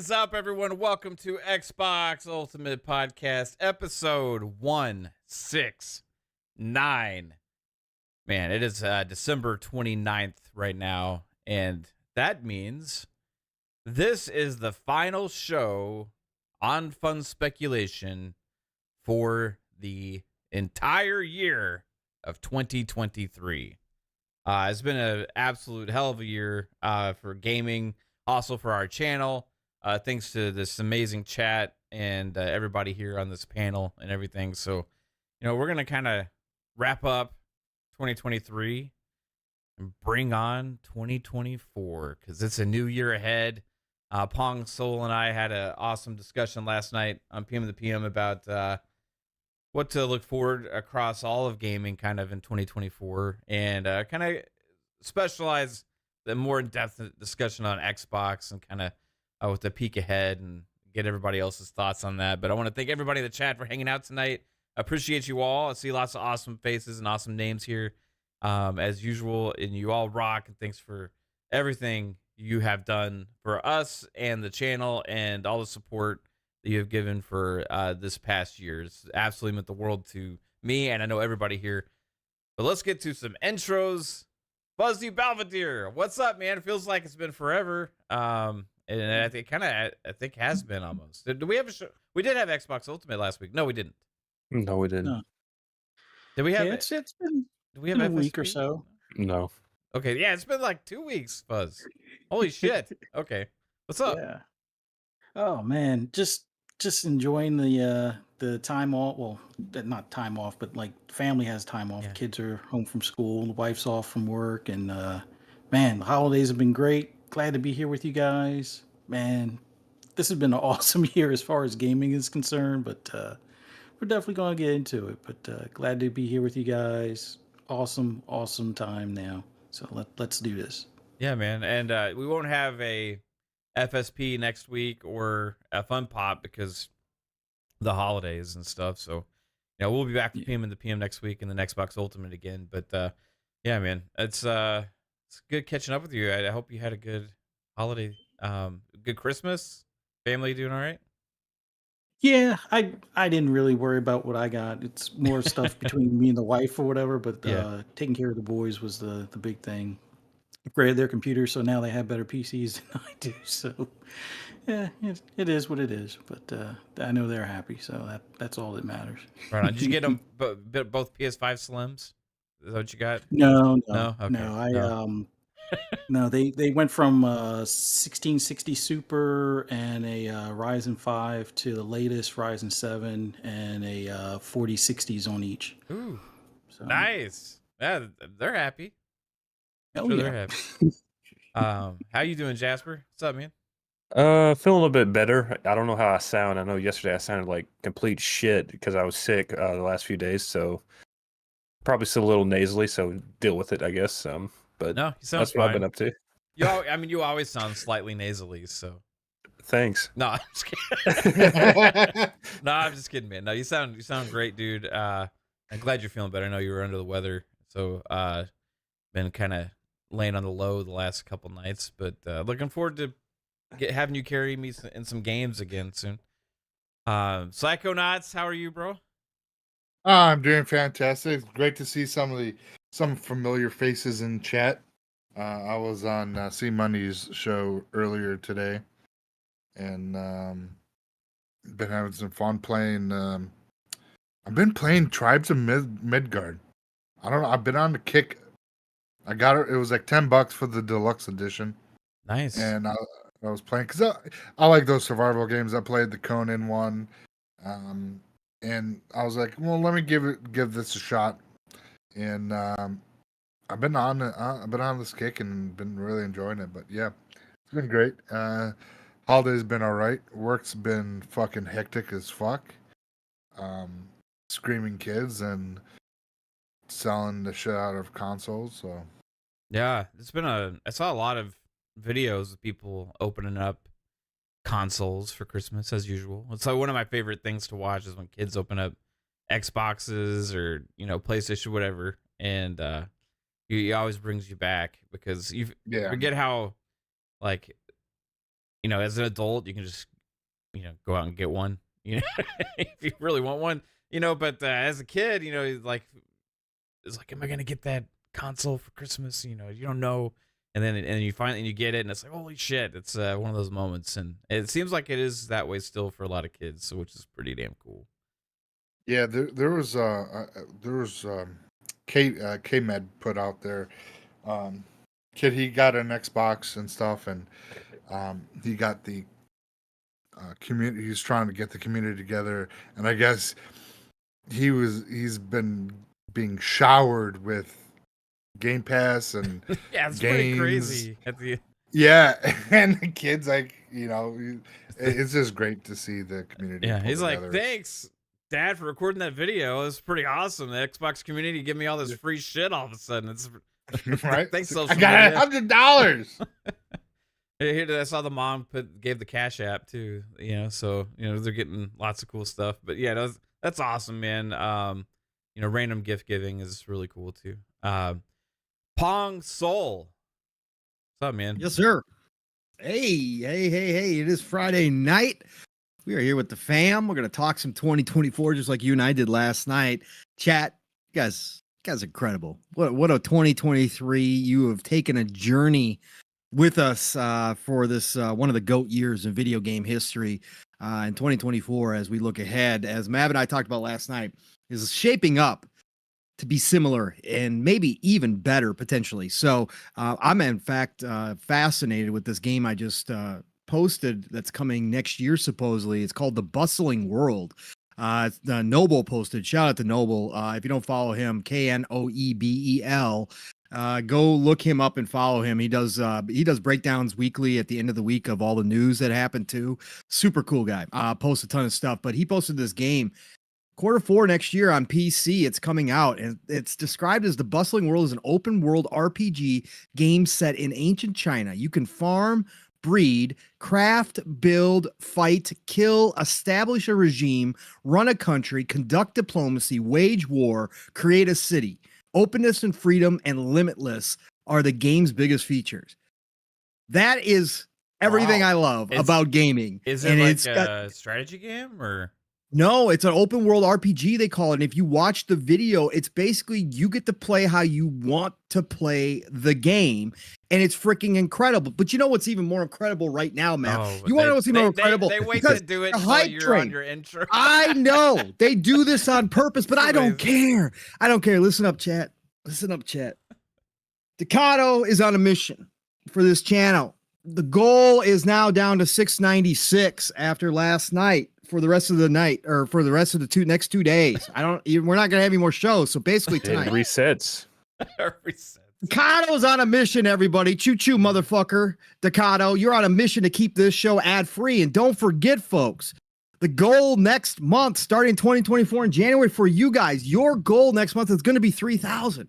is up, everyone? Welcome to Xbox Ultimate Podcast, episode 169. Man, it is December 29th right now, and that means this is the final show on Fun Speculation for the entire year of 2023. It's been an absolute hell of a year for gaming, also for our channel. Thanks to this amazing chat and everybody here on this panel and everything. So, we're going to kind of wrap up 2023 and bring on 2024 because it's a new year ahead. Pong Soul and I had an awesome discussion last night on PM of the PM about what to look forward across all of gaming kind of in 2024 and kind of specialize the more in-depth discussion on Xbox and kind of with the peek ahead and get everybody else's thoughts on that. But I want to thank everybody in the chat for hanging out tonight. I appreciate you all. I see lots of awesome faces and awesome names here as usual, and you all rock, and thanks for everything you have done for us and the channel and all the support that you have given for this past year. It's absolutely meant the world to me, and I know everybody here. But let's get to some intros. Fuzzy Belvedere, what's up, man? It feels like it's been forever. And I think has been almost. Did we have a show? We did have Xbox Ultimate last week. No, we didn't. No, we didn't. No. Did we have? Yeah, it's been Did we have a week or FSP? so. No. Okay, yeah, it's been like 2 weeks, Fuzz. Holy shit. Okay, what's up? Yeah. Oh man, just enjoying the time off. Well, not time off, but like family has time off. Yeah. Kids are home from school. The wife's off from work, and man, the holidays have been great. Glad to be here with you guys. Man, this has been an awesome year as far as gaming is concerned. But we're definitely gonna get into it. But glad to be here with you guys. Awesome time now. So let's do this. Yeah, man, and we won't have a FSP next week or a Fun Pop because of the holidays and stuff. So, we'll be back for PM in the PM next week and the Xbox Ultimate again. But yeah, man, it's good catching up with you. I hope you had a good holiday, good Christmas. Family doing all right? Yeah, I didn't really worry about what I got. It's more stuff between me and the wife or whatever. But Yeah. taking care of the boys was the big thing. Upgraded their computers, so now they have better PCs than I do. So yeah, it is what it is. But I know they're happy, so that's all that matters. Right on. Did you get them both PS5 Slims? Is that what you got? No. Okay. No, no, they went from 1660 Super and a Ryzen 5 to the latest Ryzen 7 and a 4060s on each. Ooh, So nice. Yeah, they're happy. oh Sure, yeah. they're happy. How you doing, Jasper? What's up, man? Feeling a little bit better. I don't know how I sound. I know yesterday I sounded like complete shit because I was sick the last few days, so probably still a little nasally, so deal with it, I guess. But No, you sound that's fine. what I've been up to. You always sound slightly nasally, so. Thanks. No, I'm just kidding. No, I'm just kidding, man. No, you sound great, dude. I'm glad you're feeling better. I know you were under the weather, so been kind of laying on the low the last couple nights, but looking forward to having you carry me in some games again soon. Psychonauts, how are you, bro? I'm doing fantastic. It's great to see some familiar faces in chat. I was on C Money's show earlier today, and been having some fun playing. I've been playing Tribes of Midgard. I don't know. I've been on the kick. I got it. It was like $10 for the deluxe edition. Nice. And I was playing because I like those survival games. I played the Conan one, and I was like, well, let me give this a shot. And I've been on this kick and been really enjoying it. But yeah, it's been great. Holiday's been all right. Work's been fucking hectic as fuck. Screaming kids and selling the shit out of consoles. So yeah, I saw a lot of videos of people opening up consoles for Christmas as usual. It's like one of my favorite things to watch is when kids open up Xboxes or PlayStation, whatever, and it always brings you back because you forget how like you know, as an adult, you can just, you know, go out and get one, you know, if you really want one, you know, but as a kid, you know, it's like, am I going to get that console for Christmas? You know, you don't know. And then you finally get it, and it's like, holy shit! It's one of those moments, and it seems like it is that way still for a lot of kids, so which is pretty damn cool. Yeah, there was K Med put out there. Kid, he got an Xbox and stuff, and he got the community. He's trying to get the community together, and I guess he's been being showered with Game Pass and Yeah, it's games. pretty crazy. At the Yeah, and the kids, like, you know, it's just great to see the community. yeah, pull he's like, together. thanks, Dad, for recording that video. It was pretty awesome. The Xbox community give me all this free shit all of a sudden. It's Right? Thanks, social I got media. $100. Here, I saw the mom gave the Cash App too. You know, so you know they're getting lots of cool stuff. But yeah, that's awesome, man. You know, random gift giving is really cool too. Pong Soul, what's up, man? Yes, sir. Hey. It is Friday night. We are here with the fam. We're going to talk some 2024 just like you and I did last night. Chat, you guys are incredible. What a 2023. You have taken a journey with us for this one of the GOAT years in video game history in 2024 as we look ahead. As Mav and I talked about last night, is shaping up to be similar and maybe even better potentially. So I'm in fact fascinated with this game I just posted that's coming next year supposedly. It's called The Bustling World. Noble posted. Shout out to Noble. If you don't follow him, Knoebel. Go look him up and follow him. He does breakdowns weekly at the end of the week of all the news that happened too. Super cool guy. Posts a ton of stuff, but he posted this game. Q4 next year on PC, it's coming out, and it's described as The Bustling World as an open world RPG game set in ancient China. You can farm, breed, craft, build, fight, kill, establish a regime, run a country, conduct diplomacy, wage war, create a city. Openness and freedom and limitless are the game's biggest features. That is everything Wow. I love about gaming. Is it and like it's got, a strategy game or? no, it's an open world RPG, they call it. And if you watch the video, it's basically you get to play how you want to play the game. And it's freaking incredible. But you know what's even more incredible right now, Matt? You want to know what's even more incredible? They wait Because to do it the until hype you're train. on your intro. I know. They do this on purpose, but I don't Amazing. care. I don't care. Listen up, chat. Listen up, chat. Decado is on a mission for this channel. The goal is now down to 696 after last night for the rest of the night, or for the rest of the next 2 days. We're not gonna have any more shows. So basically It tonight, resets. Reset. Decado's on a mission, everybody. Choo choo, motherfucker. Decado, you're on a mission to keep this show ad free. And don't forget, folks, the goal next month, starting 2024 in January for you guys, your goal next month is going to be 3,000.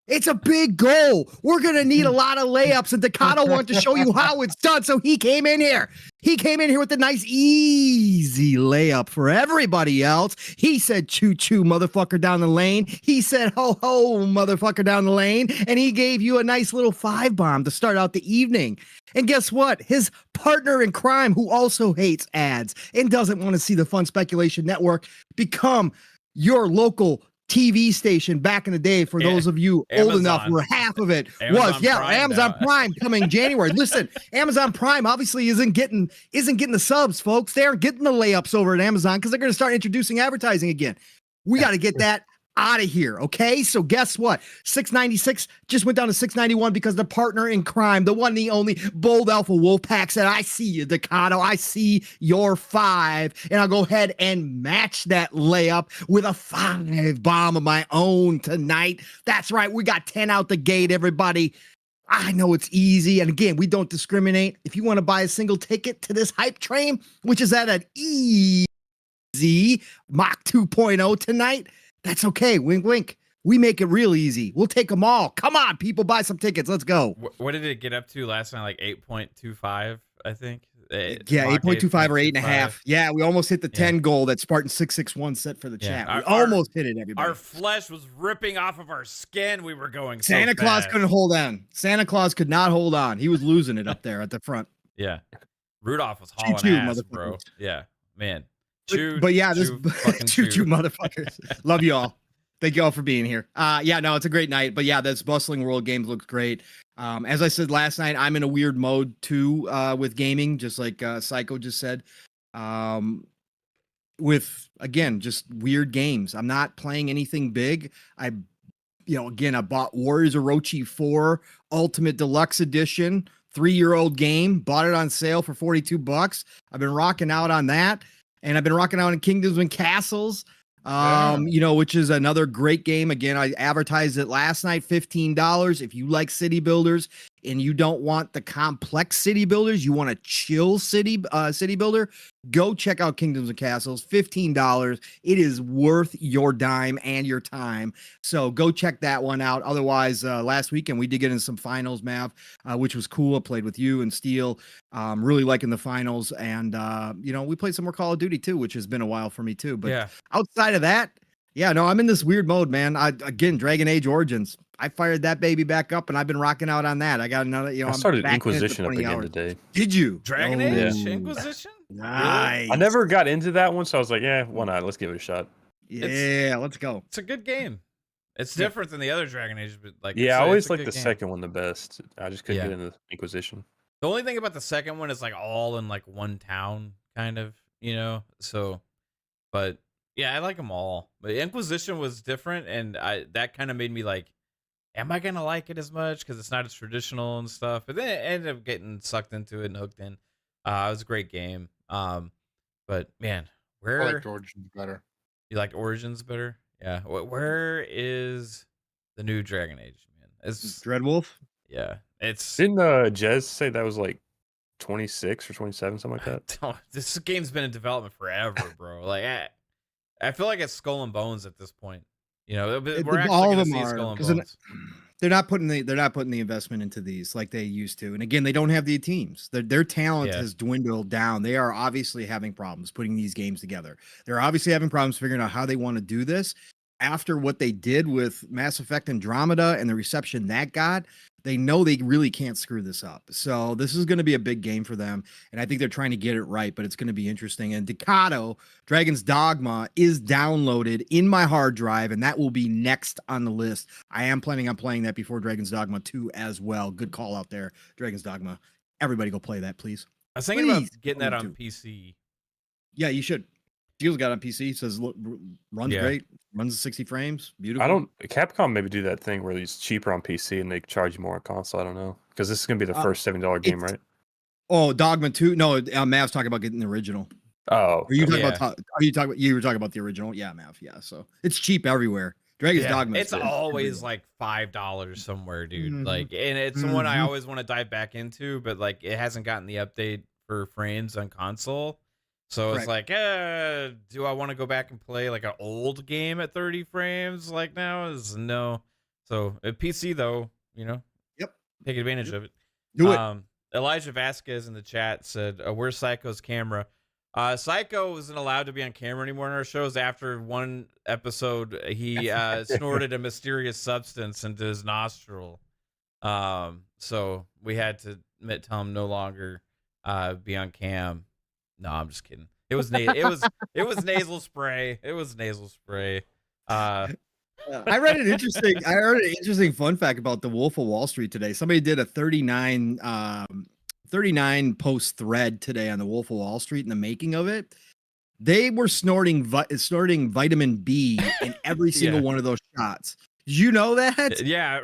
It's a big goal. We're going to need a lot of layups, and Decado wanted to show you how it's done. So he came in here. He came in here with a nice, easy layup for everybody else. He said, choo choo, motherfucker, down the lane. He said, ho ho, motherfucker, down the lane. And he gave you a nice little 5-bomb to start out the evening. And guess what? His partner in crime, who also hates ads and doesn't want to see the Fun Speculation Network become your local TV station back in the day, for those of you old enough where half of it was Amazon Prime coming January. Listen, Amazon Prime obviously isn't getting the subs, folks. They aren't getting the layups over at Amazon because they're going to start introducing advertising again. We got to get that out of here. Okay, so guess what? 696 just went down to 691 because the partner in crime, the one, the only Bold Alpha Wolfpack, said, I see you, Decado. I see your 5. And I'll go ahead and match that layup with a 5-bomb of my own tonight. That's right. We got 10 out the gate, everybody. I know it's easy. And again, we don't discriminate. If you want to buy a single ticket to this hype train, which is at an easy Mach 2.0 tonight, that's okay. Wink, wink. We make it real easy. We'll take them all. Come on, people, buy some tickets. Let's go. What did it get up to last night? Like 8.25, I think. Yeah, 8.25 or 8.5. Yeah, we almost hit the 10 goal that Spartan 661 set for the chat. We almost hit it, everybody. Our flesh was ripping off of our skin. We were going so Santa Claus fast. couldn't hold on. Santa Claus could not hold on. He was losing it up there at the front. Yeah. Rudolph was hauling Choo-choo, ass, bro. motherfuckers. Yeah, man. But yeah, this fucking choo motherfuckers. Love you all. Thank you all for being here. Yeah, no, it's a great night. But yeah, this Bustling World Games looks great. As I said last night, I'm in a weird mode too with gaming, just like Psycho just said. With again, just weird games. I'm not playing anything big. Again, I bought Warriors of Orochi 4 Ultimate Deluxe Edition, 3-year-old game. Bought it on sale for $42. I've been rocking out on that, and I've been rocking out in Kingdoms and Castles. Which is another great game. Again, I advertised it last night, $15. If you like city builders and you don't want the complex city builders, you want a chill city builder, go check out Kingdoms and Castles, $15. It is worth your dime and your time. So go check that one out. Otherwise, last weekend we did get in some finals, Mav, which was cool. I played with you and Steel. Really liking the finals. And, we played some more Call of Duty too, which has been a while for me too. But outside of that, yeah, no, I'm in this weird mode, man. Again, Dragon Age Origins. I fired that baby back up and I've been rocking out on that. I got another, I started Inquisition up again hours. today. Did you? Dragon Age Inquisition? Nice. I never got into that one, so I was like, yeah, why not? Let's give it a shot. Yeah, let's go. It's a good game. It's different than the other Dragon Age, but I always liked the second one the best. I just couldn't get into Inquisition. The only thing about the second one is like all in like one town, kind of, So, but yeah, I like them all. But Inquisition was different, and that kind of made me like, am I gonna like it as much because it's not as traditional and stuff? But then it ended up getting sucked into it and hooked in. It was a great game. But man, I liked Origins better. You like Origins better? Yeah. Where is the new Dragon Age, man? It's Dreadwolf. Yeah, it's. Didn't Jez say that was like 26 or 27, something like that? This game's been in development forever, bro. Like I feel like it's Skull and Bones at this point. We're actually all of gonna them see are, Skull and 'cause Bones. they're not putting the investment into these like they used to. And again, they don't have the teams. Their talent has dwindled down. They are obviously having problems putting these games together. They're obviously having problems figuring out how they want to do this. After what they did with Mass Effect Andromeda and the reception that got, they know they really can't screw this up. So this is going to be a big game for them. And I think they're trying to get it right, but it's going to be interesting. And Decado, Dragon's Dogma, is downloaded in my hard drive, and that will be next on the list. I am planning on playing that before Dragon's Dogma 2 as well. Good call out there, Dragon's Dogma. Everybody go play that, please. I was thinking about getting that on PC. Yeah, you should. Steel's got it on PC. Says look, runs great. Runs 60 frames. Beautiful. Capcom maybe do that thing where it's cheaper on PC and they charge you more on console. I don't know. Because this is going to be the first $70 game, right? Oh, Dogma 2. No, Mav's talking about getting the original. Oh. Are you talking about you were talking about the original? Yeah, Mav. Yeah. So it's cheap everywhere. Dragon's Dogma. It's always like $5 somewhere, dude. Mm-hmm. Like, and it's one I always want to dive back into, but like it hasn't gotten the update for frames on console. So it's like, do I want to go back and play like an old game at 30 frames like now? Is no. So at PC though, take advantage of it. Do it. Elijah Vasquez in the chat said, where's Psycho's camera? Psycho isn't allowed to be on camera anymore in our shows. After one episode, he snorted a mysterious substance into his nostril. So we had to tell him no longer be on cam. No, I'm just kidding. It was nasal spray. It was nasal spray. I heard an interesting fun fact about the Wolf of Wall Street today. Somebody did a 39 post thread today on the Wolf of Wall Street and the making of it. They were snorting vitamin B in every single one of those shots. Did you know that? Yeah.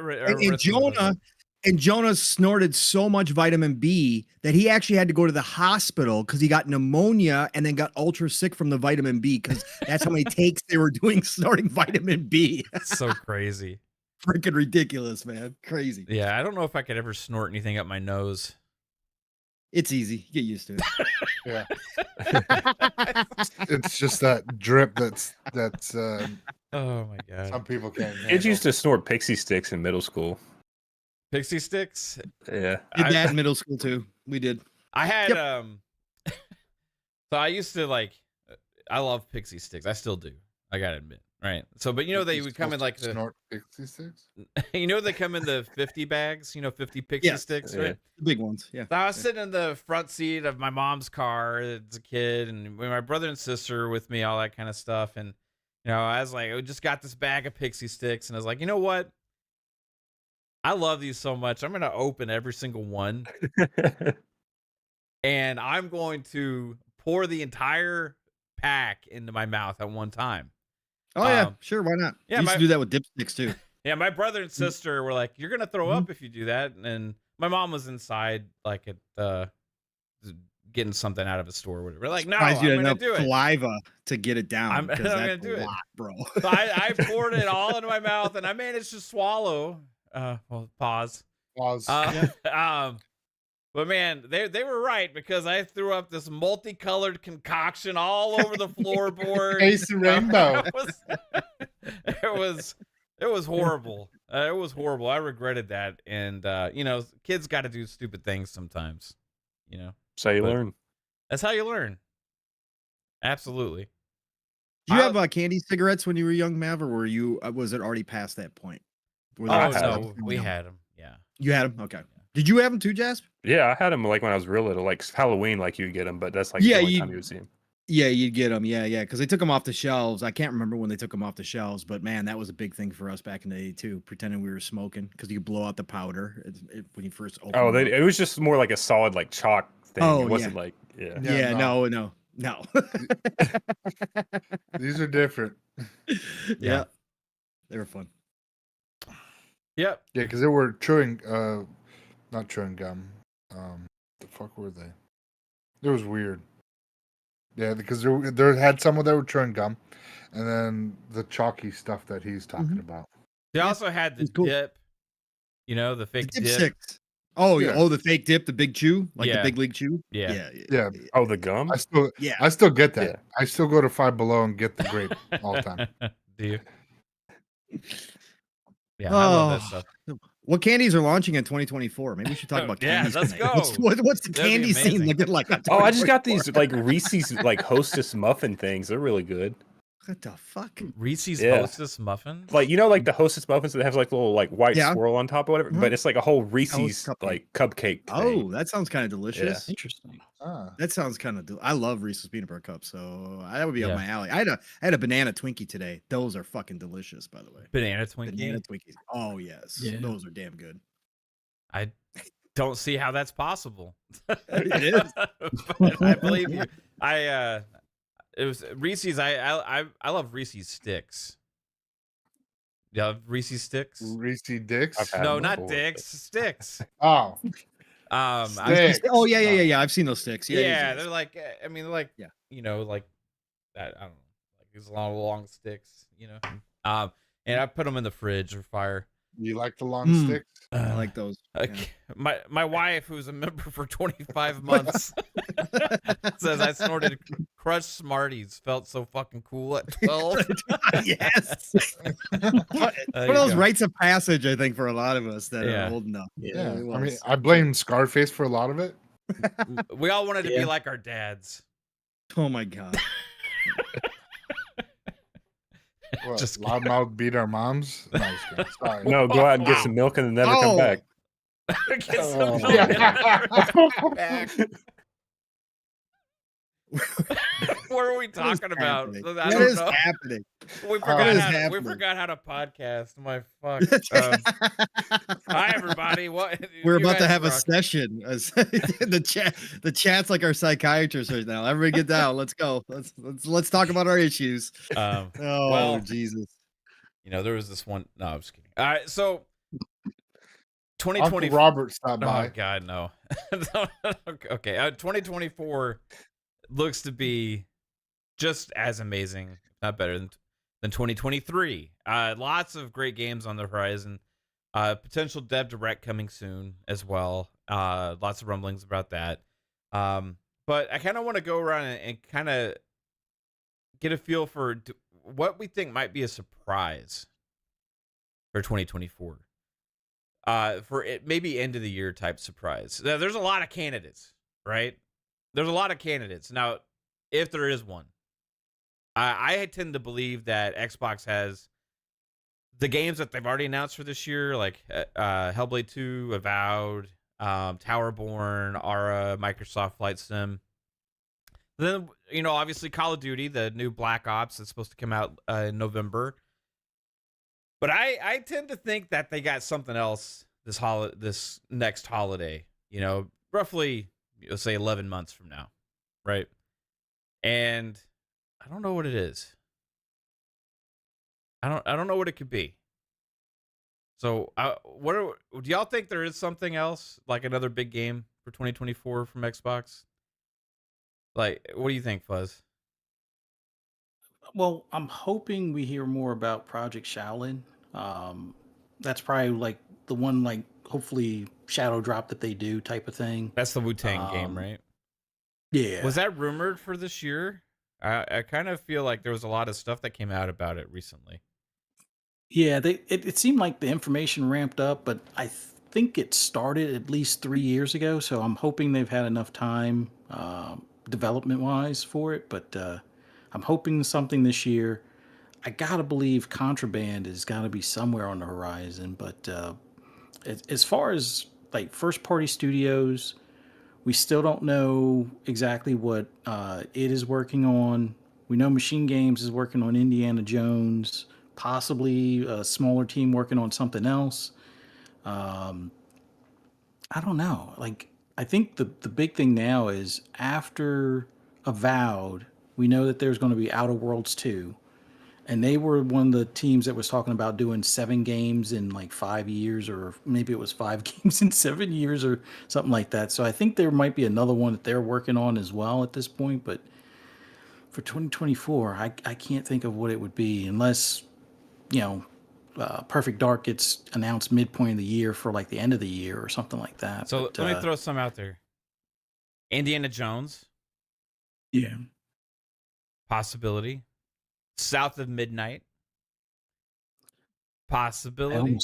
And Jonah snorted so much vitamin B that he actually had to go to the hospital because he got pneumonia and then got ultra sick from the vitamin B because that's how many takes they were doing snorting vitamin B. So crazy. Freaking ridiculous, man. Crazy. Yeah, I don't know if I could ever snort anything up my nose. It's easy. Get used to it. Yeah. It's just that drip that's oh my god. Some people can't handle. Kids used to snort pixie sticks in middle school. Pixie sticks? Yeah. Did that in middle school too. We did. I had so I used to I love pixie sticks. I still do. I gotta admit. Right. So, but they You're would come in supposed like to the, snort pixie sticks. they come in the 50 bags, 50 pixie Yes. sticks, Yeah. right? The big ones. Yeah. So I was sitting in the front seat of my mom's car as a kid, and my brother and sister were with me, all that kind of stuff. And, I was like, I just got this bag of pixie sticks, and I was like, you know what? I love these so much. I'm going to open every single one, and I'm going to pour the entire pack into my mouth at one time. Oh yeah, sure. Why not? Yeah, I used to do that with dipsticks too. Yeah, my brother and sister were like, "You're gonna throw up if you do that." And my mom was inside, like at getting something out of a store or whatever. We're like, "No, I'm Surprised you had gonna enough do it. saliva to get it down. I'm Because gonna that's do a it." lot, bro. So I poured it all into my mouth, and I managed to swallow. Well, pause. Pause. But man, they were right, because I threw up this multicolored concoction all over the floorboard. Taste the rainbow. It was horrible. It was horrible. I regretted that. And kids got to do stupid things sometimes. So you But- learn. That's how you learn. Absolutely. Did you have candy cigarettes when you were young, Mav, or were you? Was it already past that point? Were they Oh all had no, still we young? had them. Yeah. You had them. Okay. Did you have them too, Jasp? Yeah, I had them like when I was real little, like Halloween, like you get them, but that's like Yeah, the only you- time you would see them. Yeah, you'd get them. Yeah, because they took them off the shelves. I can't remember when they took them off the shelves, but man, that was a big thing for us back in the day too. Pretending we were smoking because you could blow out the powder when you first opened. Oh, them up. it was just more like a solid like chalk thing. Oh, It wasn't yeah. like yeah. Yeah, no. no. These are different. Yeah, they were fun. Yep. Yeah, because they were chewing, not chewing gum. The fuck were they? It was weird. Yeah, because there had some that were chewing gum, and then the chalky stuff that he's talking about. They also had the It's cool. dip. The The fake dip. dipsticks. Oh, Yeah. the fake dip, the big chew, like Yeah. the big league chew. Yeah. Yeah. Oh, the gum? I Yeah. still get that. Yeah. I still go to Five Below and get the grape all the time. Do you? Yeah, I love that Oh. stuff. What candies are launching in 2024? Maybe we should talk about Yeah, candies. let's tonight. go. What's the That'd be candy scene amazing. looking like? on Oh, I just got 2024? these like Reese's like Hostess muffin things. They're really good. What the fuck? Reese's Yeah. Hostess muffins. Like like the Hostess muffins that have like little like white Yeah. swirl on top or whatever, Mhm. but it's like a whole Reese's cupcake. like cupcake thing. Oh, that sounds kind of delicious. Interesting. Ah. That sounds kind of. I love Reese's peanut butter cups, so that would be Yeah. up my alley. I had a banana Twinkie today. Those are fucking delicious, by the way. Banana Twinkie. Banana Twinkies. Oh yes, Yeah. those are damn good. I don't see how that's possible. It is. But I believe you. It was Reese's. I love Reese's sticks. Yeah, Reese's sticks. Reese Dicks. I've had No, them not before, dicks. Sticks. Oh, I- Oh yeah. I've seen those sticks. yeah, Yeah, they're like. I mean, they're like. Yeah. Like that. I don't know. Like these long sticks. And I put them in the fridge or fire. you like the long Mm. sticks? I like those. My wife, who's a member for 25 months, says I snorted crushed Smarties. Felt so fucking cool at 12. Yes. There One you of those go. rites of passage, I think, for a lot of us that Yeah. are old enough. Yeah. it I mean, was. I blame Scarface for a lot of it. We all wanted to be Yeah. like our dads. Oh my god. What, Just loudmouth beat our moms. No, I'm just kidding. Sorry. No, go out and get Wow. some milk and then never Oh. come back. Get some Oh. milk Yeah. back. What are we What is talking about? happening? I What don't is know. happening? We What forgot, is how to, we happening? forgot how to podcast. My fuck. Hi everybody. What We're you about to guys have a rock. session. The chat's like our psychiatrist right now. Everybody get down. Let's go. Let's talk about our issues. Um, Oh Well, Jesus. there was this one. No, I'm just kidding. All right, so Uncle 2020. Robert stopped Oh by. God, no. Okay, 2024 looks to be just as amazing, if not better than 2023. Lots of great games on the horizon. Potential dev direct coming soon as well. Lots of rumblings about that. But I kind of want to go around and kind of get a feel for what we think might be a surprise for 2024. For it, maybe end of the year type surprise. Now, there's a lot of candidates, right? There's a lot of candidates. Now, if there is one, I tend to believe that Xbox has the games that they've already announced for this year, like Hellblade 2, Avowed, Towerborne, Aura, Microsoft Flight Sim. Then, obviously Call of Duty, the new Black Ops that's supposed to come out in November. But I tend to think that they got something else this next holiday, roughly, let's say 11 months from now, right? And I don't know what it is. I don't know what it could be. So, do y'all think there is something else, like another big game for 2024 from Xbox? Like, what do you think, Fuzz? Well, I'm hoping we hear more about Project Shaolin. That's probably like the one, like hopefully shadow drop that they do type of thing. That's the Wu-Tang game, Um, right? Yeah. Was that rumored for this year? I kind of feel like there was a lot of stuff that came out about it recently. Yeah, it seemed like the information ramped up, but I think it started at least 3 years ago. So I'm hoping they've had enough time, development wise, for it. But I'm hoping something this year. I gotta believe Contraband has got to be somewhere on the horizon. But as far as like first party studios, we still don't know exactly what it is working on. We know Machine Games is working on Indiana Jones, possibly a smaller team working on something else. Um, I don't know. Like, I think the big thing now is after Avowed, we know that there's going to be Outer Worlds 2. And they were one of the teams that was talking about doing 7 games in like 5 years, or maybe it was 5 games in 7 years, or something like that. So I think there might be another one that they're working on as well at this point. But for 2024, I can't think of what it would be unless, you know, Perfect Dark gets announced midpoint of the year for like the end of the year or something like that. So But, let me throw some out there. Indiana Jones, yeah. possibility. South of Midnight, I possibility.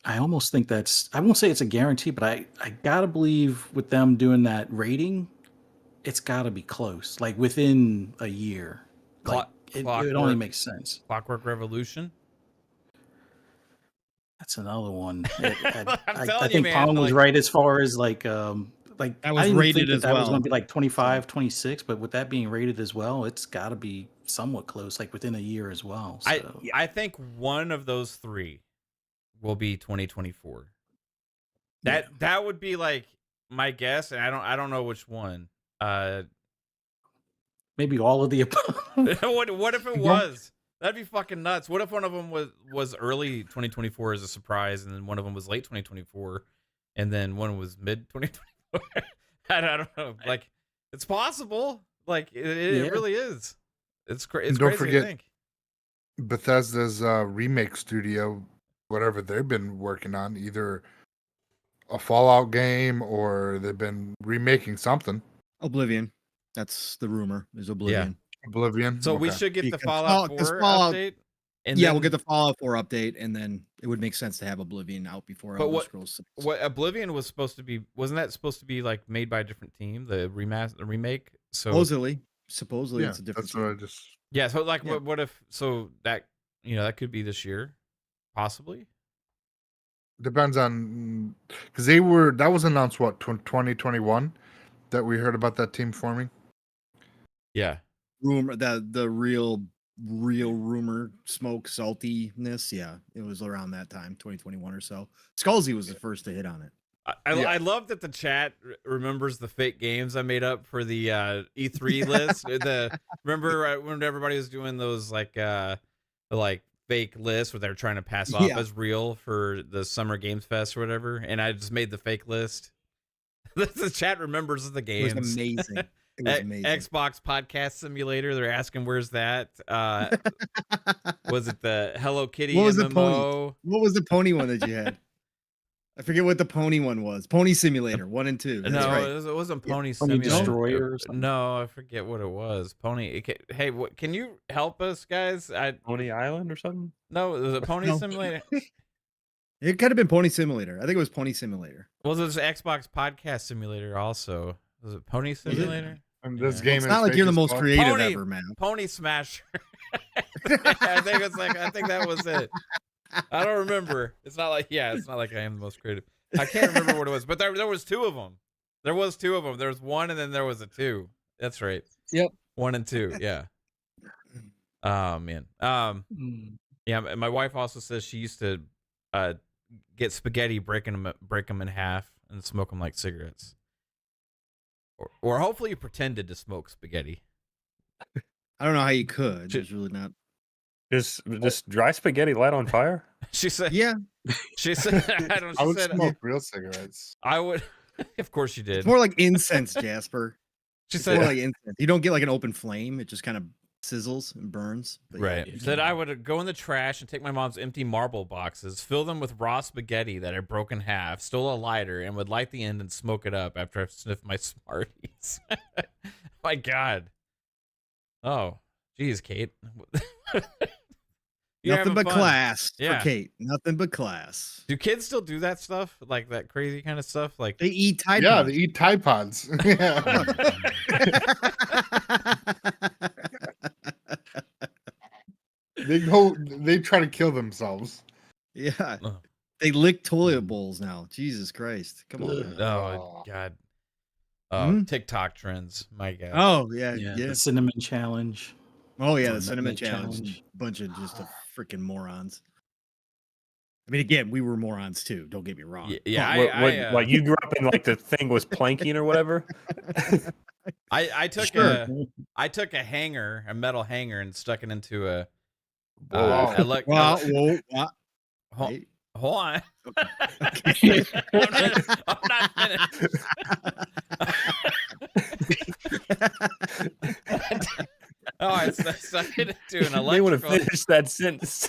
almost think that's, I won't say it's a guarantee, but I gotta believe with them doing that rating, it's gotta be close, like within a year. Like it only Clockwork. makes sense. Clockwork Revolution. That's another one. I'm I telling you, think man. Pong was right as far as like That I was didn't rated think as that was well. going to be like 25, 26, but with that being rated as well, it's got to be somewhat close, like within a year as well. So I think one of those three will be 2024. yeah. That would be like my guess, and I don't know which one. Maybe all of the above. what if it was? That'd be fucking nuts. What if one of them was early 2024 as a surprise, and then one of them was late 2024, and then one was mid 2024? I don't know. Like, it's possible. Like, it Yeah. really is. It's crazy. Don't To forget- think. Bethesda's remake studio, whatever they've been working on, either a Fallout game or they've been remaking something. Oblivion. That's the rumor. Is Oblivion. Oblivion. So we Okay. should get the Because Fallout 4 Fallout- update. And Yeah, then, we'll get the Fallout 4 update, and then it would make sense to have Oblivion out before But Elder what- Scrolls 6. what Oblivion was supposed to be. Wasn't that supposed to be like made by a different team? The remake. So Supposedly, Yeah, it's a different. that's what I team. just. yeah. So like, Yeah. what if? So that that could be this year, possibly. Depends on because that was announced 2021 that we heard about that team forming. Yeah. Rumor that the real rumor smoke saltiness. Yeah, it was around that time, 2021 or so. Skullsy was the first to hit on it. I love that the chat remembers the fake games I made up for the E3 list. Remember when everybody was doing those like fake lists where they were trying to pass off Yeah. as real for the Summer Games Fest or whatever, and I just made the fake list. The chat remembers the It games. was amazing. It was amazing. Xbox Podcast Simulator. They're asking where's that? Was it the Hello Kitty What was the MMO? What was the pony one that you had? I forget what the pony one was. Pony Simulator 1 and 2. That's No, right. it wasn't Pony Pony Simulator. Destroyer or something? No, I forget what it was. Pony. Hey, can you help us, guys? Pony Island or something? No, was it Pony No. Simulator? It could have been Pony Simulator. I think it was Pony Simulator. Was it Xbox Podcast Simulator also? Was it Pony Simulator? And this Yeah. game It's is not like you're the fake as most fuck. creative Pony- ever, man. Pony Smasher. I think that was it. I don't remember. It's not like I am the most creative. I can't remember what it was, but there was two of them. There was two of them. There was one, and then there was a two. That's right. Yep. 1 and 2. Yeah. Oh man. Yeah. My wife also says she used to get spaghetti, break them in half, and smoke them like cigarettes. Or hopefully you pretended to smoke spaghetti. I don't know how you could. Shit. It's really not. Just dry spaghetti light on fire? She said. Yeah, She said. I don't. She I would said. smoke real cigarettes. I would. Of course you did. it's more like incense, Jasper. She It's said. more like incense. You don't get like an open flame. It just kind of sizzles and burns. But Right. Yeah. Said I would go in the trash and take my mom's empty marble boxes, fill them with raw spaghetti that I broke in half, stole a lighter, and would light the end and smoke it up after I sniffed my Smarties. My God. Oh, geez, Kate. You're Nothing having but fun. class Yeah. for Kate. Nothing but class. Do kids still do that stuff? Like that crazy kind of stuff? Like They eat Tide Yeah, Pods. they eat Tide Pods. Yeah. They try to kill themselves. Yeah. Oh. They lick toilet bowls now. Jesus Christ. Come on. man. Oh God. Oh, Hmm? TikTok trends. My God. Oh, yeah. Yeah, Yeah. the cinnamon challenge. Oh, yeah. Or The cinnamon nutmeg challenge. Bunch of just freaking morons. I mean, again, we were morons too. Don't get me wrong. Yeah, Like you grew up in like the thing was planking or whatever? I took Sure. I took a hanger, a metal hanger, and stuck it into a. Whoa. Wow. Whoa. What? Hold, Wait. hold on. Okay. I'm not finished. Oh, I stuck it into an They would have electrical. finished that sentence.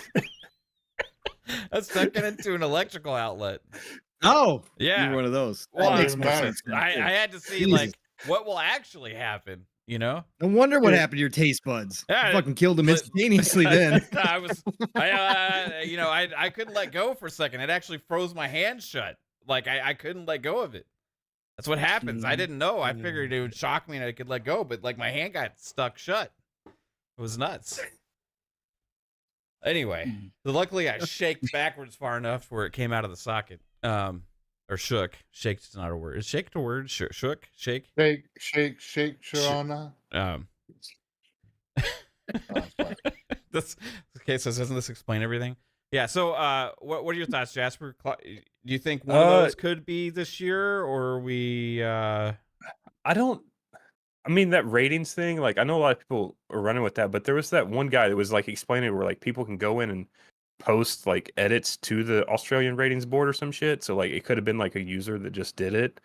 I stuck it into an electrical outlet. Oh, Yeah. you're one of those. Well, That makes more matter. sense. now, I too. had to see Jesus. like what will actually happen. You know. No wonder what Yeah. happened to your taste buds. Yeah, You fucking killed them but- instantaneously then. I couldn't let go for a second. It actually froze my hand shut. Like I couldn't let go of it. That's what happens. I didn't know. I figured it would shock me and I could let go, but like my hand got stuck shut. It was nuts. Anyway, so luckily I shaked backwards far enough where it came out of the socket. Or shook. Shaked's not a word. Is shaked a word? Shook, shake. Shake, Sharona. That's okay. So doesn't this explain everything? Yeah. So, what are your thoughts, Jasper? Do you think one of those could be this year, or are we? I mean, that ratings thing, like, I know a lot of people are running with that, but there was that one guy that was like explaining where like people can go in and post like edits to the Australian ratings board or some shit. So like it could have been like a user that just did it.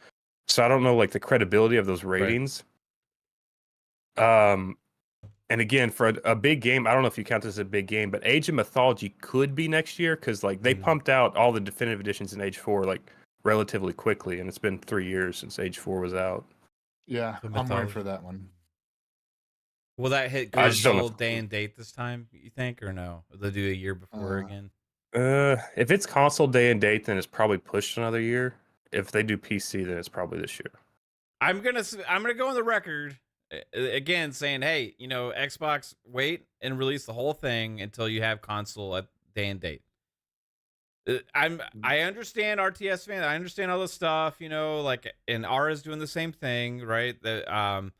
So I don't know like the credibility of those ratings. And again, for a big game, I don't know if you count this as a big game, but Age of Mythology could be next year because like they pumped out all the definitive editions in Age 4 like relatively quickly, and it's been 3 years since Age 4 was out. Yeah, The I'm waiting mythology. for that one. Will that hit I just don't know console day and date this time? You think, or no? Will they do a year before again? If it's console day and date, then it's probably pushed another year. If they do PC, then it's probably this year. I'm gonna go on the record again saying, hey, Xbox, wait and release the whole thing until you have console at day and date. I understand RTS fan. I understand all this stuff, like, and Ara's doing the same thing, right? That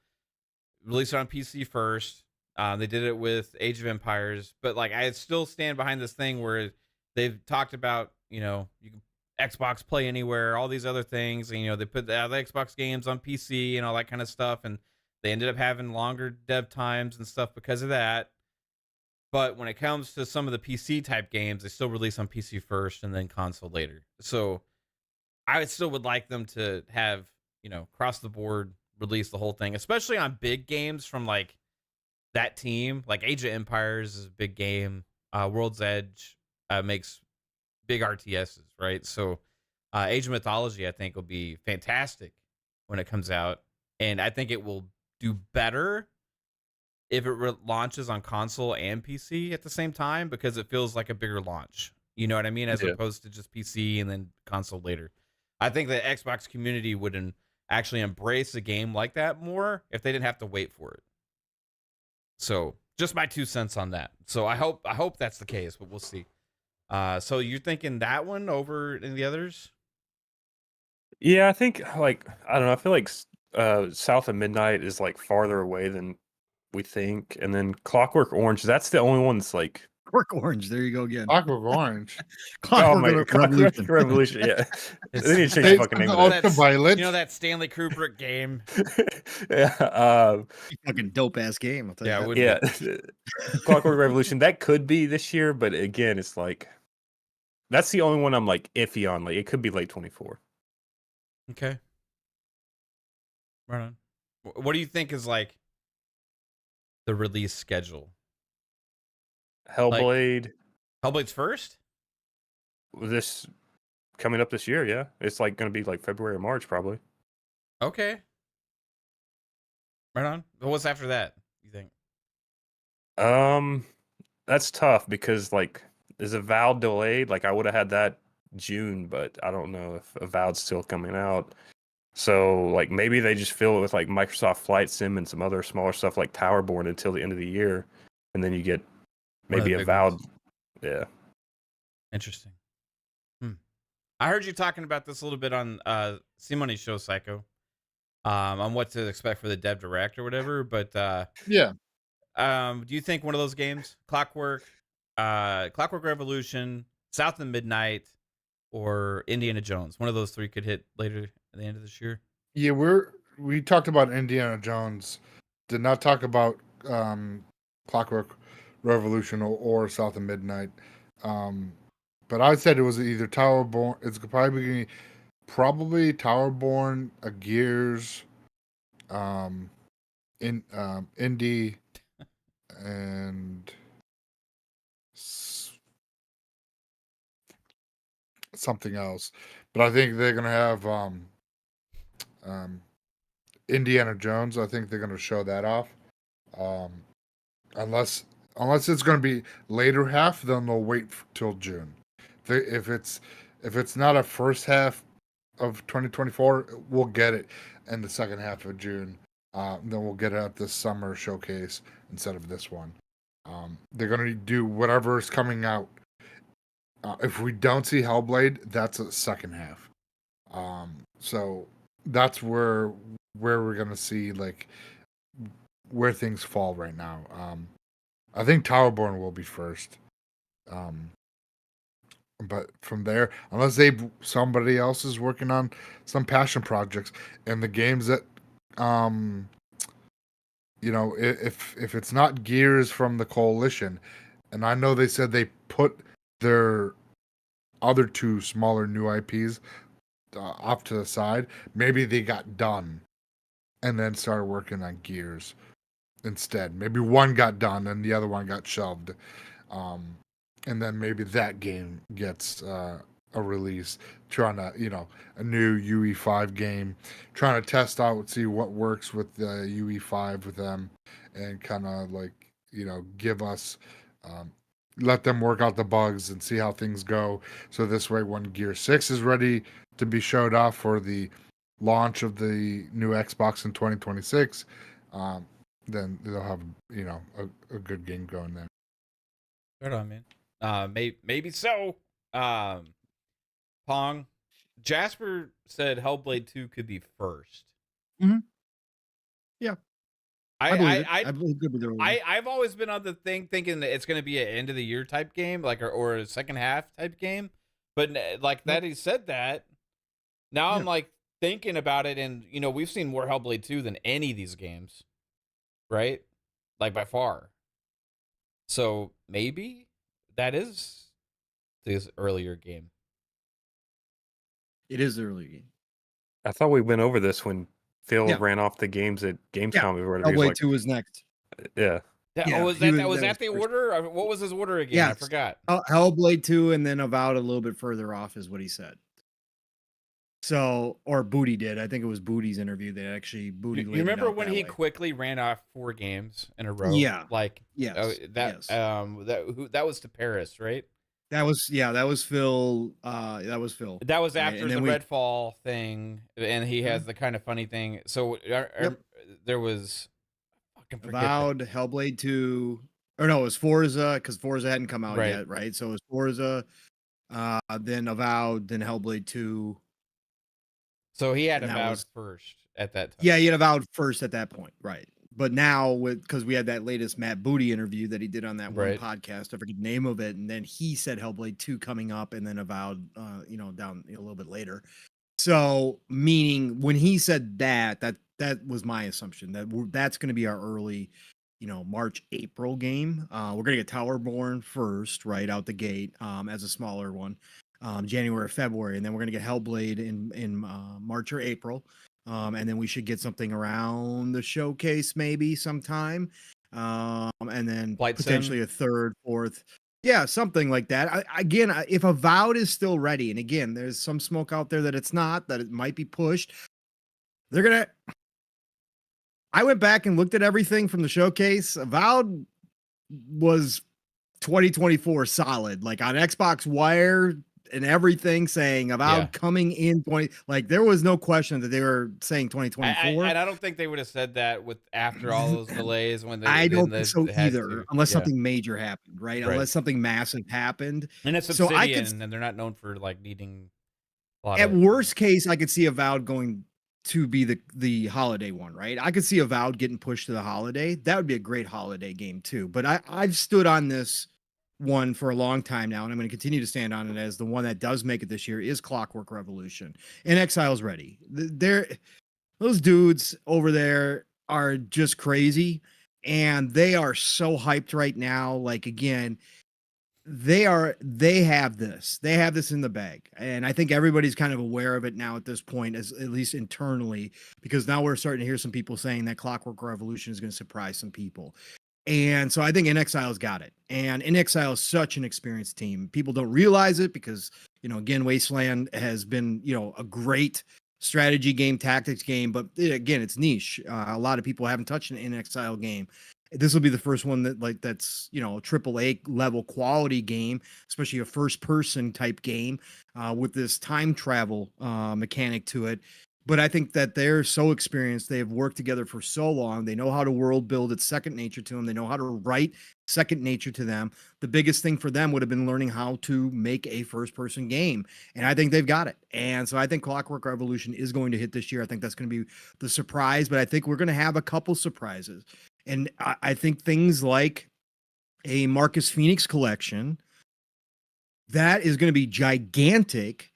release it on PC first. They did it with Age of Empires, but like I still stand behind this thing where they've talked about, you can Xbox Play Anywhere, all these other things, and they put the Xbox games on PC and all that kind of stuff, and they ended up having longer dev times and stuff because of that. But when it comes to some of the PC type games, they still release on PC first and then console later. So I still would like them to have, across the board release the whole thing, especially on big games from like that team. Like Age of Empires is a big game. World's Edge makes big RTSs, right? So Age of Mythology, I think, will be fantastic when it comes out. And I think it will do better if it launches on console and PC at the same time, because it feels like a bigger launch. You know what I mean? As opposed to just PC and then console later. I think the Xbox community would actually embrace a game like that more if they didn't have to wait for it. So just my 2 cents on that. So I hope that's the case, but we'll see. So you're thinking that one over any of the others? Yeah, I think like I don't know. I feel like South of Midnight is like farther away than we think, and then Clockwork Orange. That's the only one that's like Clockwork Orange. There you go again. Clockwork Orange. Clockwork Revolution. Clockwork Revolution. Yeah, It's- they need to change They- the fucking name of that. Ultraviolet. You know that Stanley Kubrick game? Yeah, Fucking dope ass game. I'll tell Yeah, you it that. would yeah. Clockwork Revolution. That could be this year, but again, it's like that's the only one I'm like iffy on. Like it could be late 24. Okay. Right on. What do you think is like the release schedule? Hellblade. Hellblade's first? This coming up this year, yeah. It's like going to be like February or March probably. Okay. Right on. What's after that, you think? That's tough because like is Avowed delayed? Like I would have had that June, but I don't know if Avowed's still coming out. So like maybe they just fill it with like Microsoft Flight Sim and some other smaller stuff like Towerborne until the end of the year, and then you get One of the maybe big Avowed. ones. Yeah. Interesting. I heard you talking about this a little bit on C-Money's show, Psycho, on what to expect for the Dev Direct or whatever. But Yeah. do you think one of those games, Clockwork Revolution, South of Midnight, or Indiana Jones, one of those three could hit later at the end of this year? Yeah, we talked about Indiana Jones. Did not talk about Clockwork Revolution or South of Midnight. But I said it was either Towerborne. It's probably Towerborne, a Gears, Indie, and something else. But I think they're gonna have Indiana Jones. I think they're gonna show that off. Unless it's gonna be later half, then they'll wait till June. If it's not a first half of 2024, we'll get it in the second half of June. Then we'll get it at the summer showcase instead of this one. They're gonna do whatever is coming out. If we don't see Hellblade, that's a second half. So that's where we're gonna see like where things fall right now. I think Towerborn will be first. But from there, unless somebody else is working on some passion projects and the games that, if it's not Gears from the Coalition, and I know they said they put their other two smaller new IPs off to the side, maybe they got done and then started working on Gears instead. Maybe one got done and the other one got shelved. And then maybe that game gets a release, trying to, a new UE5 game, trying to test out, see what works with the UE5 with them, and kind of like, give us, let them work out the bugs and see how things go. So this way, when Gear 6 is ready to be showed off for the launch of the new Xbox in 2026, then they'll have, a good game going there. Right on, man. Maybe so. Pong. Jasper said Hellblade 2 could be first. Mhm. Yeah. I believe it. I believe it could be the release. I've always been on the thing thinking that it's going to be an end of the year type game, like or a second half type game. But like that, he said that. Now I'm like thinking about it, and we've seen more Hellblade 2 than any of these games, right? Like by far. So maybe that is this earlier game. It is the early game. I thought we went over this when Phil Yeah. ran off the games at Gamescom or whatever. He was Hellblade like, 2 is next. yeah. Yeah, was he that was- that that the was first. order? What was his order again? I Yes. forgot. Hellblade 2 and then Avowed a little bit further off is what he said. So, or Booty did. I think it was Booty's interview that actually Booty. You laid it remember out when that he way. quickly ran off 4 games in a row? Yeah. Like Yes. that yes. that was to Paris, right? That was Phil. That was Phil. That was right? after And the then Redfall thing, and he has the kind of funny thing. So Yep. there was fucking forget Avowed, Hellblade 2, or no, it was Forza because Forza hadn't come out Right. yet, right? So it was Forza, then Avowed, then Hellblade 2. So he had And that Avowed was- first at that time. Yeah, he had Avowed first at that point, right? But now because we had that latest Matt Booty interview that he did on that one Right. podcast, I forget the name of it, and then he said Hellblade 2 coming up, and then Avowed, down a little bit later. So meaning when he said that was my assumption that's going to be our early, March, April game. We're going to get Towerborne first, right out the gate, as a smaller one, January, February, and then we're going to get Hellblade in March or April. And then we should get something around the showcase maybe sometime. And then Flight potentially Sim? a third, fourth. Yeah, something like that. If Avowed is still ready, and again, there's some smoke out there that it's not, that it might be pushed. I went back and looked at everything from the showcase. Avowed was 2024 solid, like on Xbox Wire and everything, saying Avowed coming in 20. Like there was no question that they were saying 2024. And I don't think they would have said that after all those delays when they. I don't think so had either, to. unless Yeah. something major happened, right? Unless something massive happened. And it's So I Obsidian, and they're not known for like needing a lot At of. worst case, I could see Avowed going to be the holiday one, right? I could see Avowed getting pushed to the holiday. That would be a great holiday game too. But I've stood on this one for a long time now, and I'm going to continue to stand on it as the one that does make it this year is Clockwork Revolution. And Exile's ready. Those dudes over there are just crazy, and they are so hyped right now. Like again, they have this in the bag, and I think everybody's kind of aware of it now at this point, as at least internally, because now we're starting to hear some people saying that Clockwork Revolution is going to surprise some people. And so I think InXile's got it. And InXile is such an experienced team. People don't realize it because, again, Wasteland has been, a great strategy game, tactics game, but again, it's niche. A lot of people haven't touched an InXile game. This will be the first one that's AAA level quality game, especially a first person type game with this time travel mechanic to it. But I think that they're so experienced. They have worked together for so long. They know how to world build. It's second nature to them. They know how to write, second nature to them. The biggest thing for them would have been learning how to make a first person game. And I think they've got it. And so I think Clockwork Revolution is going to hit this year. I think that's going to be the surprise, but I think we're going to have a couple surprises. And I think things like a Marcus Phoenix collection, that is going to be gigantic.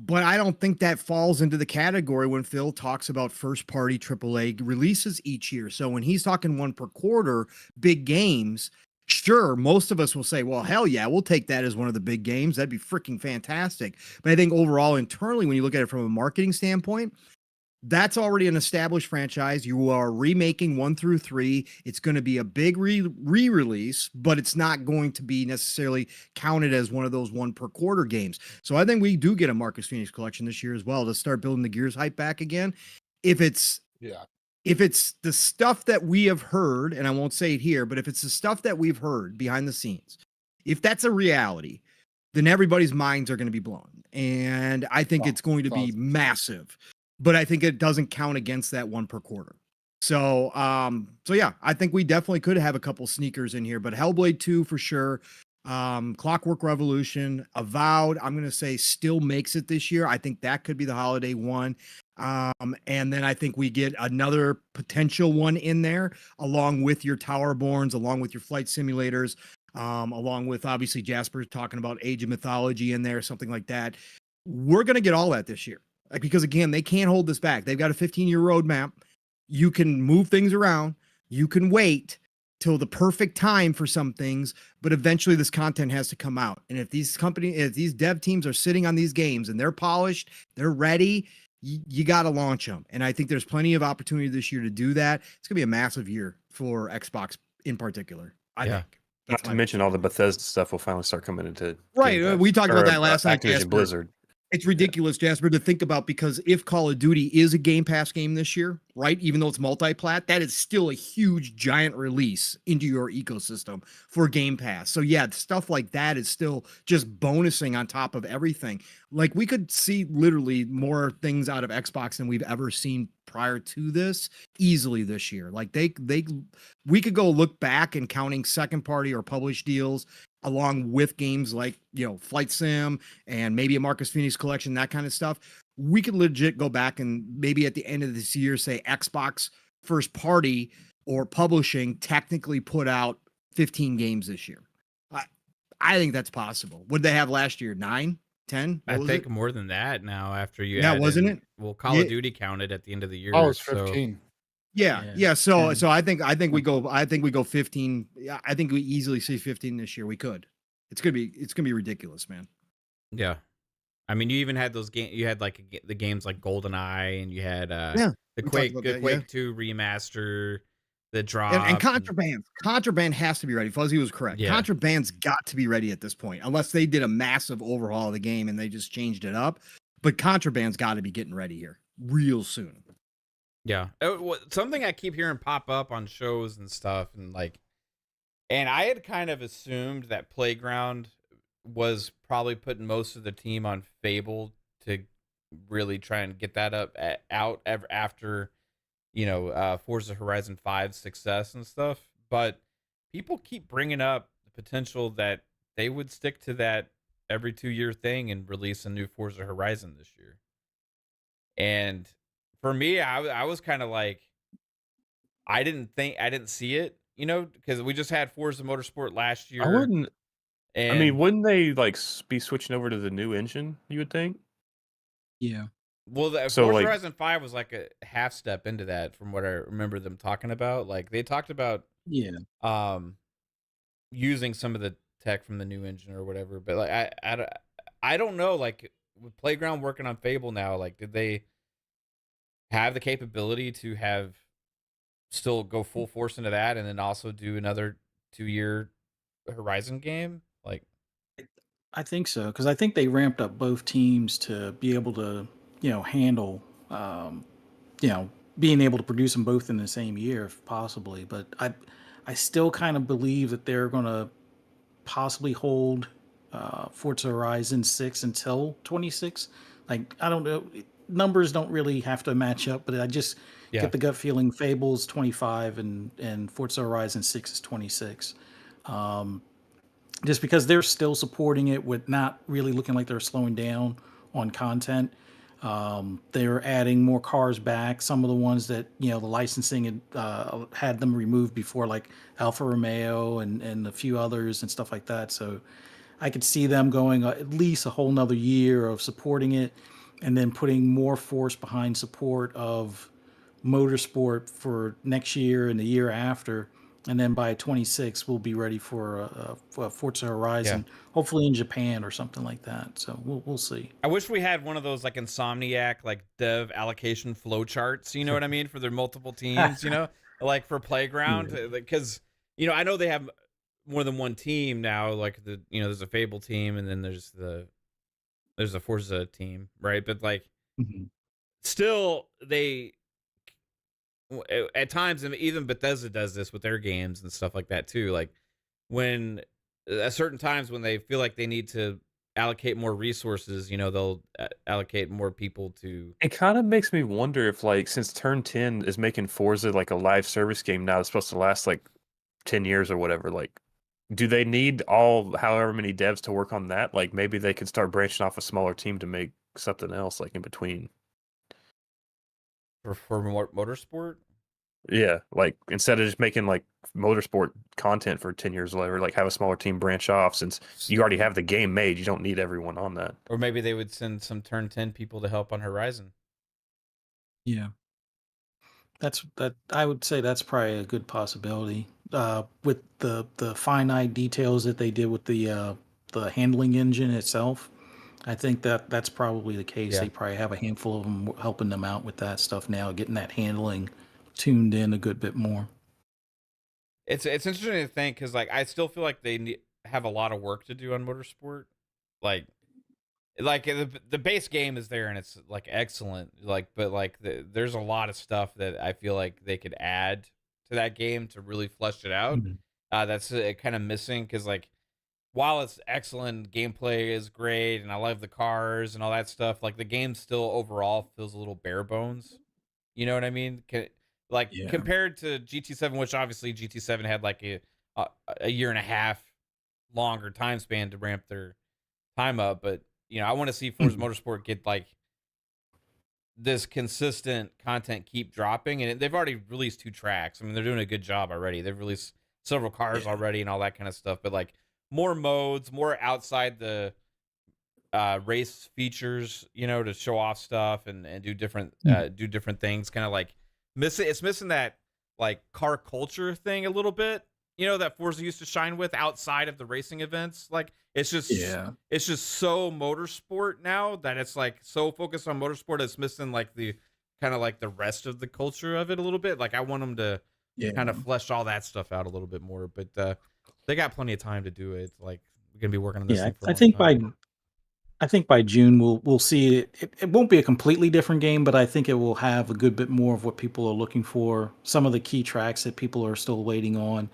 But I don't think that falls into the category when Phil talks about first party AAA releases each year. So when he's talking one per quarter, big games, sure, most of us will say, well, hell yeah, we'll take that as one of the big games. That'd be freaking fantastic. But I think overall, internally, when you look at it from a marketing standpoint, that's already an established franchise. You are remaking 1 through 3. It's going to be a big re-release, but it's not going to be necessarily counted as one of those one per quarter games. So I think we do get a Marcus Phoenix collection this year as well to start building the Gears hype back again. If it's the stuff that we have heard, and I won't say it here, but if it's the stuff that we've heard behind the scenes, if that's a reality, then everybody's minds are going to be blown. And I think it's going to be massive. But I think it doesn't count against that one per quarter. So yeah, I think we definitely could have a couple sneakers in here, but Hellblade 2 for sure. Clockwork Revolution, Avowed, I'm going to say still makes it this year. I think that could be the holiday one. And then I think we get another potential one in there along with your Towerborns, along with your flight simulators, along with obviously Jasper talking about Age of Mythology in there, something like that. We're going to get all that this year. Because again, they can't hold this back. They've got a 15-year roadmap. You can move things around. You can wait till the perfect time for some things, but eventually this content has to come out. And if these dev teams are sitting on these games and they're polished, they're ready, you got to launch them. And I think there's plenty of opportunity this year to do that. It's going to be a massive year for Xbox in particular, I think. Not to mention all the Bethesda stuff will finally start coming into right. We talked about that last night. Activision Blizzard. It's ridiculous, Jasper, to think about, because if Call of Duty is a Game Pass game this year, right? Even though it's multi-plat, that is still a huge, giant release into your ecosystem for Game Pass. So yeah, stuff like that is still just bonusing on top of everything. Like, we could see literally more things out of Xbox than we've ever seen prior to this easily this year. Like, we could go look back and counting second party or published deals along with games like, Flight Sim and maybe a Marcus Phoenix collection, that kind of stuff. We could legit go back and maybe at the end of this year say Xbox first party or publishing technically put out 15 games this year. I think that's possible. What did they have last year? 9, 10? I think more than that now after you Yeah, add wasn't in, it? well, Call of Duty counted at the end of the year. Oh, it's so 15. Yeah. So 10. I think we go 15. Yeah, I think we easily see 15 this year. We could. It's gonna be ridiculous, man. yeah. I mean, you even had those games. You had like the games like GoldenEye, and you had Yeah, the we Quake, talked the about that, Quake yeah. 2 remaster, the drop, And contraband has to be ready. Fuzzy was correct. Yeah. Contraband's got to be ready at this point, unless they did a massive overhaul of the game and they just changed it up. But contraband's got to be getting ready here real soon. Yeah. Something I keep hearing pop up on shows and stuff, and I had kind of assumed that Playground was probably putting most of the team on Fable to really try and get that out after, Forza Horizon 5's success and stuff. But people keep bringing up the potential that they would stick to that every 2-year thing and release a new Forza Horizon this year. And for me, I was kind of like, I didn't see it, because we just had Forza Motorsport last year. Wouldn't And they be switching over to the new engine, you would think? Yeah. well, the So, Forza Horizon 5 was like a half step into that from what I remember them talking about. Like, they talked about Yeah. using some of the tech from the new engine or whatever, but like I don't know, like with Playground working on Fable now, like did they have the capability to have still go full force into that and then also do another 2-year Horizon game? Like, I think so, because I think they ramped up both teams to be able to, handle, you know, being able to produce them both in the same year, if possibly. But I still kind of believe that they're going to possibly hold Forza Horizon 6 until 26. Like, I don't know. Numbers don't really have to match up, but I just Yeah. get the gut feeling Fable's 25 and Forza Horizon 6 is 26. Just because they're still supporting it with not really looking like they're slowing down on content. They're adding more cars back. Some of the ones that, the licensing had them removed before, like Alfa Romeo and a few others and stuff like that. So I could see them going at least a whole nother year of supporting it and then putting more force behind support of motorsport for next year and the year after. And then by 26, we'll be ready for Forza Horizon, hopefully in Japan or something like that. So we'll see. I wish we had one of those like Insomniac like dev allocation flow charts, you know what I mean, for their multiple teams, like for Playground, because I know they have more than one team now, like there's a Fable team and then there's a Forza team, right? But like still they at times, and even Bethesda does this with their games and stuff like that too, like when at certain times when they feel like they need to allocate more resources, they'll allocate more people to. It kind of makes me wonder if, like, since Turn 10 is making Forza like a live service game now, it's supposed to last like 10 years or whatever. Like, do they need however many devs to work on that? Like, maybe they could start branching off a smaller team to make something else, like in between. For motorsport? Yeah, like instead of just making like motorsport content for 10 years or whatever, like have a smaller team branch off since you already have the game made. You don't need everyone on that. Or maybe they would send some Turn 10 people to help on Horizon. Yeah. I would say that's probably a good possibility. With the finite details that they did with the handling engine itself, I think that's probably the case. Yeah. They probably have a handful of them helping them out with that stuff now, getting that handling tuned in a good bit more. It's interesting to think because like I still feel like they have a lot of work to do on motorsport. Like like the base game is there and it's like excellent. Like, but like there's a lot of stuff that I feel like they could add to that game to really flesh it out. Mhm. That's kind of missing because like while it's excellent, gameplay is great, and I love the cars and all that stuff. Like the game still overall feels a little bare bones. You know what I mean? Like Yeah. compared to GT7, which obviously GT7 had like a year and a half longer time span to ramp their time up, but I want to see Forza Mhm. Motorsport get like this consistent content keep dropping, and they've already released 2 tracks. I mean, they're doing a good job already. They've released several cars Yeah. already and all that kind of stuff, but like more modes, more outside the race features, to show off stuff and Mhm. do different things. Kind of like missing that like car culture thing a little bit. That Forza used to shine with outside of the racing events. Like Yeah. it's just so motorsport now that it's like so focused on motorsport. It's missing like the kind of like the rest of the culture of it a little bit. Like I want them to kind Yeah. of flesh all that stuff out a little bit more, but they got plenty of time to do it. Like we're gonna be working on this Yeah. thing for a I long think time. by June we'll see it. It won't be a completely different game, but I think it will have a good bit more of what people are looking for. Some of the key tracks that people are still waiting on.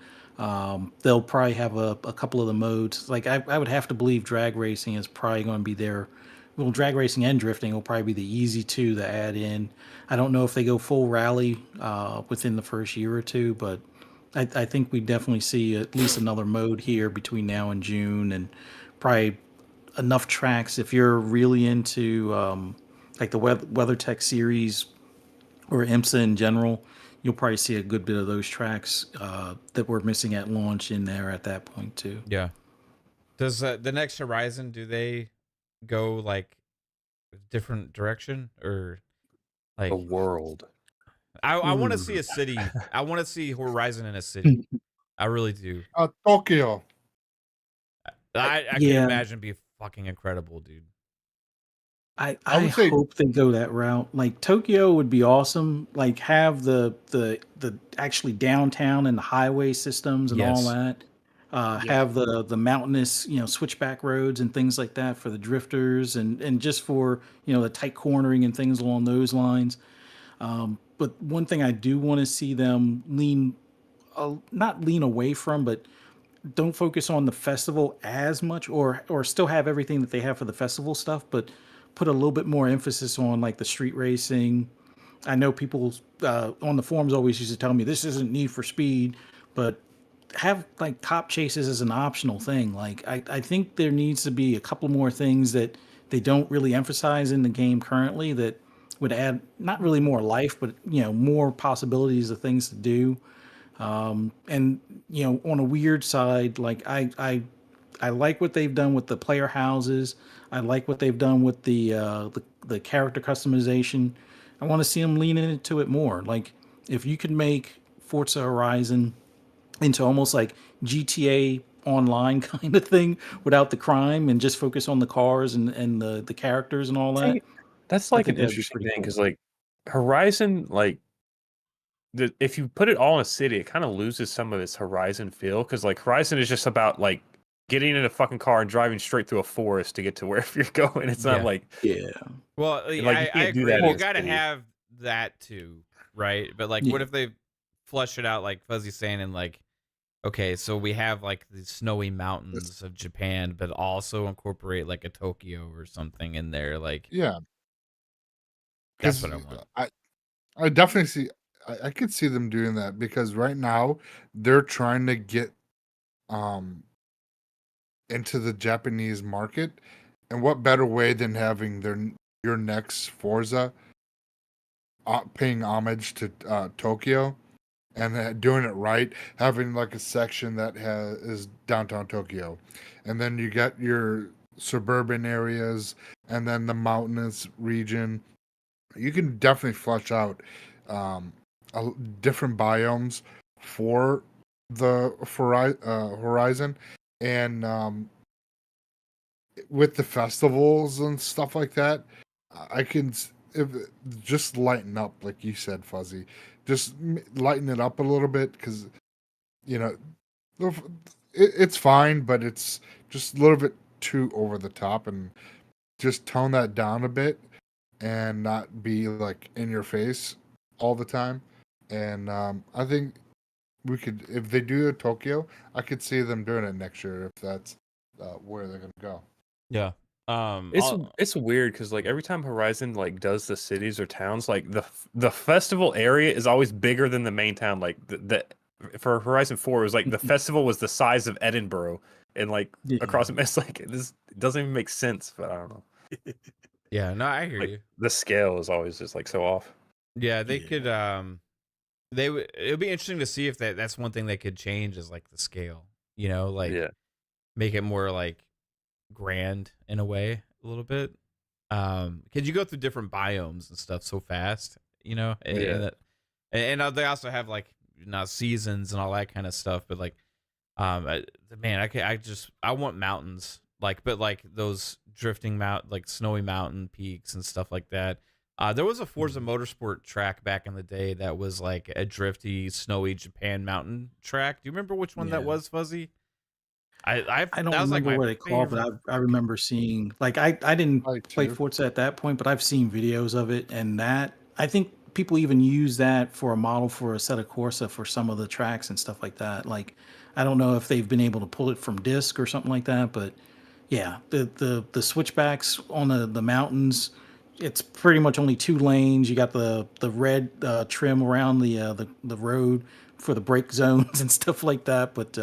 They'll probably have a couple of the modes. Like I would have to believe drag racing is probably going to be there. Well, drag racing and drifting will probably be the easy two to add in. I don't know if they go full rally within the first year or two, but I think we definitely see at least another mode here between now and June, and probably enough tracks if you're really into like the WeatherTech series or IMSA in general. You'll probably see a good bit of those tracks that were missing at launch in there at that point too. Yeah. Does the next Horizon, do they go like a different direction or The like world. I want to see Ooh. a city. I want to see Horizon in a city. I really do. Tokyo. I can Yeah, imagine be fucking incredible, dude. I I I would say hope they go that route. Like Tokyo would be awesome. Like have the actually downtown and the highway systems and all Yes. that. yeah. Have the mountainous, switchback roads and things like that for the drifters and just for the tight cornering and things along those lines. But one thing I do want to see them not lean away from, but don't focus on the festival as much, or still have everything that they have for the festival stuff, but put a little bit more emphasis on like the street racing. I know people on the forums always used to tell me this isn't Need for Speed, but have like cop chases as an optional thing. Like I think there needs to be a couple more things that they don't really emphasize in the game currently that would add not really more life, but more possibilities of things to do. And on a weird side, like I like what they've done with the player houses. I like what they've done with the character customization. I want to see them lean into it more. Like if you could make Forza Horizon into almost like GTA online kind of thing without the crime and just focus on the cars and the characters and all that, See, that's I like think an that'd be interesting pretty thing cool. because like Horizon, like if you put it all in a city, it kind of loses some of its Horizon feel because like Horizon is just about like getting in a fucking car and driving straight through a forest to get to wherever you're going. It's not Yeah. like Yeah. Well, like you I can't do agree. that in You a got to city. have that too, right? But like, what Yeah. if they flush it out like Fuzzy's saying, and like, okay, so we have like the snowy It's, mountains of Japan, but also incorporate like a Tokyo or something in there. Like, yeah, that's because what I want. I definitely see. I could see them doing that because right now they're trying to get um into the Japanese market, and what better way than having your next Forza paying homage to Tokyo and doing it right, having like a section that is downtown Tokyo, and then you get your suburban areas, and then the mountainous region. You can definitely flesh out um, different biomes for the Horizon, and with the festivals and stuff like that, I can if, just lighten up, like you said, Fuzzy. Just lighten it up a little bit because you know it's fine, but it's just a little bit too over the top, and just tone that down a bit and not be like in your face all the time. And I think we could, if they do Tokyo, I could see them doing it next year if that's where they're gonna go. Yeah. It's weird because like every time Horizon like does the cities or towns, like the festival area is always bigger than the main town. Like the for Horizon 4, it was like the festival was the size of Edinburgh, and like across it, it's like this doesn't even make sense. But I don't know. Yeah, no, I hear Like, you. the scale is always just like so off. Yeah, they could it would be interesting to see if that's one thing they could change is like the scale, you know, like Yeah. make it more like grand in a way a little bit. Because you go through different biomes and stuff so fast, you know, Yeah. and they also have like seasons and all that kind of stuff, but like man, I want mountains, like, but like those drifting like snowy mountain peaks and stuff like that. There was a Forza Motorsport track back in the day that was like a drifty, snowy Japan mountain track. Do you remember which one that Yeah. was, Fuzzy? I don't that was like remember my what they called, but favorite. I remember seeing, like, I didn't I play too. Forza at that point, but I've seen videos of it, and that I think people even use that for a model for a set of Corsa for some of the tracks and stuff like that. Like, I don't know if they've been able to pull it from disc or something like that, but yeah, the switchbacks on the mountains, it's pretty much only 2 lanes. You got the red trim around the road for the brake zones and stuff like that, but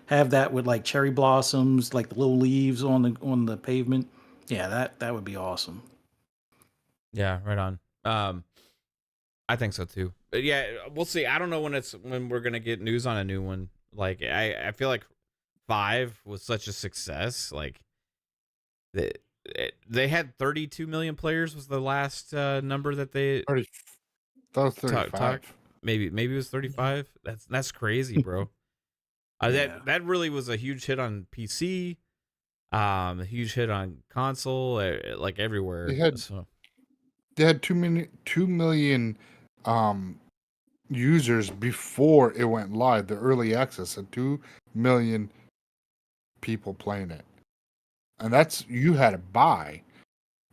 have that with like cherry blossoms, like the little leaves on the pavement. Yeah, that would be awesome. Yeah, right on. I think so too. But yeah, we'll see. I don't know when we're gonna get news on a new one. Like I feel like 5 was such a success. Like they had 32 million players was the last number that they 30, that was 35. talked. Maybe it was 35. That's crazy, bro. Yeah. That really was a huge hit on PC. A huge hit on console, like everywhere. They had 2 million users before it went live. The early access had 2 million people playing it, and that's, you had to buy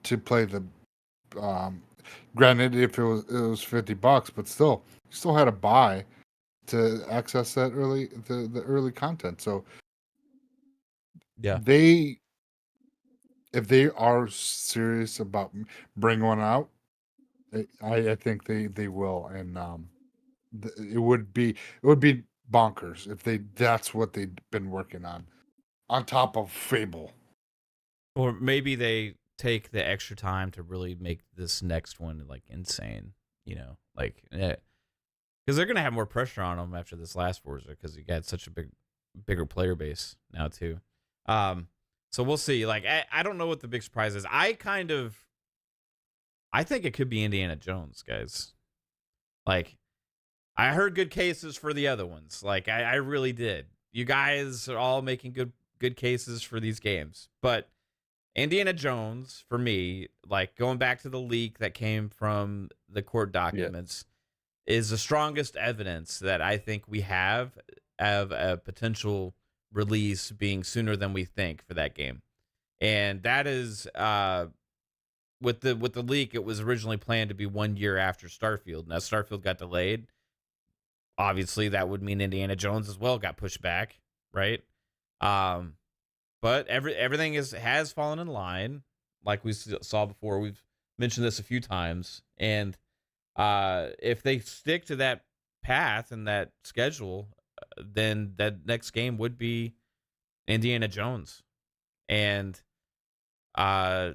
to play the. Granted, if it was $50, but still, you still had to buy to access that the early content. So Yeah. if they are serious about bringing one out, I think they will, and it would be bonkers if that's what they've been working on top of Fable. Or maybe they take the extra time to really make this next one like insane, you know, like because they're gonna have more pressure on them after this last Forza because you got such a bigger player base now too. So we'll see. Like I don't know what the big surprise is. I think it could be Indiana Jones, guys. Like I heard good cases for the other ones. Like I really did. You guys are all making good cases for these games, but Indiana Jones, for me, like going back to the leak that came from the court documents, is the strongest evidence that I think we have of a potential release being sooner than we think for that game. And that is with the leak, it was originally planned to be 1 year after Starfield. Now Starfield got delayed. Obviously, that would mean Indiana Jones as well got pushed back, right? But everything has fallen in line, like we saw before. We've mentioned this a few times, and if they stick to that path and that schedule, then that next game would be Indiana Jones, and they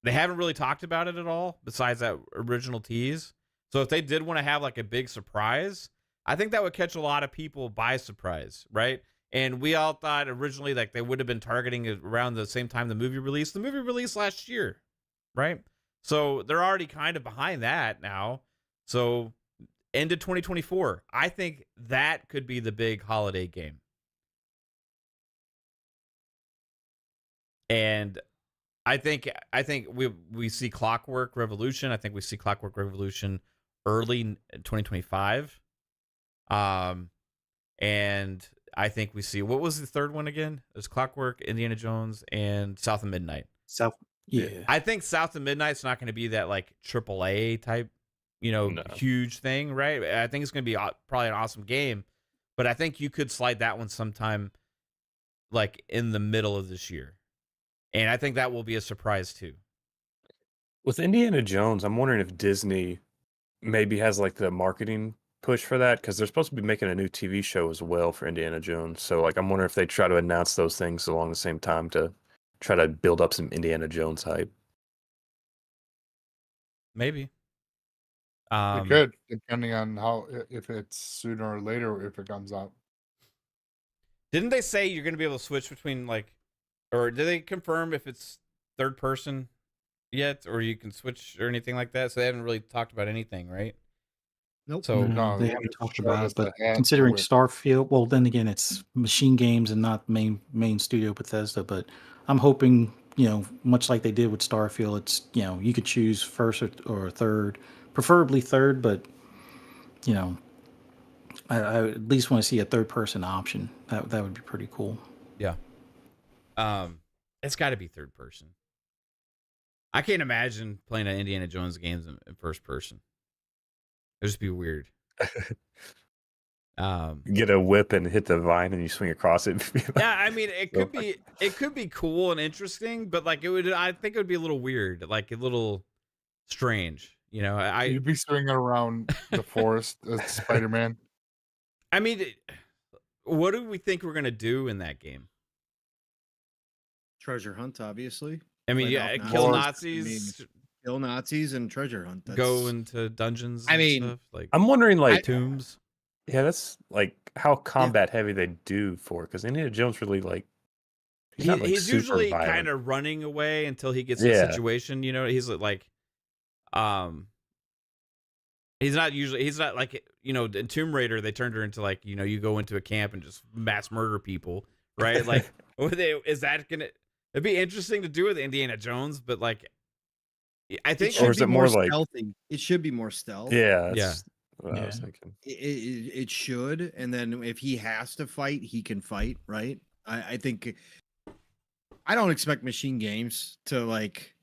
haven't really talked about it at all besides that original tease. So if they did want to have like a big surprise, I think that would catch a lot of people by surprise, right? And we all thought originally like they would have been targeting it around the same time the movie released. The movie released last year, right? So they're already kind of behind that now. So end of 2024, I think that could be the big holiday game. And I think we see Clockwork Revolution. I think we see Clockwork Revolution early 2025. And I think we see, what was the third one again? It was Clockwork, Indiana Jones, and South of Midnight. South. Yeah. I think South of Midnight's not going to be that like AAA type, No. huge thing, right? I think it's going to be probably an awesome game, but I think you could slide that one sometime like in the middle of this year. And I think that will be a surprise too. With Indiana Jones, I'm wondering if Disney maybe has like the marketing push for that because they're supposed to be making a new TV show as well for Indiana Jones. So like I'm wondering if they try to announce those things along the same time to try to build up some Indiana Jones hype. Maybe. It could, depending on how if it's sooner or later if it comes out. Didn't they say you're going to be able to switch between like, or did they confirm if it's third person yet, or you can switch or anything like that? So they haven't really talked about anything, right? Nope. So No, they they haven't just talked showed about us it, but the ad considering for it. Starfield, well, then again, it's Machine Games and not main studio Bethesda. But I'm hoping, much like they did with Starfield, it's you could choose first or third, preferably third, but I at least want to see a third person option. That would be pretty cool. yeah, it's got to be third person. I can't imagine playing an Indiana Jones game in first person. It'd just be weird. Get a whip and hit the vine and you swing across it. Yeah, I mean, it could be cool and interesting, but like I think it would be a little weird, like a little strange. You'd be swinging around the forest as Spider-Man. I mean, what do we think we're gonna do in that game? Treasure hunt, obviously. I mean, Fight yeah, off kill Nazis. Nazis, Kill Nazis and treasure hunt. go into dungeons. I and mean, stuff, like I'm wondering like tombs. yeah, that's like how combat heavy they do for because Indiana Jones really like he's not like He's super usually violent. kind of running away until he gets in a Yeah. situation. He's like, he's not like, in Tomb Raider, they turned her into like, you go into a camp and just mass murder people, right? Like, it'd be interesting to do with Indiana Jones, but like, I think, Or is it more like stealthy? It should be more stealth. yeah, Yeah. that's what I was thinking. It should, and then if he has to fight, he can fight, right? I think I don't expect Machine Games to like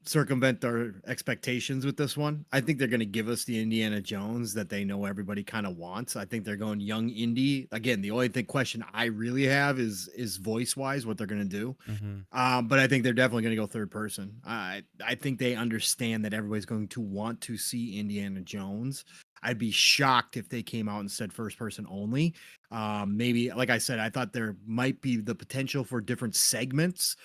circumvent their expectations with this one. I think they're going to give us the Indiana Jones that they know everybody kind of wants. I think they're going young indie. Again, the only question I really have is voice wise what they're going to do. Mhm. But I think they're definitely going to go third person. I think they understand that everybody's going to want to see Indiana Jones. I'd be shocked if they came out and said first person only. Maybe, like I said, I thought there might be the potential for different segments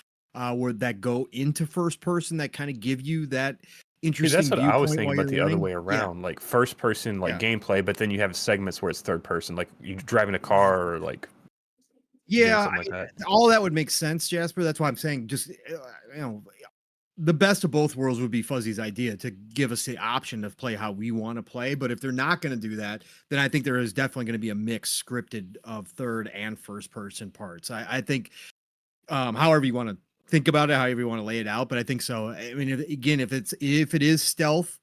where that go into first person that kind of give you that interesting. That's what I was viewpoint thinking, while but the you're other running. way around, like first person, like Yeah. gameplay, but then you have segments where it's third person, like you driving a car or like Yeah, something like that. all that would make sense, Jasper. That's why I'm saying just the best of both worlds would be Fuzzy's idea to give us the option to play how we want to play. But if they're not going to do that, then I think there is definitely going to be a mix scripted of third and first person parts. I think however you want to think about it, however you want to lay it out, but I think so. I mean, if it is stealth,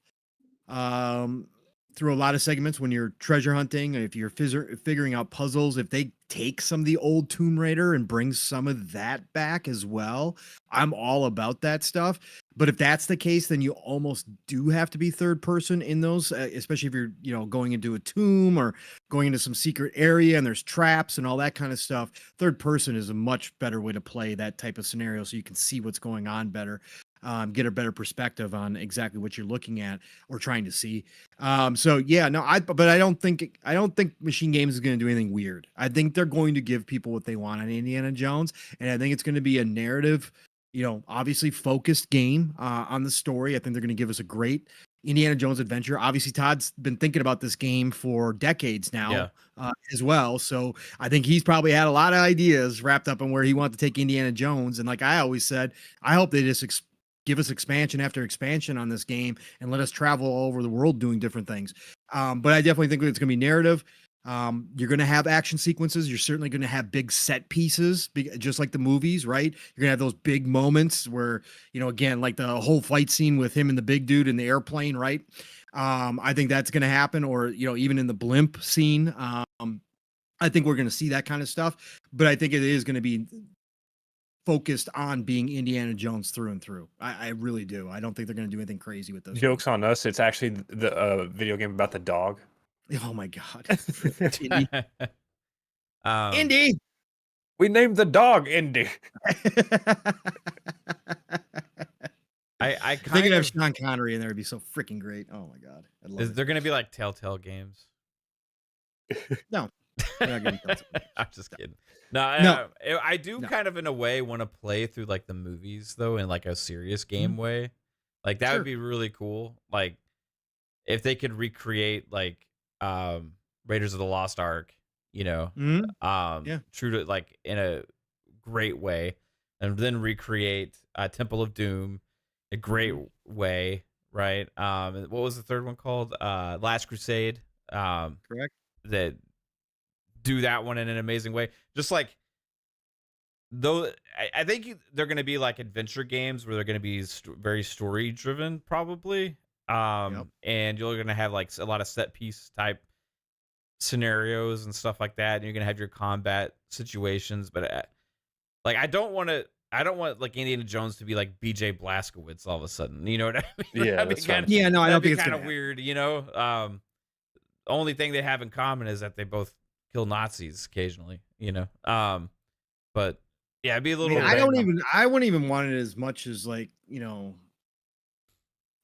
through a lot of segments when you're treasure hunting, if you're figuring out puzzles, if they take some of the old Tomb Raider and bring some of that back as well, I'm all about that stuff. But if that's the case, then you almost do have to be third person in those, especially if you're going into a tomb or going into some secret area and there's traps and all that kind of stuff. Third person is a much better way to play that type of scenario so you can see what's going on better. Get a better perspective on exactly what you're looking at or trying to see. So yeah, no, but I don't think Machine Games is going to do anything weird. I think they're going to give people what they want on Indiana Jones, and I think it's going to be a narrative, obviously focused game on the story. I think they're going to give us a great Indiana Jones adventure. Obviously, Todd's been thinking about this game for decades now as well. So I think he's probably had a lot of ideas wrapped up in where he wants to take Indiana Jones. And like I always said, I hope they just give us expansion after expansion on this game and let us travel all over the world doing different things. But I definitely think it's going to be narrative. You're going to have action sequences. You're certainly going to have big set pieces, just like the movies, right? You're going to have those big moments where, again, like the whole fight scene with him and the big dude in the airplane, right? I think that's going to happen, or, even in the blimp scene. I think we're going to see that kind of stuff, but I think it is going to be focused on being Indiana Jones through and through. I really do. I don't think they're going to do anything crazy with those. Jokes on us. It's actually the video game about the dog. Oh my god, Indy. Indy. We named the dog Indy. I If they could kind have of. Sean Connery in there, it'd be so freaking great. Oh my god, I love Is it. there going to be like Telltale games? No, they're not gonna be Telltale. I'm just kidding. No, No. I do No. kind of in a way want to play through like the movies though in like a serious game way. Like that Sure. would be really cool. Like if they could recreate like Raiders of the Lost Ark, you know, Mhm. Yeah. true to like in a great way, and then recreate Temple of Doom a great way, right? What was the third one called? Last Crusade. Correct. That do that one in an amazing way. Just like though, I think they're going to be like adventure games where they're going to be very story driven, probably. And you're going to have like a lot of set piece type scenarios and stuff like that. And you're going to have your combat situations, but like I don't want like Indiana Jones to be like BJ Blazkowicz all of a sudden. You know what I mean? Yeah, That'd be that's what I'm kinda- Yeah, no, I that'd don't be think it's kind gonna of weird. You know, only thing they have in common is that they both kill Nazis occasionally. You know, but yeah, it'd be a I little. mean, I wouldn't even want it as much as like,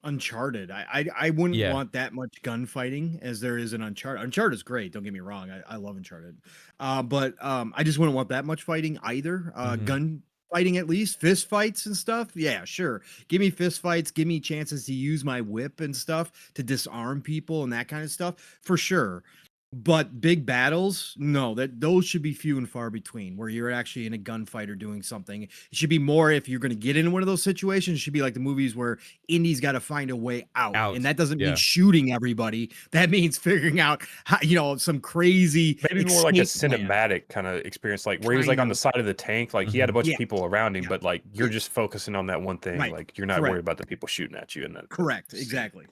Uncharted. I wouldn't Yeah. want that much gunfighting as there is in Uncharted. Uncharted is great. Don't get me wrong. I love Uncharted. But I just wouldn't want that much fighting either. Gun fighting, at least fist fights and stuff. Yeah, sure. Give me fist fights. Give me chances to use my whip and stuff to disarm people and that kind of stuff for sure. But big battles, no, those should be few and far between where you're actually in a gunfight or doing something. It should be more if you're going to get in one of those situations, it should be like the movies where Indy's got to find a way out. And that doesn't mean shooting everybody. That means figuring out how, some crazy Maybe more like a escape plan. cinematic kind of experience, like where he was like on the side of the tank, like he had a bunch of people around him, but like you're just focusing on that one thing, Right. like you're not worried about the people shooting at you. And that, Correct. Exactly.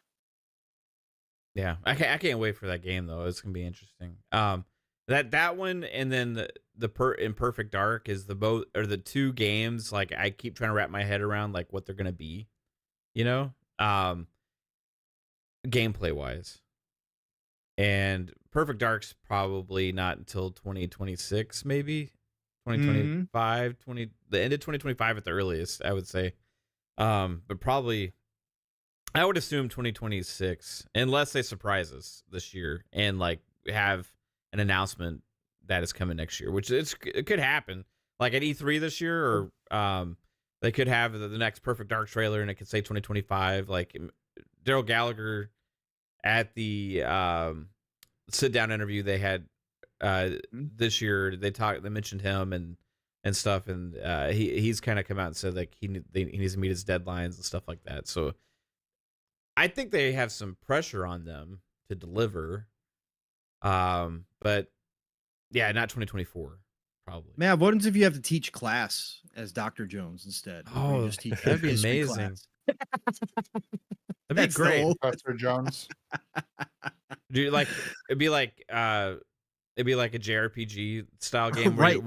Yeah, I can't wait for that game though. It's gonna be interesting. That one and then the Imperfect Dark is the two games like I keep trying to wrap my head around like what they're gonna be, you know, gameplay wise. And Perfect Dark's probably not until 2026, maybe 2025, the end of 2025 at the earliest, I would say. But probably. I would assume 2026, unless they surprise us this year and like have an announcement that is coming next year, which it could happen. Like at E3 this year, or they could have the next Perfect Dark trailer and it could say 2025. Like Daryl Gallagher at the sit down interview they had this year, they mentioned him and stuff, and he's kind of come out and said like he needs to meet his deadlines and stuff like that. So. I think they have some pressure on them to deliver. But yeah, not 2024, probably. Man, what if you have to teach class as Dr. Jones instead? Where you Oh, just teach that'd be history amazing. class? That'd be That's great. so- Professor Jones. Dude, like it'd be like a JRPG style game where Right. you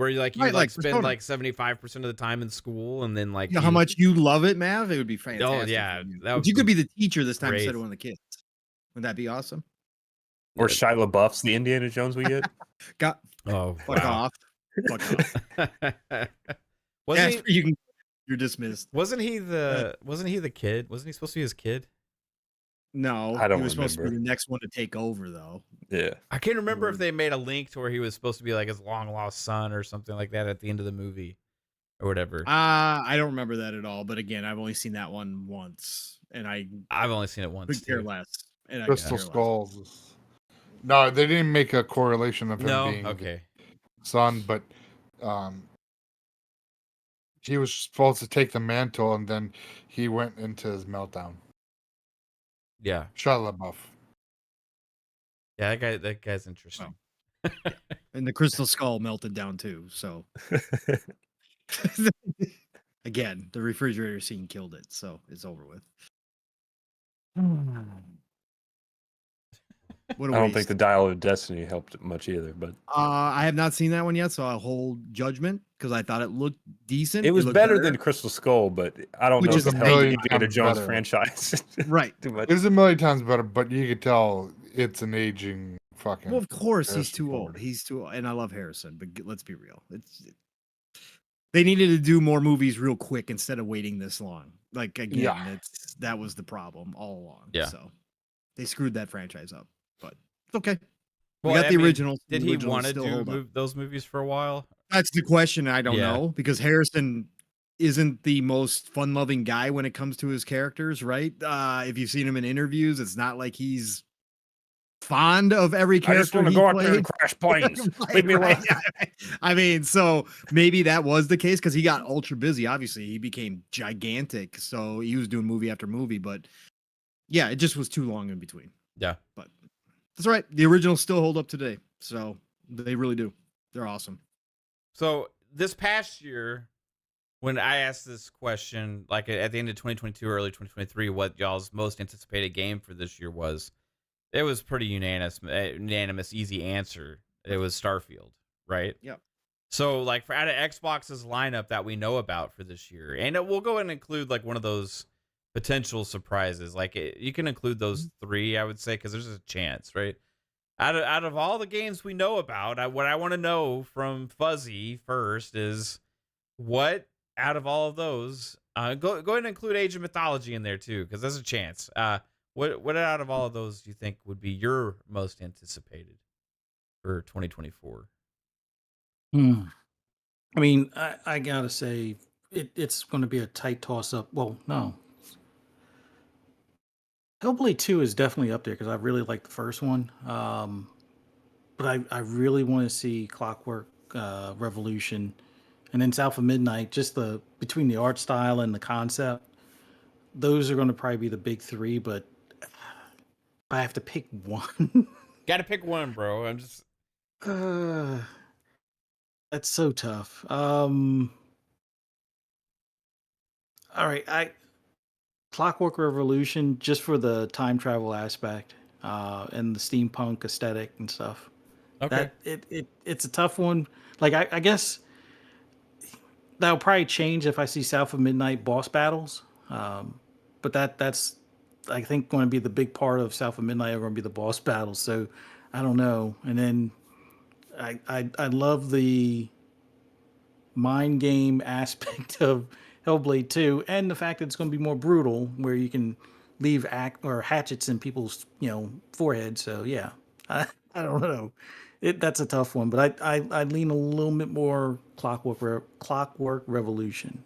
Right, like spend Persona. like 75% of the time in school and then like You know how much you love it, Mav? It would be fantastic. Oh yeah, for you. that But would you could be the teacher this time great. instead of one of the kids. Wouldn't that be awesome? or Shia LaBeouf's the Indiana Jones we get. Got Oh, fuck off. Fuck off. wasn't he, You're dismissed. wasn't he the kid? Wasn't he supposed to be his kid? No, I don't he was supposed to be remember. the next one to take over, though. Yeah. I can't remember if they made a link to where he was supposed to be like his long lost son or something like that at the end of the movie or whatever. I don't remember that at all. But again, I've only seen that one once, and I've only seen it once. couldn't care Too. less. And I Crystal could care less. Skulls. No, they didn't make a correlation of him No, being okay. the son, but he was supposed to take the mantle, and then he went into his meltdown. Yeah, Shia LaBeouf. yeah. That guy's interesting. And the crystal skull melted down too. So again, the refrigerator scene killed it. So it's over with. What a I don't waste. think the Dial of Destiny helped much either, but I have not seen that one yet, so I'll hold judgment because I thought it looked decent. it was looked better than Crystal Skull. But I don't Which know is if it a helped the million Indiana times Jones better. franchise. right. Too much. It was a million times better, but you could tell it's an aging fucking. Well, of course he's Harrison too Ford. old. He's too old, and I love Harrison, but let's be real. They needed to do more movies real quick instead of waiting this long. Like again, Yeah. that was the problem all along. Yeah. So they screwed that franchise up, but it's okay. Well, We got I the mean, originals. Did The he originals want to still do hold up. those movies for a while? That's the question. I don't Yeah. know because Harrison isn't the most fun-loving guy when it comes to his characters, right? If you've seen him in interviews, it's not like he's fond of every I character just want to he go out there played. and crash planes. Right, Leave me alone. right. I mean, so maybe that was the case because he got ultra busy. Obviously, he became gigantic, so he was doing movie after movie. But yeah, it just was too long in between. Yeah. But that's right. The originals still hold up today, so they really do. They're awesome. So this past year, when I asked this question, like at the end of 2022, early 2023, what y'all's most anticipated game for this year was, it was pretty unanimous, easy answer. It was Starfield, right? Yep. So like for out of Xbox's lineup that we know about for this year, and we'll go and include like one of those potential surprises. Like you can include those three, I would say, because there's a chance, right? Out of all the games we know about, what I want to know from Fuzzy first is what out of all of those, go ahead and include Age of Mythology in there too, because there's a chance. What out of all of those do you think would be your most anticipated for 2024? I mean, I gotta say, it's going to be a tight toss up. Well, no. Hellblade 2 is definitely up there because I really like the first one. But I really want to see Clockwork Revolution, and then South of Midnight. Just between the art style and the concept, those are going to probably be the big three. But if I have to pick one, Got to pick one, bro. I'm just that's so tough. All right, Clockwork Revolution just for the time travel aspect and the steampunk aesthetic and stuff. okay. That it's a tough one. Like I guess that'll probably change if I see South of Midnight boss battles. But that's I think going to be the big part of South of Midnight are going to be the boss battles. So I don't know. And then I love the mind game aspect of Hellblade 2 and the fact that it's going to be more brutal where you can leave hatchets in people's foreheads. So yeah, I don't know. That's a tough one, but I lean a little bit more Clockwork Revolution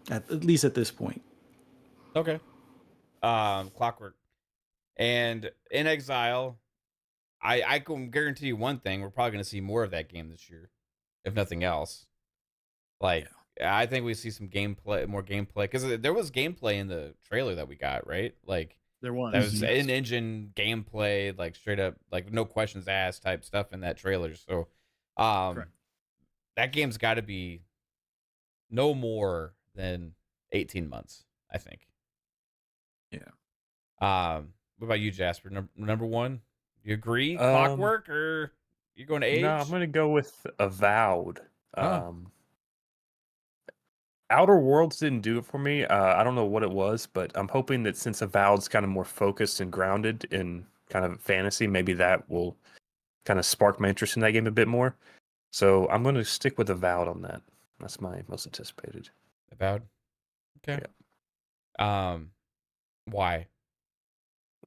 at least at this point. Okay. Clockwork. And In Exile, I can guarantee you one thing, we're probably going to see more of that game this year, if nothing else. Like, I think we see some more gameplay, because there was gameplay in the trailer that we got, right? Like, There was. that was in-engine gameplay, like straight up, like no questions asked type stuff in that trailer. So, Correct. that game's got to be no more than 18 months, I think. Yeah. What about you, Jasper? Number one, you agree? Clockwork, or you going to Age? No, I'm going to go with Avowed. Oh. Outer Worlds didn't do it for me. I don't know what it was, but I'm hoping that since Avowed's kind of more focused and grounded in kind of fantasy, maybe that will kind of spark my interest in that game a bit more. So I'm going to stick with Avowed on that. That's my most anticipated. Avowed? Okay. Yeah. Why?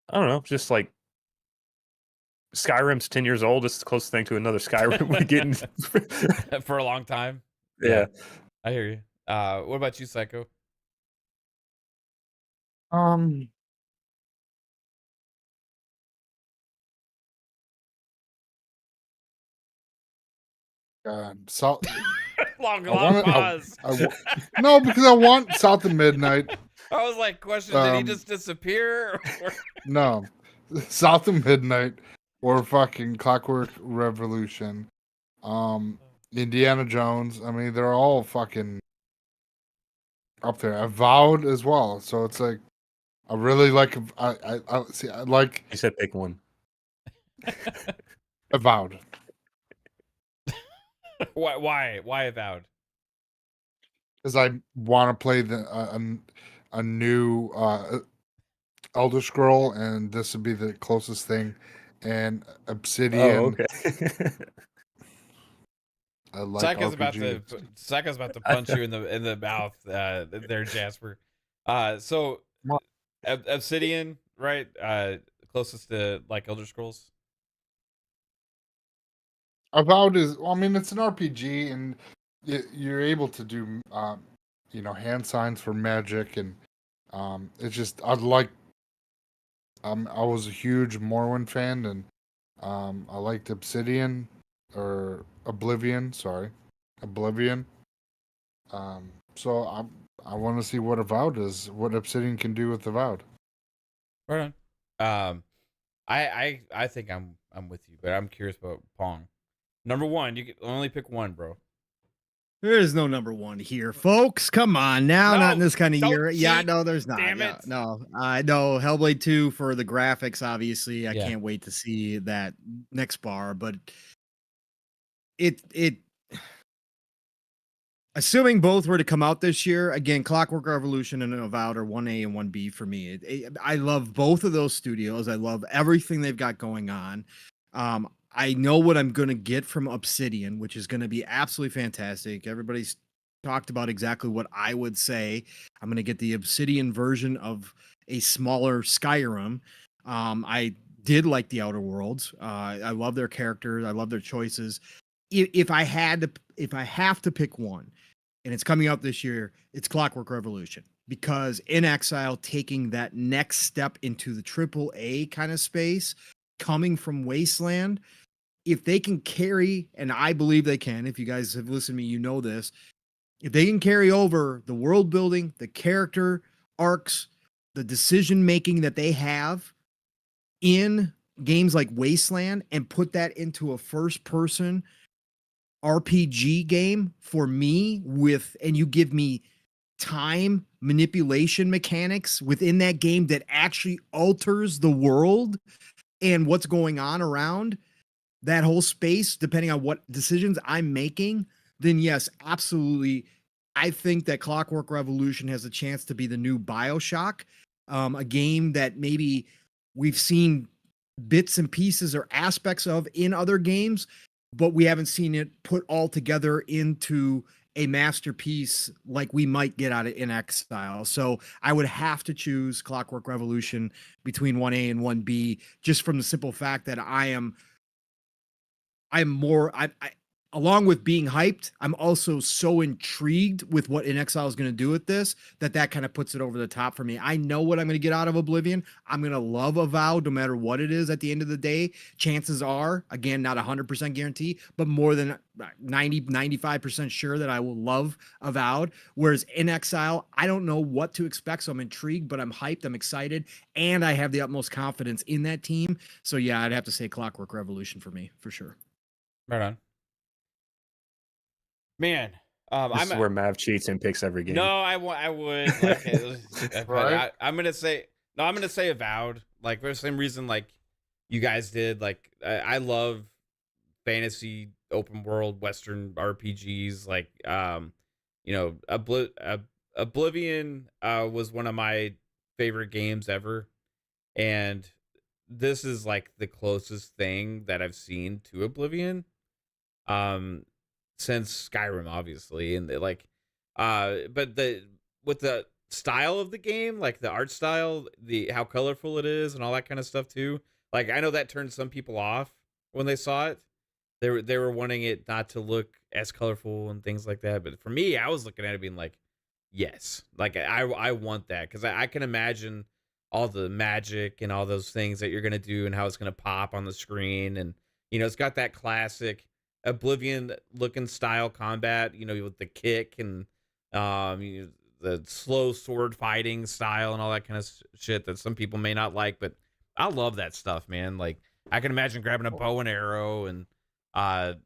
I don't know. Just like Skyrim's 10 years old. It's the closest thing to another Skyrim we're getting. For a long time? Yeah. I hear you. What about you, Psycho? South. long wanna- pause. No, because I want South of Midnight. I was like, question, did he just disappear? No, South of Midnight or fucking Clockwork Revolution. Indiana Jones. I mean, they're all fucking up there. Avowed as well. So it's like I really like. I see. I like. You said pick one. Avowed. Why Avowed? Because I want to play a new Elder Scroll, and this would be the closest thing. And Oh, Obsidian, okay. I like RPG. Saka's about to punch you in the mouth there, Jasper. So What? Obsidian, right? Closest to like Elder Scrolls. Avowed is, well, I mean, it's an RPG, and you're able to do, hand signs for magic, and it's just, I was a huge Morrowind fan, and I liked Obsidian, or Oblivion, sorry, Oblivion. So I want to see what Avowed is, what Obsidian can do with Avowed. Right on. I think I'm with you, but I'm curious about Pong. Number one, you can only pick one, bro. There is no number one here, folks. Come on now, not in No, this kind of don't year. Yeah, cheat. no, there's not. Damn Yeah, it. no, I know Hellblade 2 for the graphics, obviously. I Yeah. can't wait to see that next bar, but it assuming both were to come out this year, again, Clockwork Revolution and Avowed are 1A and 1B for me. I love both of those studios. I love everything they've got going on. I know what I'm going to get from Obsidian, which is going to be absolutely fantastic. Everybody's talked about exactly what I would say. I'm going to get the Obsidian version of a smaller Skyrim. I did like the Outer Worlds. I love their characters. I love their choices. If I have to pick one, and it's coming out this year, it's Clockwork Revolution, because In Exile taking that next step into the AAA kind of space, coming from Wasteland, if they can carry, and I believe they can, if you guys have listened to me, you know this, if they can carry over the world building, the character arcs, the decision making that they have in games like Wasteland and put that into a first person RPG game for me and you give me time manipulation mechanics within that game that actually alters the world and what's going on around that whole space, depending on what decisions I'm making, then yes, absolutely. I think that Clockwork Revolution has a chance to be the new BioShock, a game that maybe we've seen bits and pieces or aspects of in other games, but we haven't seen it put all together into a masterpiece like we might get out of In Exile. So I would have to choose Clockwork Revolution between 1A and 1B, just from the simple fact that I'm more, along with being hyped, I'm also so intrigued with what In Exile is going to do with this that kind of puts it over the top for me. I know what I'm going to get out of Oblivion. I'm going to love Avowed no matter what it is at the end of the day. Chances are, again, not 100% guarantee, but more than 95% sure that I will love Avowed. Whereas In Exile, I don't know what to expect, so I'm intrigued, but I'm hyped, I'm excited, and I have the utmost confidence in that team. So yeah, I'd have to say Clockwork Revolution for me, for sure. Right on. Man, This is where Mav cheats and picks every game. No, I would like, Right? I'm gonna say Avowed, like for the same reason like you guys did. Like I love fantasy open world Western RPGs. Like Oblivion was one of my favorite games ever, and this is like the closest thing that I've seen to Oblivion. Since Skyrim, obviously, and but with the style of the game, like the art style, how colorful it is, and all that kind of stuff too. Like I know that turned some people off when they saw it. They were wanting it not to look as colorful and things like that. But for me, I was looking at it being like, yes, like I want that, because I can imagine all the magic and all those things that you're gonna do and how it's gonna pop on the screen, and it's got that classic Oblivion looking style combat, with the kick and the slow sword fighting style and all that kind of shit that some people may not like, but I love that stuff, man. Like I can imagine grabbing a bow and arrow, and I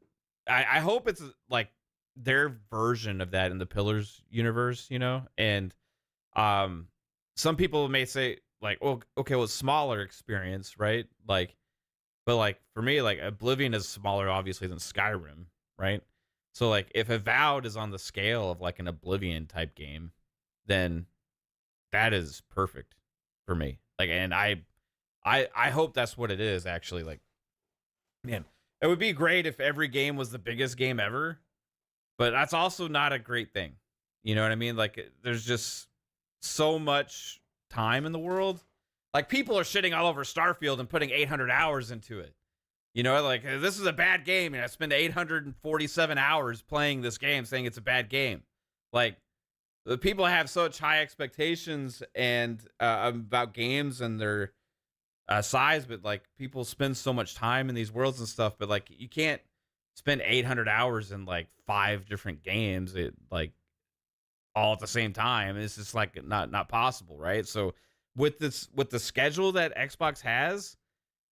hope it's like their version of that in the Pillars universe, and some people may say like, well, okay, well, smaller experience, right? Like But like for me, like Oblivion is smaller, obviously, than Skyrim, right? So like if Avowed is on the scale of like an Oblivion type game, then that is perfect for me. Like, and I hope that's what it is. Actually, like, man, it would be great if every game was the biggest game ever, but that's also not a great thing. You know what I mean? Like, there's just so much time in the world. Like, people are shitting all over Starfield and putting 800 hours into it. You know, like, this is a bad game, and I spent 847 hours playing this game saying it's a bad game. Like, the people have such high expectations and about games and their size, but like people spend so much time in these worlds and stuff, but like you can't spend 800 hours in like 5 different games like all at the same time. It's just like not possible, right? So with the schedule that Xbox has,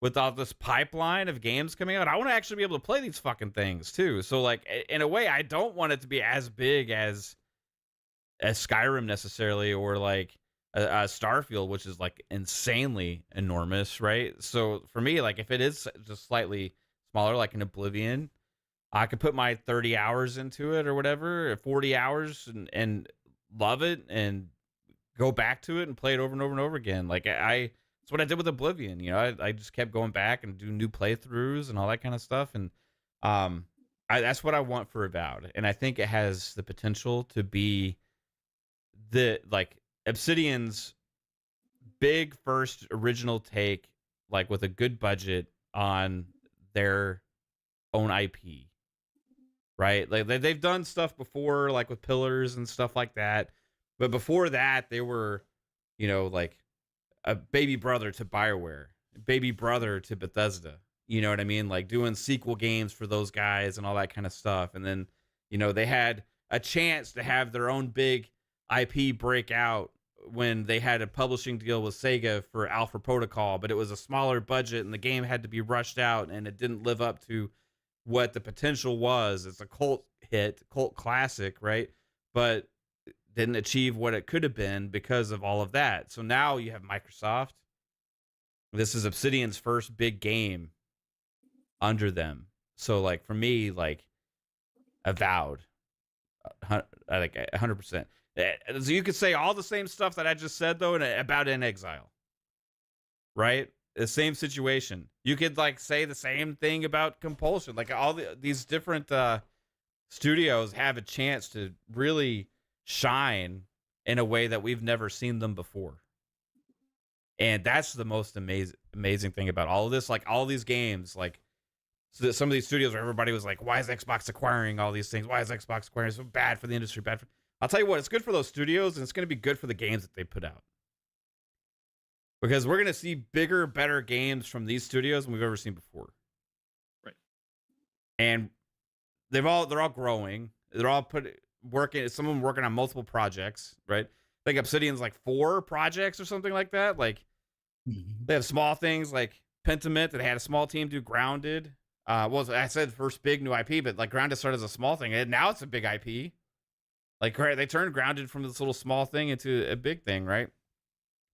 with all this pipeline of games coming out, I want to actually be able to play these fucking things too. So like in a way, I don't want it to be as big as Skyrim necessarily, or like Starfield, which is like insanely enormous, right? So for me, like if it is just slightly smaller, like an Oblivion, I could put my 30 hours into it or whatever, 40 hours, and love it and go back to it and play it over and over and over again. Like that's what I did with Oblivion. You know, I just kept going back and do new playthroughs and all that kind of stuff. And that's what I want for Avowed. And I think it has the potential to be the like Obsidian's big first original take, like with a good budget on their own IP, right? Like they've done stuff before, like with Pillars and stuff like that, but before that they were, you know, like a baby brother to BioWare, baby brother to Bethesda, you know what I mean? Like doing sequel games for those guys and all that kind of stuff. And then, you know, they had a chance to have their own big IP breakout when they had a publishing deal with Sega for Alpha Protocol, but it was a smaller budget and the game had to be rushed out and it didn't live up to what the potential was. It's a cult hit, cult classic, right? But didn't achieve what it could have been because of all of that. So now you have Microsoft. This is Obsidian's first big game under them. So like for me, like Avowed, like 100%. So you could say all the same stuff that I just said though about In Exile, right? The same situation. You could like say the same thing about Compulsion. Like all these different studios have a chance to really shine in a way that we've never seen them before. And that's the most amazing thing about all of this. Like all these games, like so that some of these studios where everybody was like, why is Xbox acquiring all these things? Why is Xbox acquiring? It's so bad for the industry, bad for... I'll tell you what, it's good for those studios, and it's going to be good for the games that they put out. Because we're going to see bigger, better games from these studios than we've ever seen before. Right. And they're all growing. They're all working. Some of them working on multiple projects, right? I think Obsidian's like 4 projects or something like that. Like they have small things like Pentiment that had a small team do Grounded. Well, I said first big new IP, but like Grounded started as a small thing, and now it's a big IP. Like they turned Grounded from this little small thing into a big thing, right?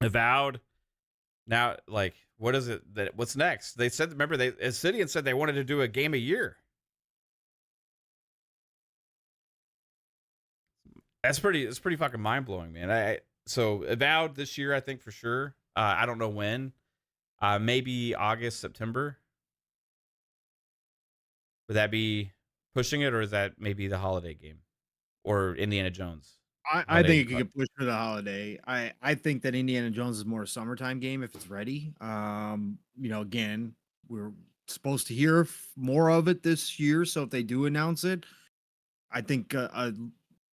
Avowed. Now, like, what is it what's next? They said, remember, Obsidian said they wanted to do a game a year. It's pretty fucking mind blowing, man. So Avowed this year, I think for sure. I don't know when. Maybe August, September. Would that be pushing it, or is that maybe the holiday game? Or Indiana Jones? I think it could push for the holiday. I think that Indiana Jones is more a summertime game if it's ready. You know, again, we're supposed to hear more of it this year, so if they do announce it, I think a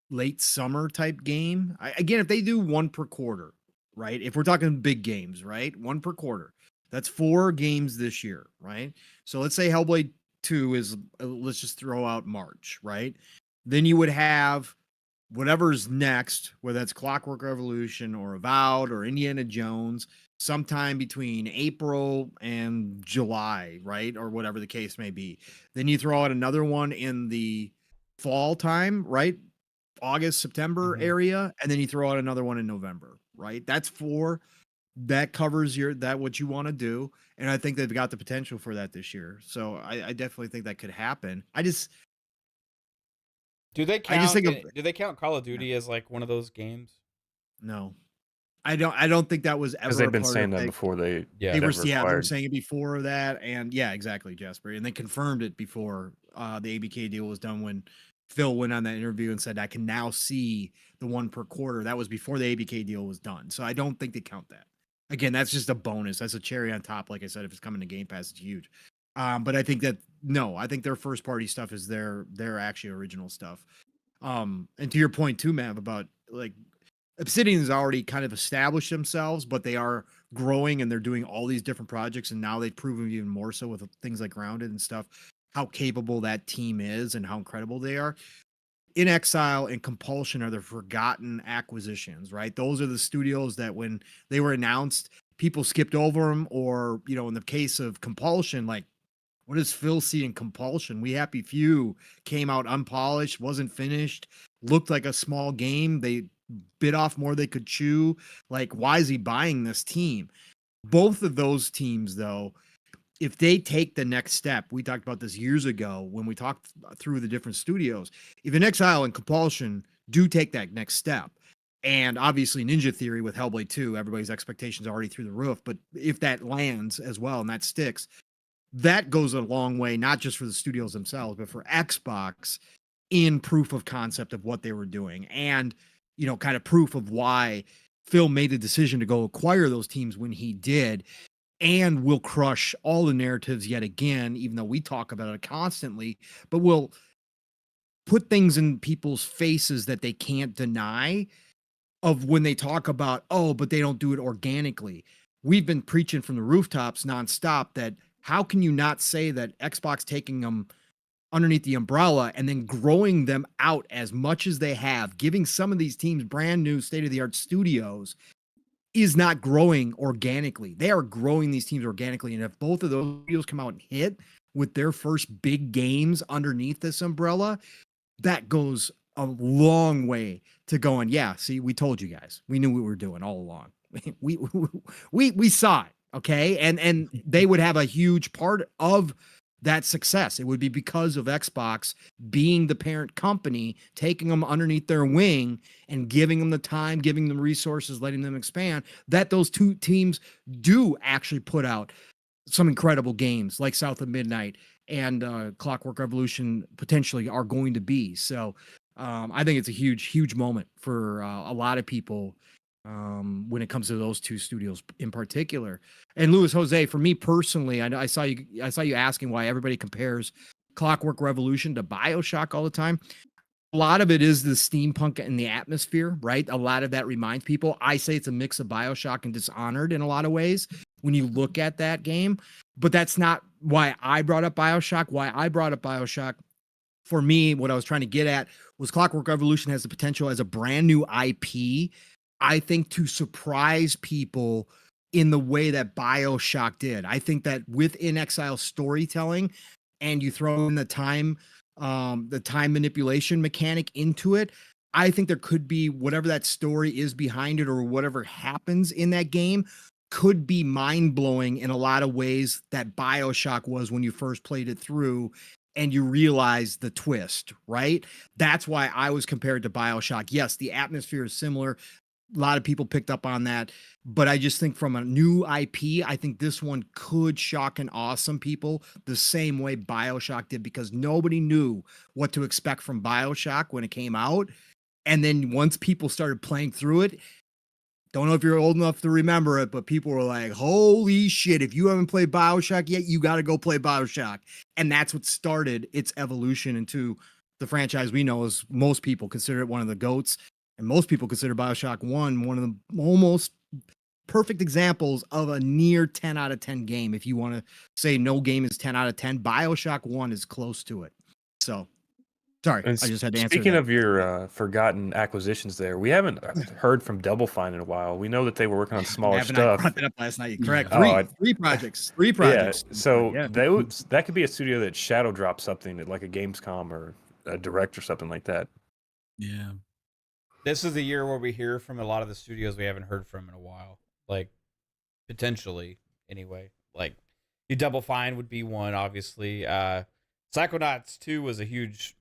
late summer type game. Again, if they do 1 per quarter, right? If we're talking big games, right? 1 per quarter. That's 4 games this year, right? So let's say Hellblade 2 is, let's just throw out March, right? Then you would have whatever's next, whether that's Clockwork Revolution or Avowed or Indiana Jones, sometime between April and July, right? Or whatever the case may be. Then you throw out another one in the fall time, right? August, September area. And then you throw out another one in November, right? That's 4. that covers what you want to do. And I think they've got the potential for that this year. So I definitely think that could happen. Do they I just count? think of Do they count Call of Duty as like one of those games? no. I don't think that was Because ever they've been a part saying of that it. before they Yeah. They were got they were required. saying it before that, and yeah, exactly, Jasper. And they confirmed it before the ABK deal was done when Phil went on that interview and said, I can now see the one per quarter. That was before the ABK deal was done. So I don't think they count that. Again, that's just a bonus. That's a cherry on top. Like I said, if it's coming to Game Pass, it's huge. But I think I think their first party stuff is their actually original stuff. And to your point too, Mav, about like Obsidian's already kind of established themselves, but they are growing and they're doing all these different projects. And now they've proven even more so with things like Grounded and stuff, how capable that team is and how incredible they are. In Exile and Compulsion are the forgotten acquisitions, right? Those are the studios that when they were announced, people skipped over them, or, in the case of Compulsion, like, what does Phil see in Compulsion? We Happy Few came out unpolished, wasn't finished, looked like a small game. They bit off more they could chew. Like, why is he buying this team? Both of those teams, though, if they take the next step, we talked about this years ago when we talked through the different studios. If an Exile and Compulsion do take that next step, and obviously Ninja Theory with Hellblade 2, everybody's expectations are already through the roof. But if that lands as well and that sticks, that goes a long way, not just for the studios themselves, but for Xbox in proof of concept of what they were doing. And, kind of proof of why Phil made the decision to go acquire those teams when he did, and will crush all the narratives yet again, even though we talk about it constantly, but we'll put things in people's faces that they can't deny of when they talk about, oh, but they don't do it organically. We've been preaching from the rooftops nonstop that how can you not say that Xbox taking them underneath the umbrella and then growing them out as much as they have, giving some of these teams brand new state-of-the-art studios, is not growing organically. They are growing these teams organically. And if both of those studios come out and hit with their first big games underneath this umbrella, that goes a long way to going, yeah, see, we told you guys. We knew what we were doing all along. We saw it, okay? And they would have a huge part of that success. It would be because of Xbox being the parent company, taking them underneath their wing and giving them the time, giving them resources, letting them expand, that those two teams do actually put out some incredible games like South of Midnight and Clockwork Revolution potentially are going to be. So I think it's a huge moment for a lot of people when it comes to those two studios in particular. And Luis Jose, for me personally, I saw you asking why everybody compares Clockwork Revolution to BioShock all the time. A lot of it is the steampunk and the atmosphere, right? A lot of that reminds people. I say it's a mix of BioShock and Dishonored in a lot of ways when you look at that game. But that's not why I brought up BioShock. Why I brought up BioShock, for me, what I was trying to get at was Clockwork Revolution has the potential as a brand new IP, I think, to surprise people in the way that BioShock did. I think that with In Exile storytelling, and you throw in the time manipulation mechanic into it, I think there could be whatever that story is behind it, or whatever happens in that game could be mind-blowing in a lot of ways that BioShock was when you first played it through and you realize the twist, right? That's why I was compared to BioShock. Yes, the atmosphere is similar. A lot of people picked up on that, but I just think from a new IP, I think this one could shock and awe some people the same way BioShock did, because nobody knew what to expect from BioShock when it came out. And then once people started playing through it, don't know if you're old enough to remember it, but people were like, holy shit, if you haven't played BioShock yet, you got to go play BioShock. And that's what started its evolution into the franchise we know, as most people consider it one of the GOATs. And most people consider BioShock 1 one of the almost perfect examples of a near 10 out of 10 game. If you want to say no game is 10 out of 10, BioShock 1 is close to it. So, sorry, And I just had to answer speaking that. of your forgotten acquisitions there, we haven't heard from Double Fine in a while. We know that they were working on smaller Haven't I stuff. brought that up last night? You're correct. Oh, Three projects. Three projects. Yeah, so Yeah. that could be a studio that shadow drops something at like a Gamescom or a Direct or something like that. Yeah. This is the year where we hear from a lot of the studios we haven't heard from in a while. Like potentially anyway. Like, Double Fine would be one, obviously. Psychonauts 2 was a huge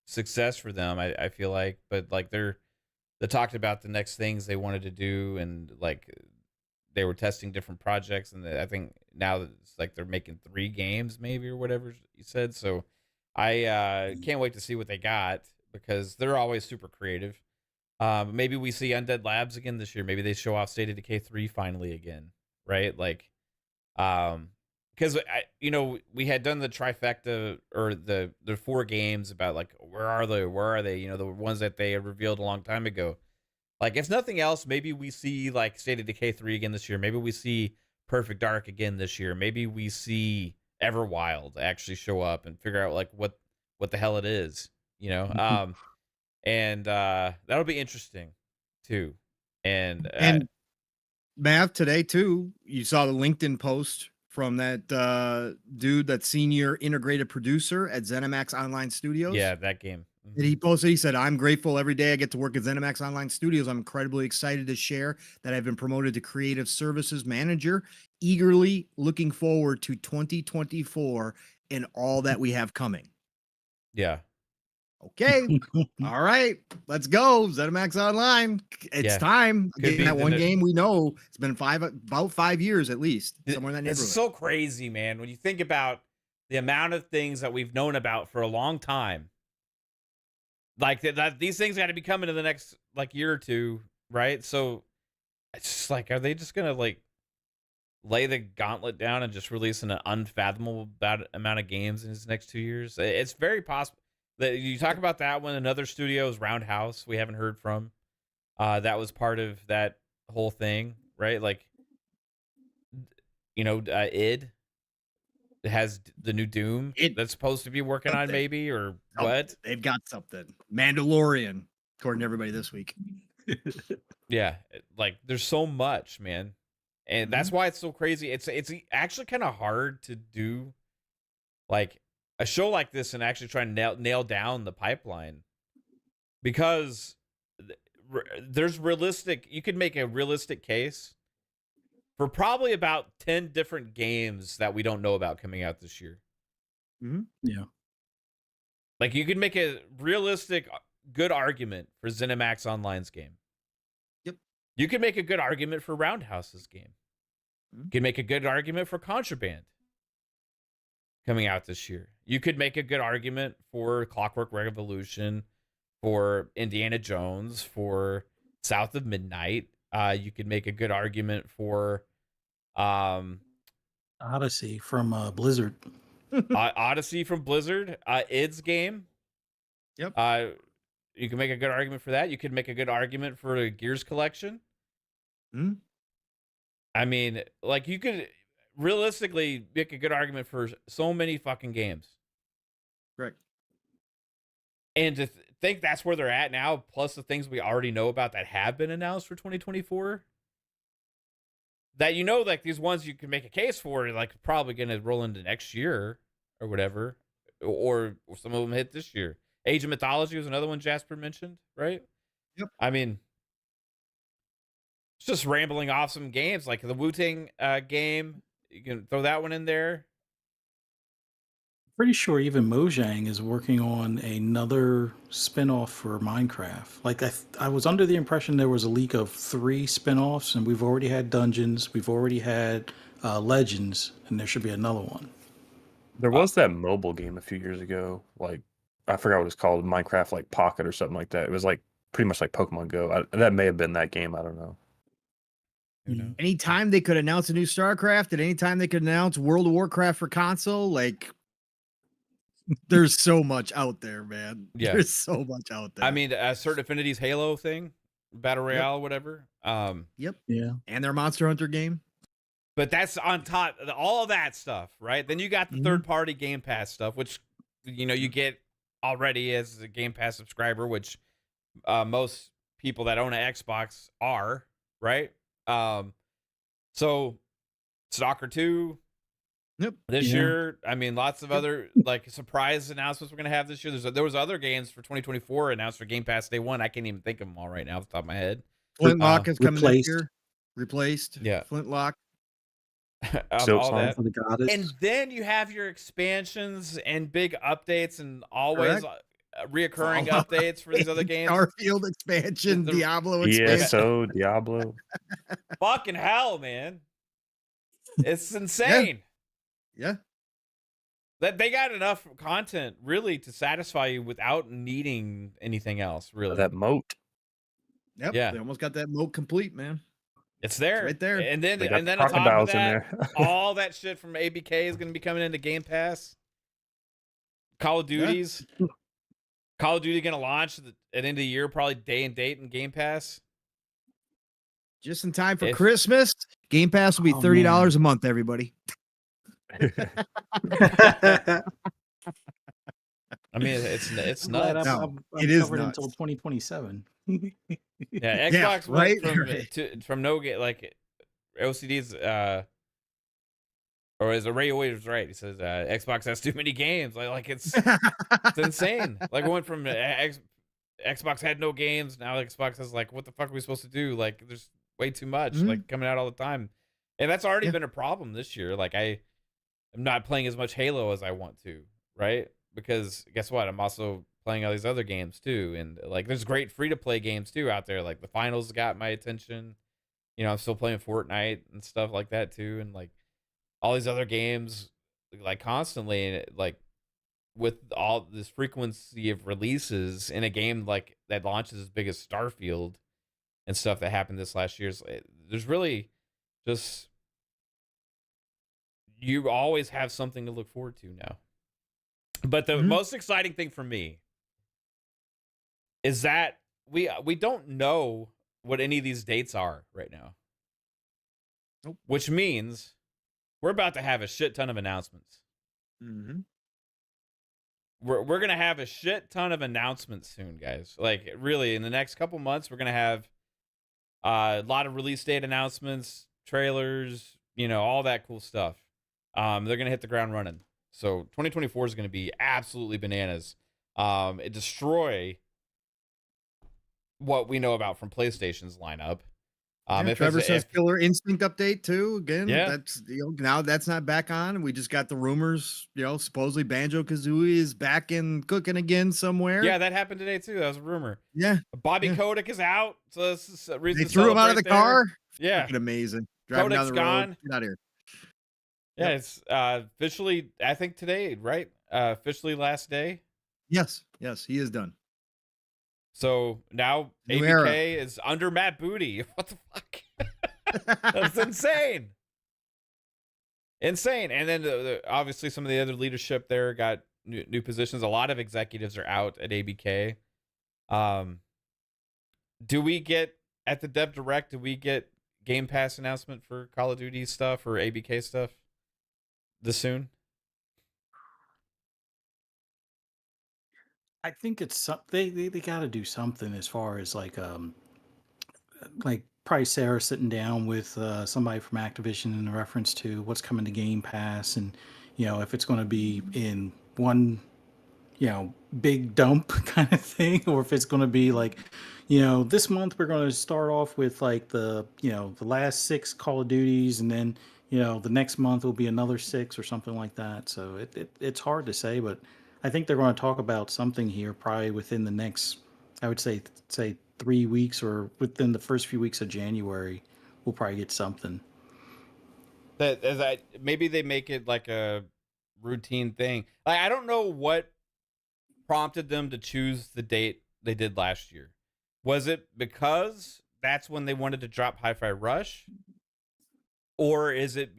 success for them, I feel like, but like they talked about the next things they wanted to do, and like they were testing different projects, and I think now it's like they're making 3 games maybe or whatever you said. So I can't wait to see what they got, because they're always super creative. Maybe we see Undead Labs again this year. Maybe they show off State of Decay 3 finally again, right? Like, because we had done the trifecta, or the 4 games about like where are they? You know, the ones that they had revealed a long time ago. Like, if nothing else, maybe we see like State of Decay 3 again this year. Maybe we see Perfect Dark again this year. Maybe we see Everwild actually show up and figure out like what the hell it is, you know. And that'll be interesting too. And Math, today too, you saw the LinkedIn post from that dude, that senior integrated producer at ZeniMax Online Studios. yeah, that game. And he posted, he said, "I'm grateful every day I get to work at ZeniMax Online Studios. I'm incredibly excited to share that I've been promoted to Creative Services Manager. Eagerly looking forward to 2024 and all that we have coming." Yeah. Okay. All right. Let's go. ZeniMax Online. It's Yeah. time. Could be That the one ne- game we know it's been about 5 years at least. Somewhere in that neighborhood. It's so crazy, man, when you think about the amount of things that we've known about for a long time. Like that these things got to be coming in the next like year or two, right? So it's just like, are they just gonna like lay the gauntlet down and just release an unfathomable amount of games in his next 2 years? It's very possible. That you talk about that one. Another studio is Roundhouse. We haven't heard from. That was part of that whole thing, right? Like, id has the new Doom that's supposed to be working on, maybe, or what? They've got something. Mandalorian, according to everybody this week. Yeah, like there's so much, man, and that's why it's so crazy. It's actually kind of hard to do, like, a show like this and actually try and nail down the pipeline, because there's realistic. You could make a realistic case for probably about 10 different games that we don't know about coming out this year. Yeah. Like, you could make a realistic, good argument for ZeniMax Online's game. Yep. You could make a good argument for Roundhouse's game. You could make a good argument for Contraband coming out this year. You could make a good argument for Clockwork Revolution, for Indiana Jones, for South of Midnight. You could make a good argument for Odyssey from Blizzard. Odyssey from Blizzard, id's game. Yep. You can make a good argument for that. You could make a good argument for the Gears collection. I mean, like, you could realistically make a good argument for so many fucking games. Correct. And to think that's where they're at now, plus the things we already know about that have been announced for 2024, that, like, these ones you can make a case for, like, probably going to roll into next year or whatever, or some of them hit this year. Age of Mythology was another one Jasper mentioned, right? Yep. I mean, it's just rambling off some games, like the Wu-Tang game. You can throw that one in there. Pretty sure even Mojang is working on another spin-off for Minecraft. Like, I was under the impression there was a leak of 3 spin-offs, and we've already had Dungeons, we've already had Legends, and there should be another one. There was that mobile game a few years ago, like, I forgot what it's called, Minecraft like Pocket or something like that. It was like pretty much like Pokemon Go. That may have been that game. I don't know. Anytime they could announce a new StarCraft, and anytime they could announce World of Warcraft for console, like, there's so much out there, man. Yeah. There's so much out there. I mean, Certain Affinity's Halo thing, Battle Royale, whatever. Yep. Yeah. And their Monster Hunter game. But that's on top of all of that stuff, right? Then you got the third-party Game Pass stuff, which, you get already as a Game Pass subscriber, which most people that own an Xbox are, right? So Stalker 2 this year. I mean, lots of other like surprise announcements we're gonna have this year. There was other games for 2024 announced for Game Pass Day 1. I can't even think of them all right now off the top of my head. Flintlock is coming Replaced. this year. Replaced. Yeah. Flintlock. Silk all Song. that. For the goddess. And then you have your expansions and big updates and always reoccurring Fallout. updates for these other games. Starfield expansion, The- Diablo expansion. ESO, Diablo. Fucking hell, man. It's insane. Yeah. That they got enough content really to satisfy you without needing anything else, really. That moat. Yep. Yeah. They almost got that moat complete, man. It's there. right there. And then They got on the top of crocodiles in that, there. all that shit from ABK is going to be coming into Game Pass. Call of Duty's. Call of Duty going to launch at the end of the year, probably day and date in Game Pass. Just in time for If- Christmas. Game Pass will be Oh, $30 a month, everybody. I mean, it's I'm glad nuts. No, I'm it is covered nuts. until 2027. Yeah, Yeah, Xbox went right? from no game, like OCD's or as Ray was right. He says Xbox has too many games. Like it's insane. Like it went from Xbox had no games, now Xbox is like, what the fuck are we supposed to do? Like there's way too much like coming out all the time. And that's already been a problem this year. Like I'm not playing as much Halo as I want to, right? Because guess what? I'm also playing all these other games too. And like there's great free to play games too out there. Like the finals got my attention. You know, I'm still playing Fortnite and stuff like that too. And like all these other games like constantly, and like with all this frequency of releases in a game like that launches as big as Starfield and stuff that happened this last year, there's really just, you always have something to look forward to now. But the most exciting thing for me is that we don't know what any of these dates are right now. Nope. Which means we're about to have a shit ton of announcements. Mm-hmm. We're gonna have a shit ton of announcements soon, guys. Like really, in the next couple months, we're gonna have a lot of release date announcements, trailers, you know, all that cool stuff. They're gonna hit the ground running. So 2024 is gonna be absolutely bananas. It destroy what we know about from PlayStation's lineup. Trevor says Killer Instinct update too. Again, Yeah. that's now that's not back on. We just got the rumors. Supposedly Banjo Kazooie is back in cooking again somewhere. Yeah, that happened today too. That was a rumor. Yeah. Bobby Yeah. Kotick is out, so this is a reason They to threw him out of the celebrate there. car. Yeah, Fucking amazing. Driving down Kodak's the gone. road. Get out of here. yeah. Yep. It's officially, I think today, right? Officially last day. Yes, he is done. So now New ABK era. is under Matt Booty. What the fuck? That's insane. Insane. And then obviously some of the other leadership there got new positions. A lot of executives are out at ABK. Do we get at the Dev Direct? Do we get Game Pass announcement for Call of Duty stuff or ABK stuff this soon? I think it's they got to do something as far as like probably Sarah sitting down with somebody from Activision in reference to what's coming to Game Pass, and if it's going to be in one big dump kind of thing, or if it's going to be like this month we're going to start off with like the the last 6 Call of Duties, and then the next month will be another 6 or something like that. So it's hard to say, but I think they're going to talk about something here probably within the next, I would say 3 weeks, or within the first few weeks of January, we'll probably get something. That maybe they make it like a routine thing. Like, I don't know what prompted them to choose the date they did last year. Was it because that's when they wanted to drop Hi-Fi Rush, or is it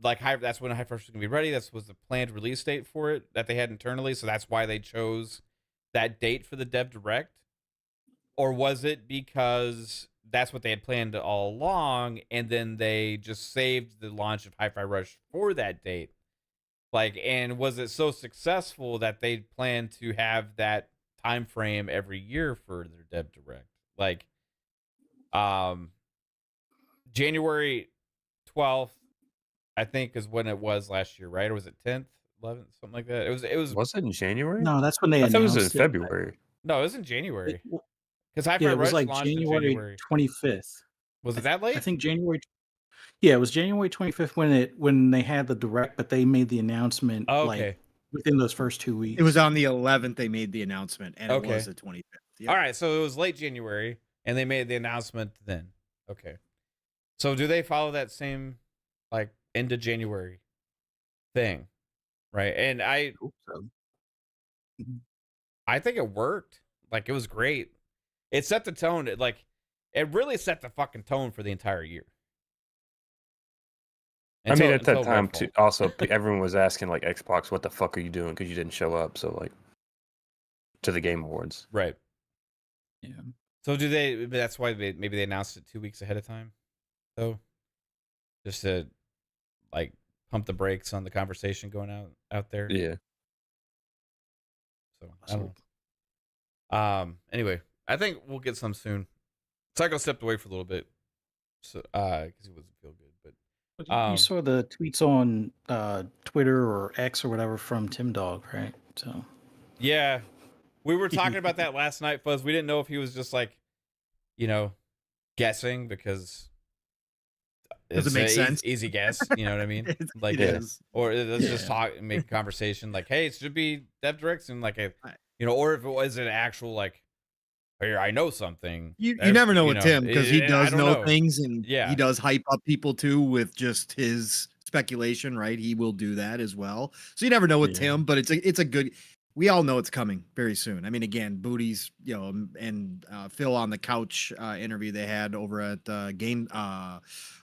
that's when Hi-Fi Rush was gonna be ready? That was the planned release date for it that they had internally, so that's why they chose that date for the Dev Direct? Or was it because that's what they had planned all along, and then they just saved the launch of Hi-Fi Rush for that date? And was it so successful that they plan to have that time frame every year for their Dev Direct? January 12th, I think, is when it was last year, right? Or was it 10th, 11th, something like that? It was. Was it in January? No, that's when they I thought it announced was in February. No, it was in January. Because Hi-Fi Yeah, it was Rush like launched in January January. 25th. Was it that late? I think January. Yeah, it was January 25th when they had the direct, but they made the announcement Oh, like okay. within those first 2 weeks. It was on the 11th they made the announcement, and it Okay. was the 25th. Yep. All right, so it was late January, and they made the announcement then. Okay. So do they follow that same, like, end of January thing, right? And Hope so. I think it worked. Like, it was great. It set the tone. It really set the fucking tone for the entire year. I mean, at that Until time, Redfall. too, also everyone was asking like Xbox, "What the fuck are you doing?" Because you didn't show up. So like to the Game Awards. Right. Yeah. So do they? That's why maybe they announced it 2 weeks ahead of time, though, just to like pump the brakes on the conversation going out there. Yeah. So I don't know. Anyway, I think we'll get some soon. Psycho stepped away for a little bit, so because he wasn't feel good. But You saw the tweets on Twitter or X or whatever from Tim Dog, right? So yeah, we were talking about that last night, Fuzz. We didn't know if he was just like, guessing because Does it it's make a sense? Easy guess. You know what I mean? Like, it is. or let's just Yeah. talk, make a conversation. Like, hey, it should be Dev Directs and like Right. or if it was an actual like, here I know something. You never know with Tim because he I does don't know things, and Yeah. he does hype up people too with just his speculation, right? He will do that as well. So you never know with Yeah. Tim, but it's a good. We all know it's coming very soon. I mean, again, Booty's, and Phil on the couch interview they had over at Game.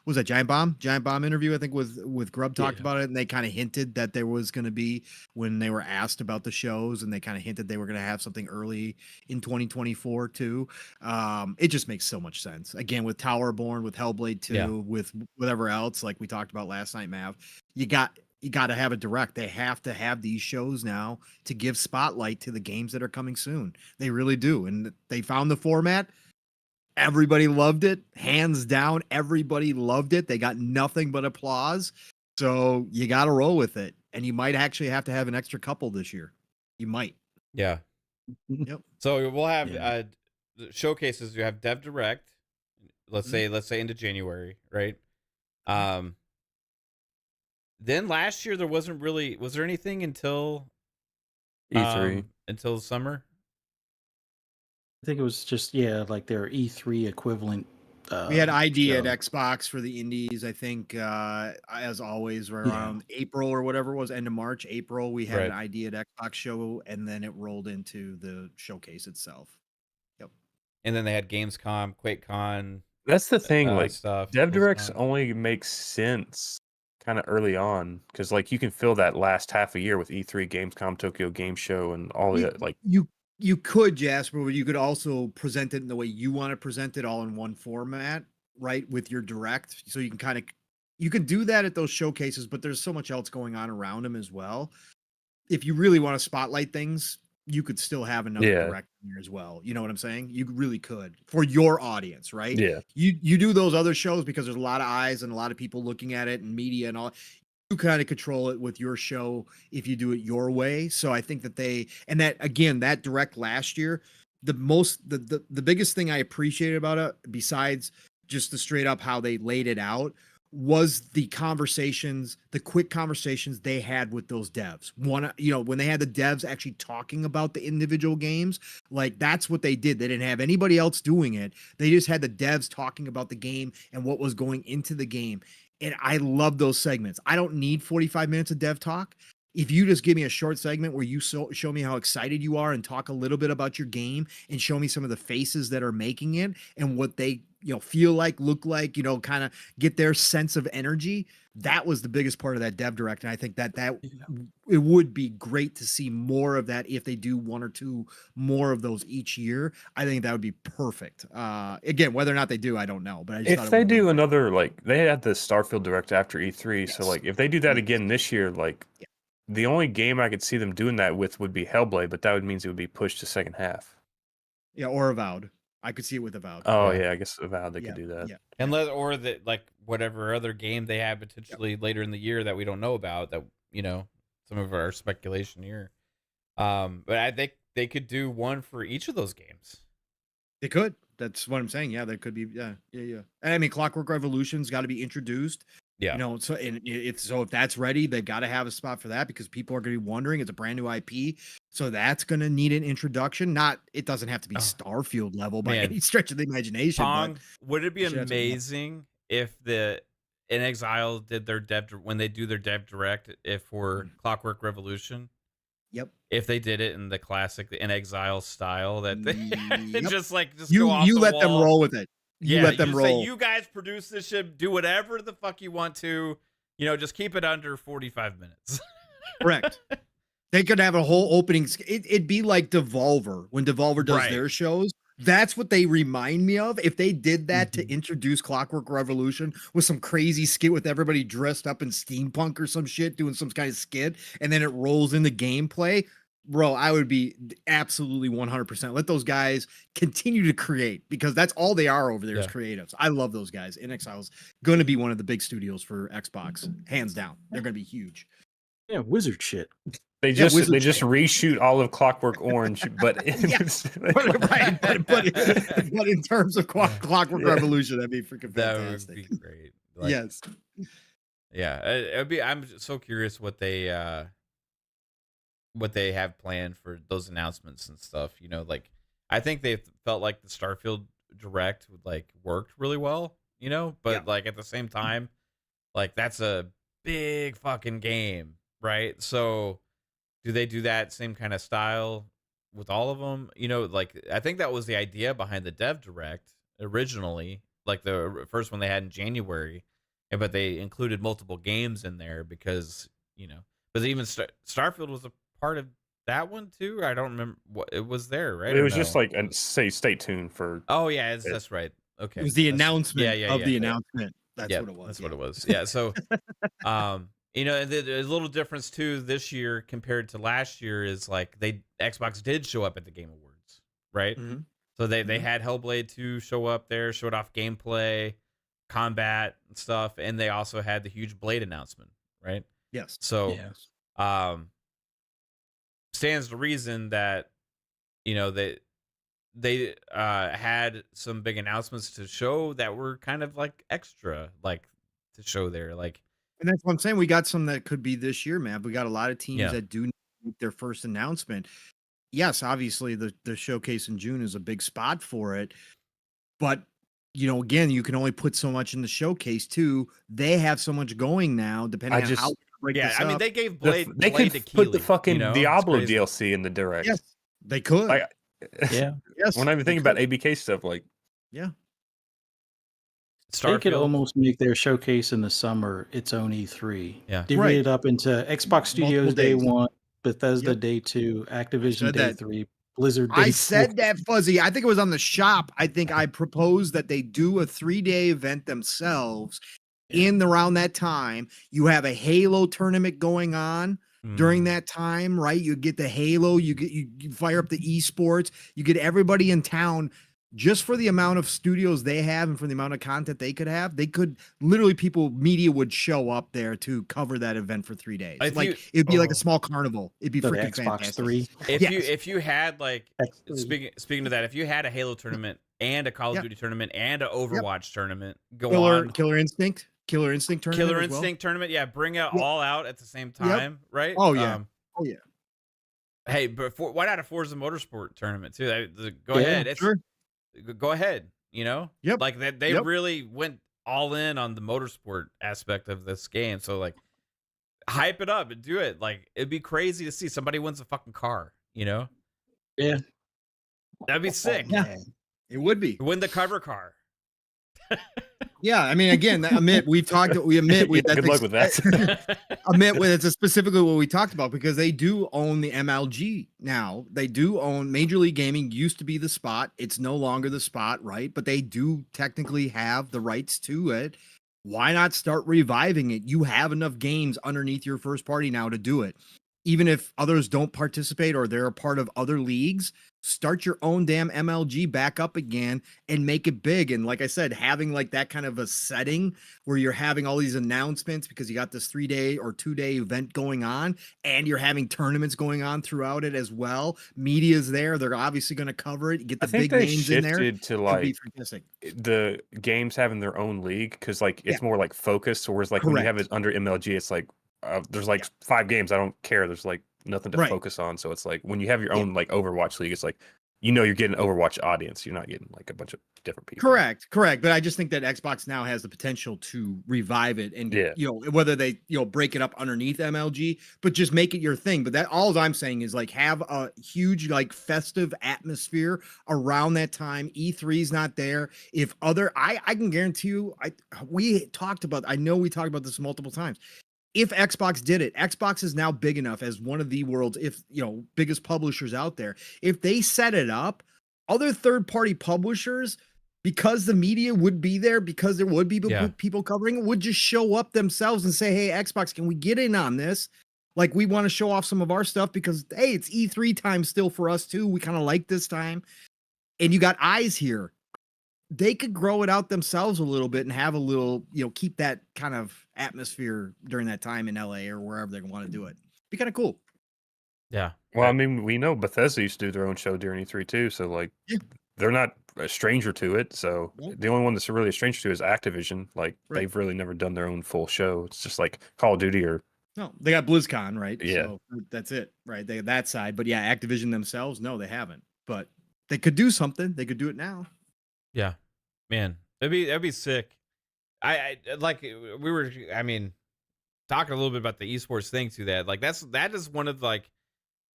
Was that Giant Bomb? Giant Bomb interview, I think, with Grub talked Yeah. about it, and they kind of hinted that there was going to be when they were asked about the shows, and they kind of hinted they were going to have something early in 2024 too. It just makes so much sense. Again, with Towerborne, with Hellblade 2, Yeah. with whatever else, like we talked about last night, Mav, you got to have a direct. They have to have these shows now to give spotlight to the games that are coming soon. They really do. And they found the format. Everybody loved it. Hands down, everybody loved it. They got nothing but applause. So you got to roll with it. And you might actually have to have an extra couple this year. You might. Yeah. Yep. So we'll have Yeah. showcases. You have Dev Direct. Let's say into January, right? Then last year there wasn't really. Was there anything until E3. Until summer? I think it was just like their E3 equivalent. We had ID at show. Xbox for the indies, I think, as always, right Yeah. around April or whatever it was, end of March, April, we had an Right. ID at Xbox show, and then it rolled into the showcase itself. And then they had Gamescom, QuakeCon, That's the thing. Like stuff. Dev Directs BlizzCon. only makes sense kind of early on because like you can fill that last half a year with E3, Gamescom, Tokyo Game Show, and all You, that. Like you could, Jasper, but you could also present it in the way you want to present it, all in one format, right? With your direct, so you can do that at those showcases, but there's so much else going on around them as well. If you really want to spotlight things, you could still have another direct in there as well. You know what I'm saying? You really could for your audience, right? yeah, You do those other shows because there's a lot of eyes and a lot of people looking at it and media and all. You kind of control it with your show if you do it your way. So I think that that direct last year, the biggest thing I appreciated about it, besides just the straight up how they laid it out, was the quick conversations they had with those devs. When they had the devs actually talking about the individual games, like that's what they did. They didn't have anybody else doing it. They just had the devs talking about the game and what was going into the game. And I love those segments. I don't need 45 minutes of dev talk. If you just give me a short segment where you show me how excited you are and talk a little bit about your game and show me some of the faces that are making it and what they feel like, look like, kind of get their sense of energy. That was the biggest part of that dev direct. And I think that it would be great to see more of that if they do one or two more of those each year. I think that would be perfect. Again, whether or not they do, I don't know. But I just thought if it they would be do great. another like they had the Starfield Direct after E3, so Yes. like if they do that Yes. again this year, like Yeah. the only game I could see them doing that with would be Hellblade, but that would means it would be pushed to second half. Yeah, or Avowed. I could see it with Avowed. Oh Yeah. yeah, I guess Avowed they could do that. Yeah. Or that like whatever other game they have potentially later in the year that we don't know about that some of our speculation here. But I think they could do one for each of those games. They could. that's what I'm saying. Yeah, that could be. Yeah. And I mean, Clockwork Revolution's got to be introduced. Yeah. You know, so and it's so if that's ready, they've got to have a spot for that because people are going to be wondering. It's a brand new IP, so that's going to need an introduction. It doesn't have to be Starfield level by any stretch of the imagination. Pong, would it be Shit, that's amazing if the In Exile did their when they do their dev direct for Clockwork Revolution? Yep. If they did it in the classic In Exile style, that they just you go off you the let wall. them roll with it. You let them roll. Say, you guys produce this shit. Do whatever the fuck you want to. You know, just keep it under 45 minutes. Correct. They could have a whole opening. It'd be like Devolver when Devolver does their shows. That's what they remind me of. If they did that to introduce Clockwork Revolution with some crazy skit with everybody dressed up in steampunk or some shit, doing some kind of skit, and then it rolls into gameplay, bro, I would be absolutely 100%. Let those guys continue to create because that's all they are over there is creatives. I love those guys. In Exile's going to be one of the big studios for Xbox, hands down. They're going to be huge. Yeah, wizard shit. They just reshoot all of Clockwork Orange, but but in terms of Clockwork Revolution, that'd be freaking fantastic. That would be great. Yes. Yeah, it'd be. I'm so curious what they have planned for those announcements and stuff. You know, like I think they felt like the Starfield Direct worked really well. You know, but like at the same time, like that's a big fucking game, right? So do they do that same kind of style with all of them? You know, like I think that was the idea behind the Dev Direct originally, like the first one they had in January, but they included multiple games in there because, you know, but even Starfield was a part of that one too. I don't remember what it was there, right? It was just like stay tuned for. Oh yeah, that's right. Okay, it was the announcement of the announcement. That's what it was. That's what it was. Yeah. So, you know, the little difference too this year compared to last year is like Xbox did show up at the Game Awards, right? Mm-hmm. So they had Hellblade 2 show up there, showed off gameplay, combat and stuff, and they also had the huge Blade announcement, right? Yes. So, stands to reason that, you know, they had some big announcements to show that were kind of like extra, like to show there, like. And that's what I'm saying. We got some that could be this year, man. We got a lot of teams that do make their first announcement. Yes, obviously the showcase in June is a big spot for it. But, you know, again, you can only put so much in the showcase too. They have so much going now, depending on how I mean, they gave Blade they Blade could to Keeley, put the fucking you know? Diablo DLC in the Direct. Yes, they could. Yeah. Yes. When I'm thinking about ABK stuff, like they could almost make their showcase in the summer its own E3. Yeah. Divvy it up into Xbox Studios Day 1, Bethesda Day 2, Activision Day 3, Blizzard Day 4. I said that, Fuzzy. I think it was on the shop. I think I proposed that they do a 3-day event themselves in around that time. You have a Halo tournament going on during that time, right? You get the Halo, you fire up the esports, you get everybody in town. Just for the amount of studios they have and for the amount of content they could have, they could literally media would show up there to cover that event for 3 days. It'd be like a small carnival. It'd be freaking Xbox fantastic. 3. If you had like speaking of that, if you had a Halo tournament and a Call of Duty tournament and an Overwatch tournament, Killer Instinct tournament. Killer Instinct tournament, bring it all out at the same time, right? Oh yeah. Hey, but why not a Forza Motorsport tournament too? Go ahead. Go ahead, you know? Yep. Like they really went all in on the motorsport aspect of this game. So like hype it up and do it. Like it'd be crazy to see somebody wins a fucking car, you know? Yeah. That'd be sick. Yeah. It would be. Win the cover car. Yeah, I mean, again, good luck with that. It's specifically what we talked about because they do own the MLG now. They do own Major League Gaming. Used to be the Spot. It's no longer the Spot, right? But they do technically have the rights to it. Why not start reviving it? You have enough games underneath your first party now to do it. even if others don't participate or they're a part of other leagues, start your own damn MLG back up again and make it big. And like I said, having like that kind of a setting where you're having all these announcements because you got this 3-day or 2-day event going on and you're having tournaments going on throughout it as well. Media's there. They're obviously going to cover it. Get the I think big they names in there. shifted to It'd be like fantastic. the games having their own league because like it's more like focused. Whereas like when you have it under MLG, it's like there's like 5 games. I don't care. There's like nothing to focus on. So it's like when you have your own like Overwatch league, it's like you're getting an Overwatch audience. You're not getting like a bunch of different people. Correct. But I just think that Xbox now has the potential to revive it and whether they break it up underneath MLG, but just make it your thing. But that all I'm saying is like have a huge like festive atmosphere around that time. E3's not there. If I can guarantee you, we talked about this multiple times. If Xbox did it, Xbox is now big enough as one of the world's, biggest publishers out there. If they set it up, other third-party publishers, because the media would be there, because there would be people covering it, would just show up themselves and say, hey, Xbox, can we get in on this? Like, we want to show off some of our stuff because, hey, it's E3 time still for us too. We kind of like this time. And you got eyes here. They could grow it out themselves a little bit and have a little, keep that kind of atmosphere during that time in LA or wherever they want to do it. Be kind of cool. Yeah. Well, I mean, we know Bethesda used to do their own show during E3 too, so like they're not a stranger to it. So the only one that's really a stranger to is Activision. Like they've really never done their own full show. It's just like Call of Duty or no, they got BlizzCon, right? Yeah. So that's it, right? They got that side, but yeah, Activision themselves, no, they haven't. But they could do something. They could do it now. Yeah, man, that'd be sick. I like we were. I mean, talking a little bit about the esports thing too. That is one of like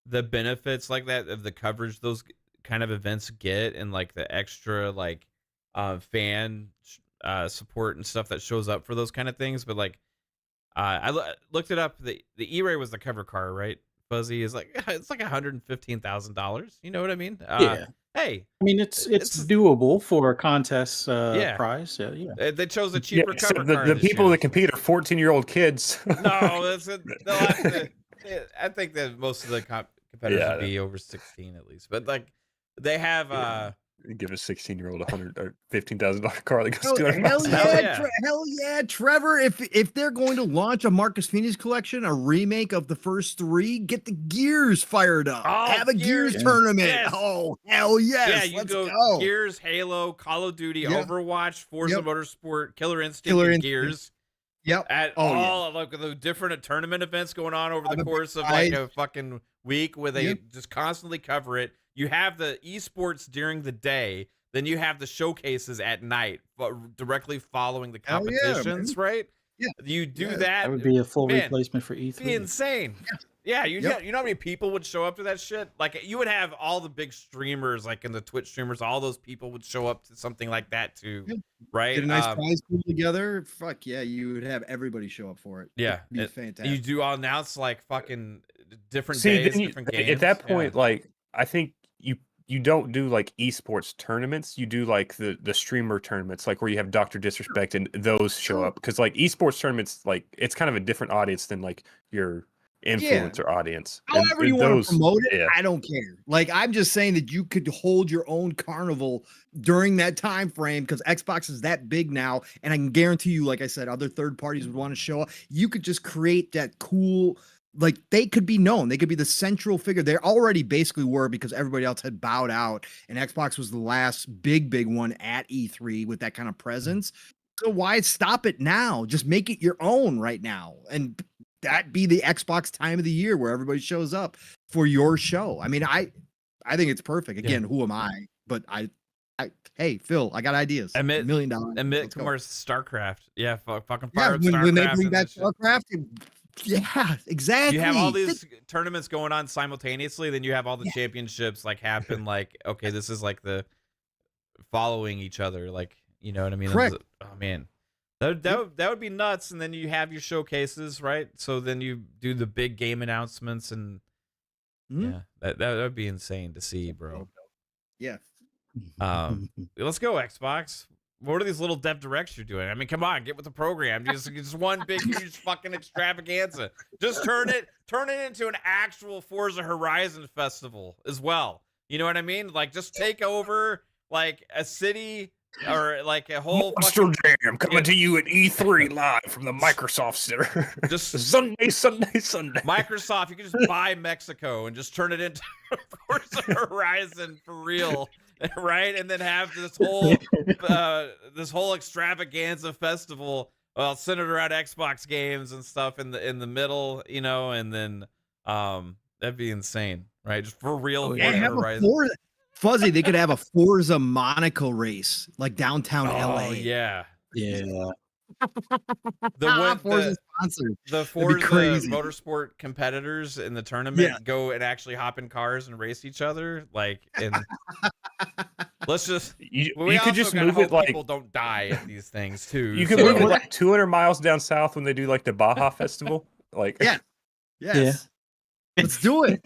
the benefits like that of the coverage those kind of events get, and like the extra like fan support and stuff that shows up for those kind of things. But like looked it up. The E-Ray was the cover car, right? Fuzzy is like it's like $115,000. You know what I mean? Yeah. Hey, I mean, it's doable for a contest prize. Yeah. They chose a cheaper cover car. The people that compete are 14-year-old kids. No, I think that most of the competitors would be over 16 at least. But like they have give a 16-year-old $100 or $15,000 car that goes hell, 200 hell miles. yeah, hell yeah, Trevor! If they're going to launch a Marcus Phoenix collection, a remake of the first 3, get the Gears fired up. Have a Gears tournament. Yes. Oh hell yes! Yeah, you Let's go Gears, Halo, Call of Duty, Overwatch, Forza Motorsport, Killer Instinct, and Gears. Yep. Like the different tournament events going on over the course of like a fucking week where they just constantly cover it. You have the esports during the day, then you have the showcases at night, but direcally following the competitions, right? Yeah. You do that. That would be a full replacement for E3. Be insane. Yeah, you know how many people would show up to that shit? Like you would have all the big streamers, like in the Twitch streamers, all those people would show up to something like that too, right? Get a nice prize pool together. Fuck yeah, you would have everybody show up for it. Yeah, it'd be fantastic. You do all announce like fucking different days, different games. At that point, like I think you don't do like esports tournaments. You do like the streamer tournaments, like where you have Dr. Disrespect and those show up because like esports tournaments, like it's kind of a different audience than like your influencer audience. However you want to promote it, I don't care. Like I'm just saying that you could hold your own carnival during that time frame because Xbox is that big now, and I can guarantee you, like I said, other third parties would want to show up. You could just create that cool. Like they could be known. They could be the central figure. They already basically were because everybody else had bowed out, and Xbox was the last big one at E3 with that kind of presence. So why stop it now? Just make it your own right now, and that be the Xbox time of the year where everybody shows up for your show. I mean, I think it's perfect. Again, who am I? But hey, Phil, I got ideas. $1 million. Admit Kummar's StarCraft. Yeah, fucking fire up StarCraft. When they bring back StarCraft. Yeah, exactly. You have all these tournaments going on simultaneously, then you have all the championships like happen. Like, okay, this is like the following each other. Like, you know what I mean? Correct. Oh man, that would be nuts. And then you have your showcases, right? So then you do the big game announcements, and yeah, that would be insane to see, bro. Yeah. Let's go Xbox. what are these little dev directs you're doing? I mean, come on, get with the program. Just one big huge fucking extravaganza. Just turn it into an actual Forza Horizon festival as well. You know what I mean? Like, just take over like a city or like a whole Monster Jam coming to you at E3 live from the Microsoft Center. Just Sunday. Microsoft, you can just buy Mexico and just turn it into Forza Horizon for real, right? And then have this whole extravaganza festival, centered around Xbox games and stuff in the middle, you know, and then that'd be insane, right? Just for real. Yeah, Forza have Horizon. a Fuzzy, they could have a Forza Monaco race, like downtown LA. Oh yeah. Yeah. Forza sponsored. The Forza Motorsport competitors in the tournament go and actually hop in cars and race each other. Like, and let's just you could just move it like people don't die at these things too. You could move it like 200 miles down south when they do like the Baja Festival. Like, yes, let's do it.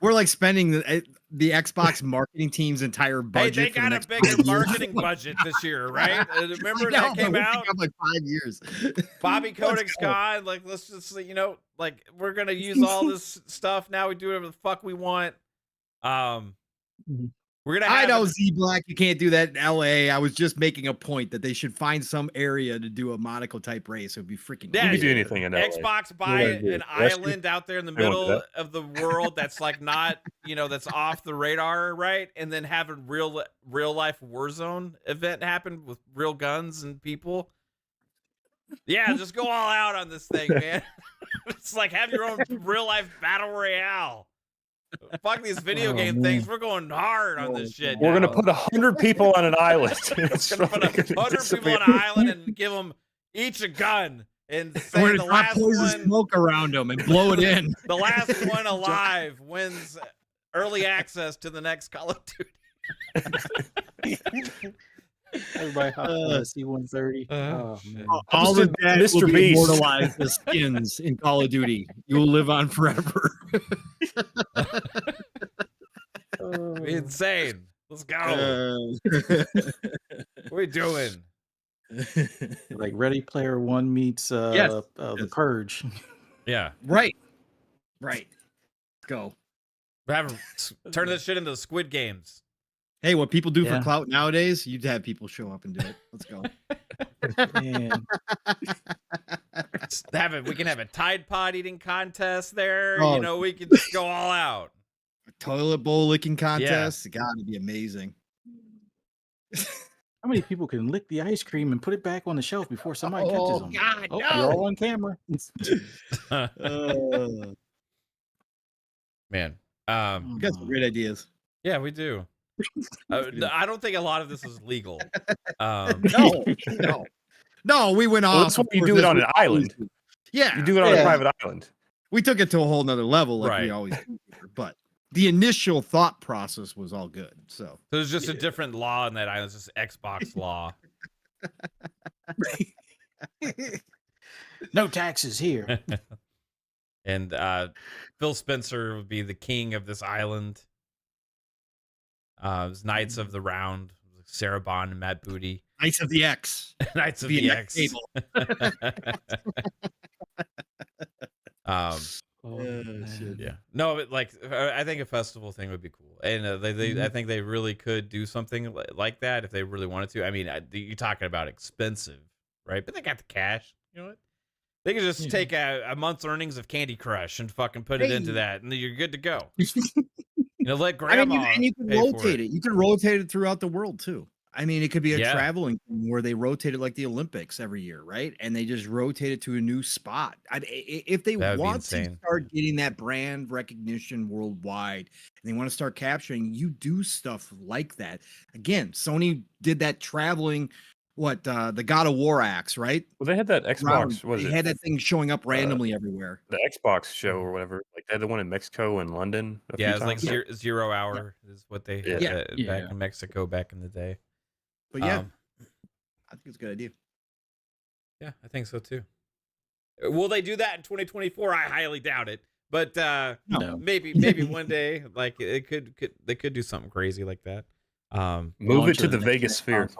We're like spending the Xbox marketing team's entire budget. Hey, they got a bigger marketing budget this year, right? Remember that came out like 5 years. Bobby Kodak's gone. Like, let's just, like we're gonna use all this stuff now. We do whatever the fuck we want. We're gonna. I know Z Black. You can't do that in LA. I was just making a point that they should find some area to do a Monaco type race. It would be freaking. Yeah, you could do anything in LA. Xbox buy an island out there in the middle of the world that's like not, that's off the radar, right? And then have a real life Warzone event happen with real guns and people. Yeah, just go all out on this thing, man. It's like have your own real life battle royale. Fuck these video game things. We're going hard on this shit. We're gonna put 100 people on an island. We're gonna put 100 people on an island and give them each a gun and say we're the gonna last poison smoke around them and blow it in. The last one alive wins early access to the next Call of Duty. Everybody hop on the C-130. Oh, man. All the dead Mr. will be Beast. immortalized as skins in Call of Duty. You will live on forever. Be insane. Let's go. What are we doing? Like Ready Player One meets The Purge. Yeah. Right. Let's go. Turn this shit into Squid Games. Hey, what people do for clout nowadays, you'd have people show up and do it. Let's go. Man. We can have a Tide Pod eating contest there. Oh. We can just go all out. A toilet bowl licking contest. It gotta be amazing. How many people can lick the ice cream and put it back on the shelf before somebody catches them? God, no. You're all on camera. Man. You got some great ideas. Yeah, we do. I don't think a lot of this is legal. No, we went off. That's why you do it on an island. Yeah. You do it on a private island. We took it to a whole nother level like Right. we always do here, but the initial thought process was all good. So There's just a different law in that island. It's just Xbox law. No taxes here. And Phil Spencer would be the king of this island. It was Knights of the Round, Sarah Bond and Matt Booty. Knights of the X. Knights of the X. Table. Yeah. No, but I think a festival thing would be cool, and I think they really could do something like that if they really wanted to. I mean, you're talking about expensive, right? But they got the cash. You know what? They could just take a month's earnings of Candy Crush and fucking put it into that, and then you're good to go. Let grandma. And you can rotate it. You can rotate it throughout the world too. I mean, it could be a traveling thing where they rotate it like the Olympics every year, right? And they just rotate it to a new spot. If they want to start getting that brand recognition worldwide and they want to start capturing, you do stuff like that. Again, Sony did that traveling, the God of War axe, right? Well, they had that Xbox. They had that thing showing up randomly everywhere. The Xbox show or whatever. Like they had the one in Mexico and London. It's like 0 hour is what they had back in Mexico back in the day. But I think it's a good idea. Yeah, I think so too. Will they do that in 2024? I highly doubt it. But maybe one day, like they could do something crazy like that. Move it to the Vegas sphere.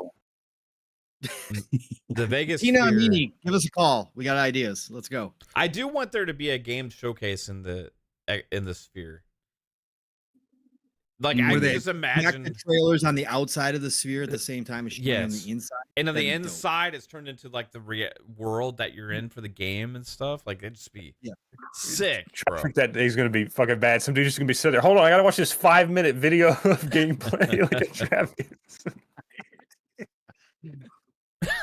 The Vegas Tina Sphere. Amini, give us a call. We got ideas. Let's go. I do want there to be a game showcase in the Sphere. Like I Where can they just connect imagine the trailers on the outside of the sphere at the same time as showing on Yes. the inside. And on the That'd be dope. inside, it's turned into like the world that you're in for the game and stuff. Like it'd just be sick, bro. Traffic that day's gonna be fucking bad. Some dude's just gonna be sitting there. Hold on, I gotta watch this 5-minute video of gameplay. Like a traffic.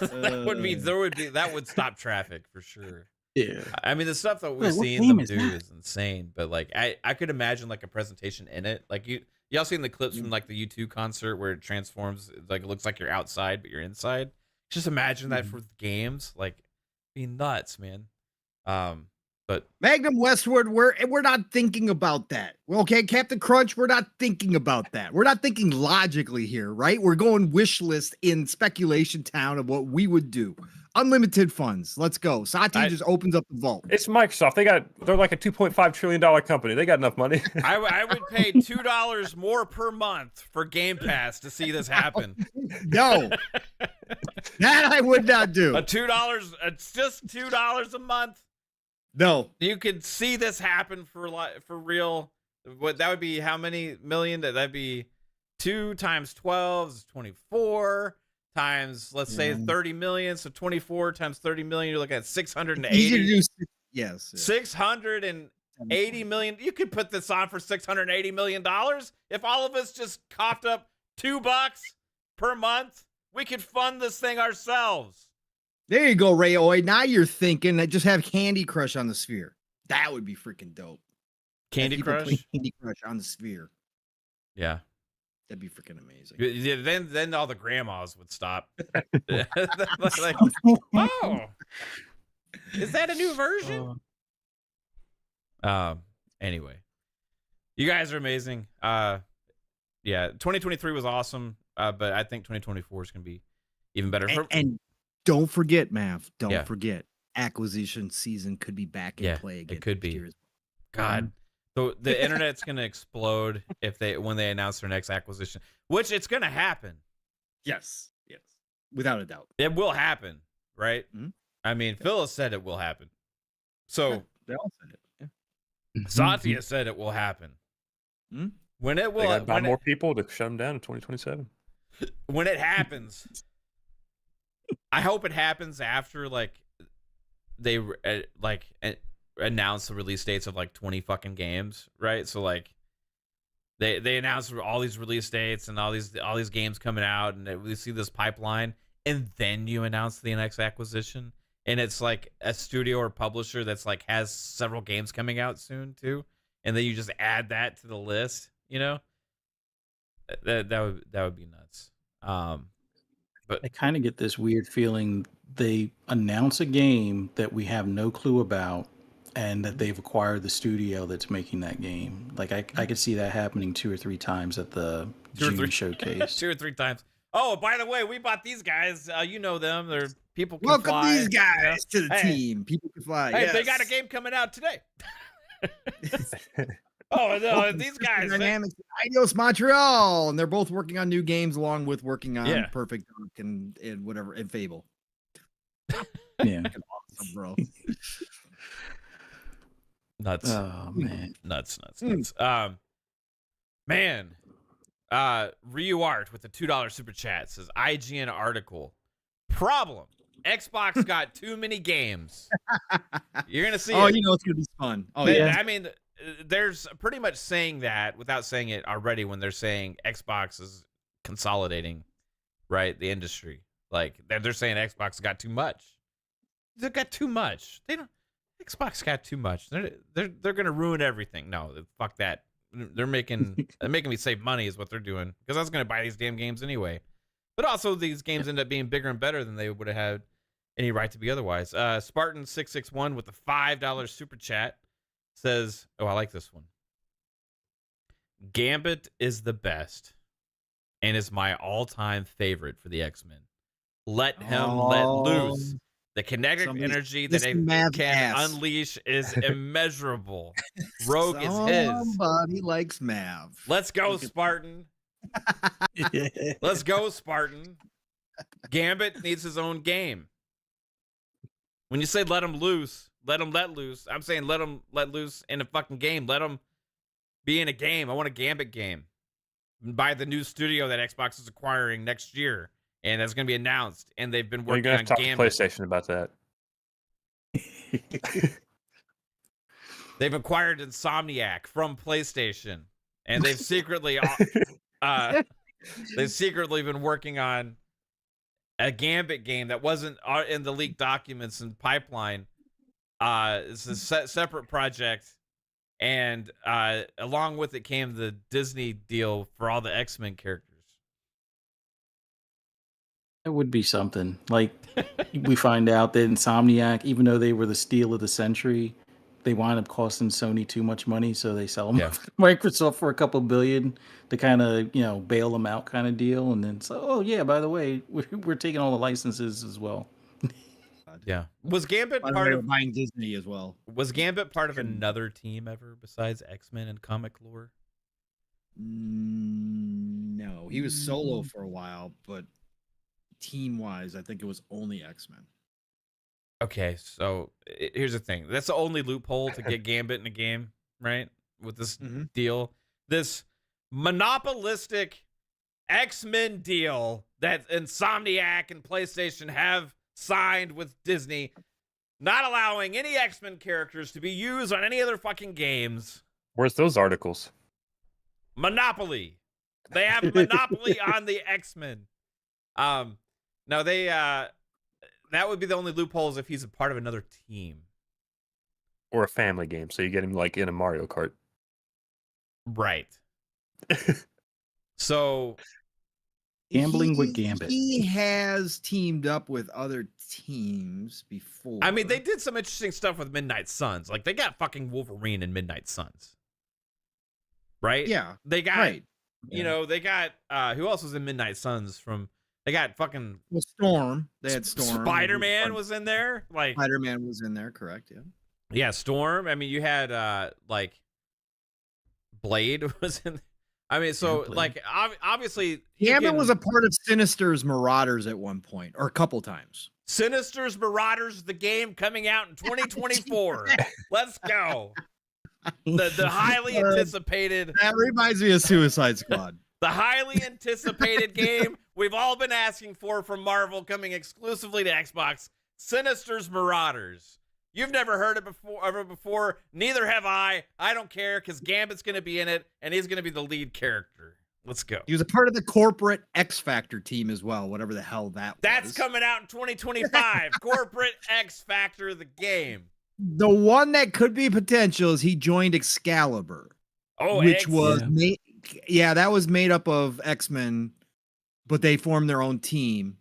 That would stop traffic for sure. Yeah. I mean, the stuff that Wait, we've what seen game them is do that? is insane. But like, I could imagine like a presentation in it. Like y'all seen the clips from like the U2 concert where it transforms, like it looks like you're outside but you're inside. Just imagine that for games, like, be nuts, man. But Magnum Westward, we're not thinking about that. Okay, Captain Crunch, we're not thinking about that. We're not thinking logically here, right? We're going wish list in speculation town of what we would do. Unlimited funds. Let's go. Sati just opens up the vault. It's Microsoft. They're like a $2.5 trillion company. They got enough money. I would pay $2 more per month for Game Pass to see this happen. No, that I would not do. $2, it's just $2 a month. No, You could see this happen for real. What that would be? How many million? That'd be 2 times 12 is 24 times, let's say 30 million. So 24 times 30 million, you're looking at 680. easy to do. Yes, 680 million. You could put this on for $680 million. If all of us just coughed up $2 per month, we could fund this thing ourselves. There you go, Ray Oy. Now you're thinking that just have Candy Crush on the sphere. That would be freaking dope. Candy People play Crush? Candy Crush on the sphere. Yeah. That'd be freaking amazing. Yeah, then all the grandmas would stop. Like, oh, is that a new version? Anyway, you guys are amazing. Yeah, 2023 was awesome, but I think 2024 is gonna be even better. And don't forget, Mav. Don't Yeah. forget, acquisition season could be back in play again. it could next be. year as God, the internet's gonna explode when they announce their next acquisition, which it's gonna happen. Yes, without a doubt. It will happen, right? Mhm. I mean, Phyllis said it will happen. So They all said it. Yeah. Satya said it will happen. Hmm? When it They will, got to buy more people to shut them down in 2027. when it happens, I hope it happens after like they announce the release dates of like 20 fucking games, right? So like they announce all these release dates and all these games coming out, and we see this pipeline, and then you announce the next acquisition, and it's like a studio or publisher that's like has several games coming out soon too, and then you just add that to the list, you know? That would be nuts. But I kind of get this weird feeling they announce a game that we have no clue about and that they've acquired the studio that's making that game. Like I could see that happening 2 or 3 times at the June showcase. 2 or 3 times. Oh, by the way, we bought these guys. You know them. They're people can Welcome fly, these guys you to know? the Hey, team. People can fly. Hey, yes. they got a game coming out today. Oh no, these guys. Dynamics, Adios Montreal, and they're both working on new games along with working on Perfect Dark and whatever and Fable. Yeah. Awesome, bro. Nuts. Oh man. Nuts. Man. Ryu Art with the $2 super chat says IGN article. Problem. Xbox got too many games. You're gonna see. Oh, it. you know it's gonna be fun. Oh But, yeah. I mean, there's pretty much saying that without saying it already when they're saying Xbox is consolidating, right? The industry. Like they're saying Xbox got too much. They got too much. They don't. Xbox got too much. They're gonna ruin everything. No, fuck that. They're making me save money is what they're doing because I was gonna buy these damn games anyway. But also these games end up being bigger and better than they would have had any right to be otherwise. Spartan661 with the $5 super chat says, oh, I like this one. Gambit is the best and is my all-time favorite for the X-Men. Let him let loose. The kinetic energy that it can unleash is immeasurable. Rogue is his. Somebody likes Mav. Let's go, Spartan. Let's go, Spartan. Gambit needs his own game. When you say let him loose, let him let loose. I'm saying let him let loose in a fucking game. Let him be in a game. I want a Gambit game by the new studio that Xbox is acquiring next year, and that's going to be announced. And they've been Well, you're working gonna on have to talk Gambit. to PlayStation about that. They've acquired Insomniac from PlayStation, and they've secretly been working on a Gambit game that wasn't in the leaked documents and pipeline. It's a separate project, and along with it came the Disney deal for all the X-Men characters. It would be something. Like, we find out that Insomniac, even though they were the steal of the century, they wind up costing Sony too much money, so they sell them to Microsoft for a couple billion to kind of, bail them out kind of deal. And then, oh yeah, by the way, we're taking all the licenses as well. Yeah. Was Gambit By the part way, of we're buying Disney as well. Was Gambit part of another team ever besides X-Men and comic lore? No, he was solo for a while, but team-wise, I think it was only X-Men. Okay, so here's the thing. That's the only loophole to get Gambit in a game, right? With this deal. This monopolistic X-Men deal that Insomniac and PlayStation have signed with Disney, not allowing any X-Men characters to be used on any other fucking games. Where's those articles? Monopoly. They have monopoly on the X-Men. No, they that would be the only loopholes if he's a part of another team. Or a family game, so you get him like in a Mario Kart. Right. So Gambling with Gambit. He has teamed up with other teams before. I mean, they did some interesting stuff with Midnight Suns. Like, they got fucking Wolverine in Midnight Suns. Right? Yeah. They got, Right. they got, who else was in Midnight Suns they got fucking... Well, Storm. They had Storm. Spider-Man was in there. Like, Spider-Man was in there, correct, yeah. Yeah, Storm. I mean, you had, Blade was in there. I mean, so, obviously... Gambit was a part of Sinister's Marauders at one point, or a couple times. Sinister's Marauders, the game coming out in 2024. Let's go. The highly anticipated... That reminds me of Suicide Squad. The highly anticipated game we've all been asking for from Marvel, coming exclusively to Xbox, Sinister's Marauders. You've never heard it before. Neither have I. I don't care, because Gambit's going to be in it, and he's going to be the lead character. Let's go. He was a part of the corporate X Factor team as well, whatever the hell that That's was. coming out in 2025. Corporate X Factor, the game. The one that could be potential is he joined Excalibur. Oh, which was that was made up of X-Men, but they formed their own team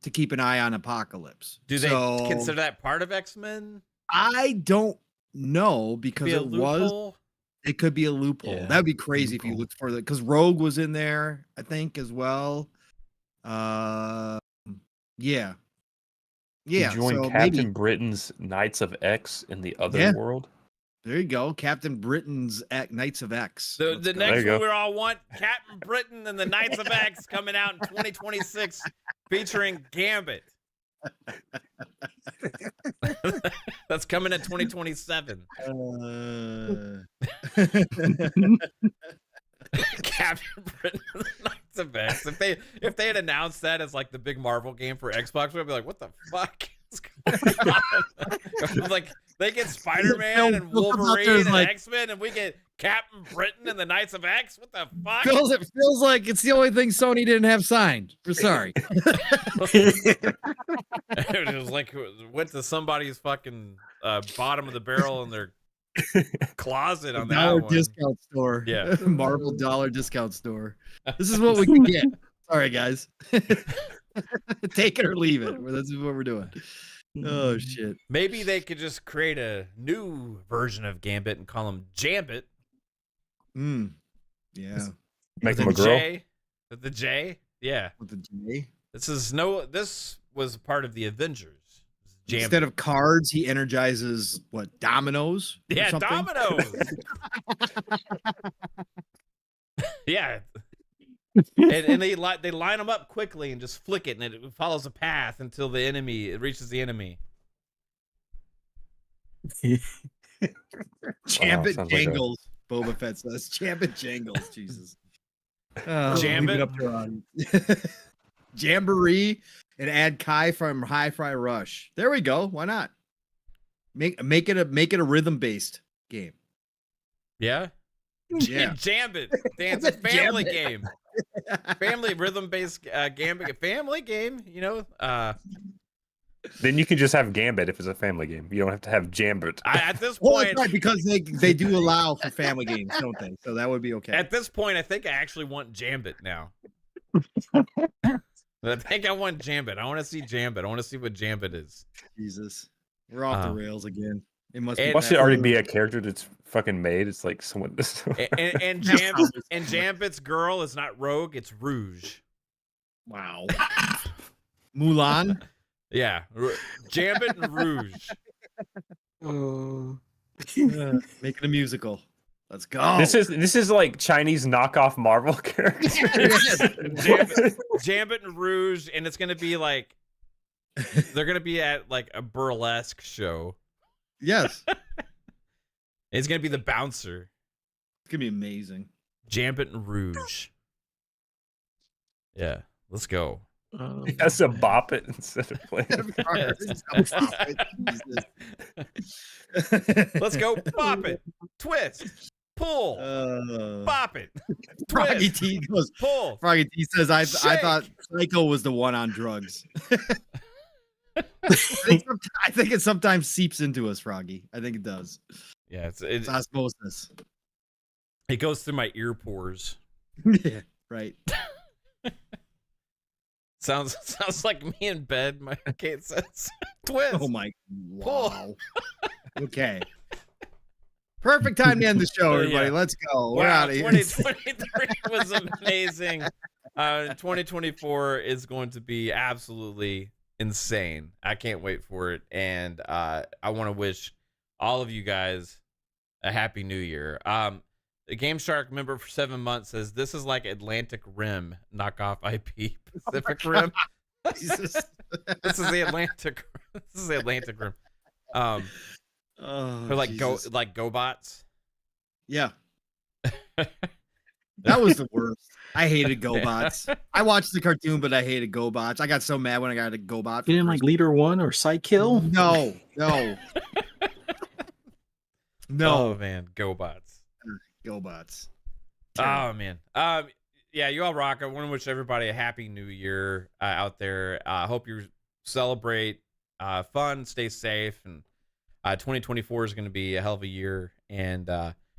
to keep an eye on Apocalypse. Do they consider that part of X-Men? I don't know, because it could be a loophole. Yeah, That would be crazy if you looked for that, because Rogue was in there, I think, as well. Yeah. He joined so Captain Britain's Knights of X in the other world. There you go. Captain Britain's Knights of X. The next one we all want, Captain Britain and the Knights of X, coming out in 2026, featuring Gambit. That's coming in 2027. Captain Britain and the Knights of X. If they had announced that as like the big Marvel game for Xbox, we'd be like, what the fuck is going on? Like, they get Spider-Man and Wolverine and X-Men, and we get Captain Britain and the Knights of X? What the fuck? It feels like it's the only thing Sony didn't have signed. We're sorry. It was like, went to somebody's fucking bottom of the barrel in their closet on that dollar one. Discount store. Yeah. Marvel dollar discount store. This is what we can get. Sorry, guys. Take it or leave it. This is what we're doing. Oh, shit. Maybe they could just create a new version of Gambit and call him Jambit. Yeah. Make him a girl. With the J? Yeah. With the J. This was part of the Avengers. Jambit. Instead of cards, he energizes dominoes? Yeah, dominoes. Yeah. and they line them up quickly and just flick it, and it follows a path until it reaches the enemy. Jambit sounds like jangles. Boba Fett says Jambit jangles. Jesus. Leave Jambit? it up to your audience. Jamboree and add Kai from Hi-Fi Rush. There we go. Why not? Make it a rhythm based game. Yeah. Yeah. Jambit. Dance a family Jambit. game. Family rhythm based gambit family game. You know. Then you can just have Gambit if it's a family game. You don't have to have Jambit. At this Well, point, that's right, because they do allow for family games, don't they? So that would be okay. at this point, I think I actually want Jambit now. I think I want Jambit. I want to see Jambit. I want to see what Jambit is. Jesus. We're off the rails again. It must And- be Why should it already be a character that's fucking made? It's like someone. And Jambit's girl is not Rogue, it's Rouge. Wow. Mulan. Yeah, Jambit and Rouge. Making a musical. Let's go. This is like Chinese knockoff Marvel characters. Jambit and Rouge, and it's gonna be like they're gonna be at like a burlesque show. Yes. It's gonna be the bouncer. It's gonna be amazing. Jambit and Rouge. Yeah, let's go. That's a bop it instead of playing. Let's go. Pop it. Twist. Pull. Pop it. Froggy Twist. T goes. Pull. Froggy T says, I Shake. thought Psycho was the one on drugs. I think it sometimes seeps into us, Froggy. I think it does. Yeah, It's osmosis. it goes through my ear pores. Yeah, right. Sounds like me in bed. My Kate says, twist. Oh my. Pull. Wow. Okay. Perfect time to end the show, everybody. Yeah. Let's go. We're Wow, out of here. 2023 was amazing. 2024 is going to be absolutely insane. I can't wait for it, and I want to wish all of you guys a happy new year. The Game Shark member for 7 months says this is like Atlantic Rim knockoff IP Pacific Rim. Jesus. This is the Atlantic. This is the Atlantic Rim. Oh, Or like Jesus. GoBots. Yeah. That was the worst. I hated GoBots. I watched the cartoon, but I hated GoBots. I got so mad when I got a GoBot. You didn't like Leader One or Sight Kill? No. Oh man, GoBots. GoBots. Oh man. Yeah, you all rock. I want to wish everybody a happy new year out there. I hope you celebrate fun, stay safe, and 2024 is going to be a hell of a year, and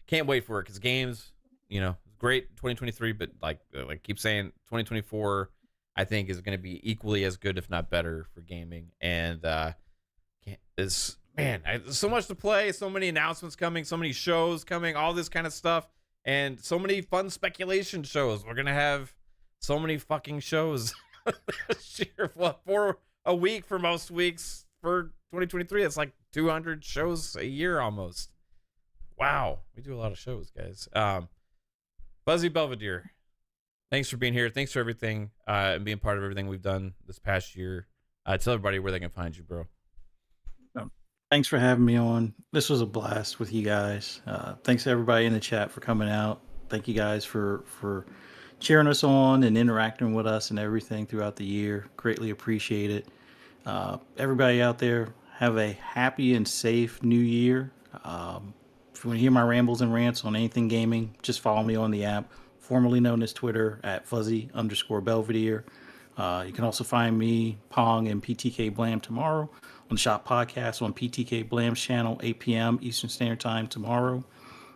can't wait for it because games, you know, great 2023, but like keep saying 2024, I think is going to be equally as good, if not better, for gaming. And there's so much to play, so many announcements coming, so many shows coming, all this kind of stuff, and so many fun speculation shows. We're gonna have so many fucking shows this year. What, for a week for most weeks for 2023? It's like 200 shows a year almost. Wow, we do a lot of shows, guys. Fuzzy Belvedere, thanks for being here. Thanks for everything and being part of everything we've done this past year. Tell everybody where they can find you, bro. Thanks for having me on. This was a blast with you guys. Thanks to everybody in the chat for coming out. Thank you guys for cheering us on and interacting with us and everything throughout the year. Greatly appreciate it. Everybody out there, have a happy and safe new year. If you want to hear my rambles and rants on anything gaming, just follow me on the app, formerly known as Twitter, at Fuzzy_Belvedere. You can also find me, Pong, and PTK Blam tomorrow on the Shop Podcast on PTK Blam's channel, 8 p.m. Eastern Standard Time tomorrow.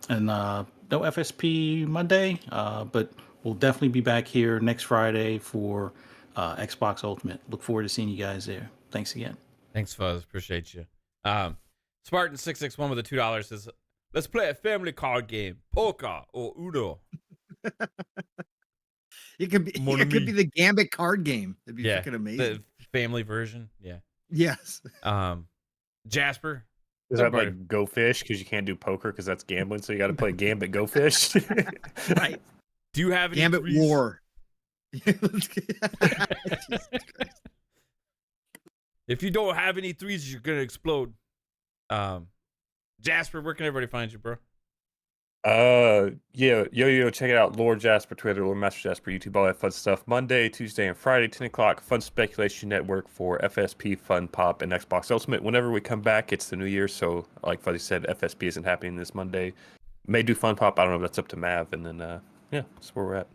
And no FSP Monday, but we'll definitely be back here next Friday for Xbox Ultimate. Look forward to seeing you guys there. Thanks again. Thanks, Fuzz. Appreciate you. Spartan661 with a $2 says, let's play a family card game, poker or Uno. It could be the Gambit card game. It'd be fucking amazing. The family version. Yeah. Yes. Jasper. Is that like Go Fish? Because you can't do poker because that's gambling, so you got to play Gambit Go Fish. Right. Do you have any Gambit War? If you don't have any threes, you're gonna explode. Jasper, where can everybody find you, bro? Yeah, check it out. Lord Jasper, Twitter, Lord Master Jasper, YouTube, all that fun stuff. Monday, Tuesday, and Friday, 10 o'clock, Fun Speculation Network for FSP, Fun Pop, and Xbox Ultimate. Whenever we come back, it's the new year, so like Fuzzy said, FSP isn't happening this Monday. May do Fun Pop, I don't know if that's up to Mav, and then, yeah, that's where we're at.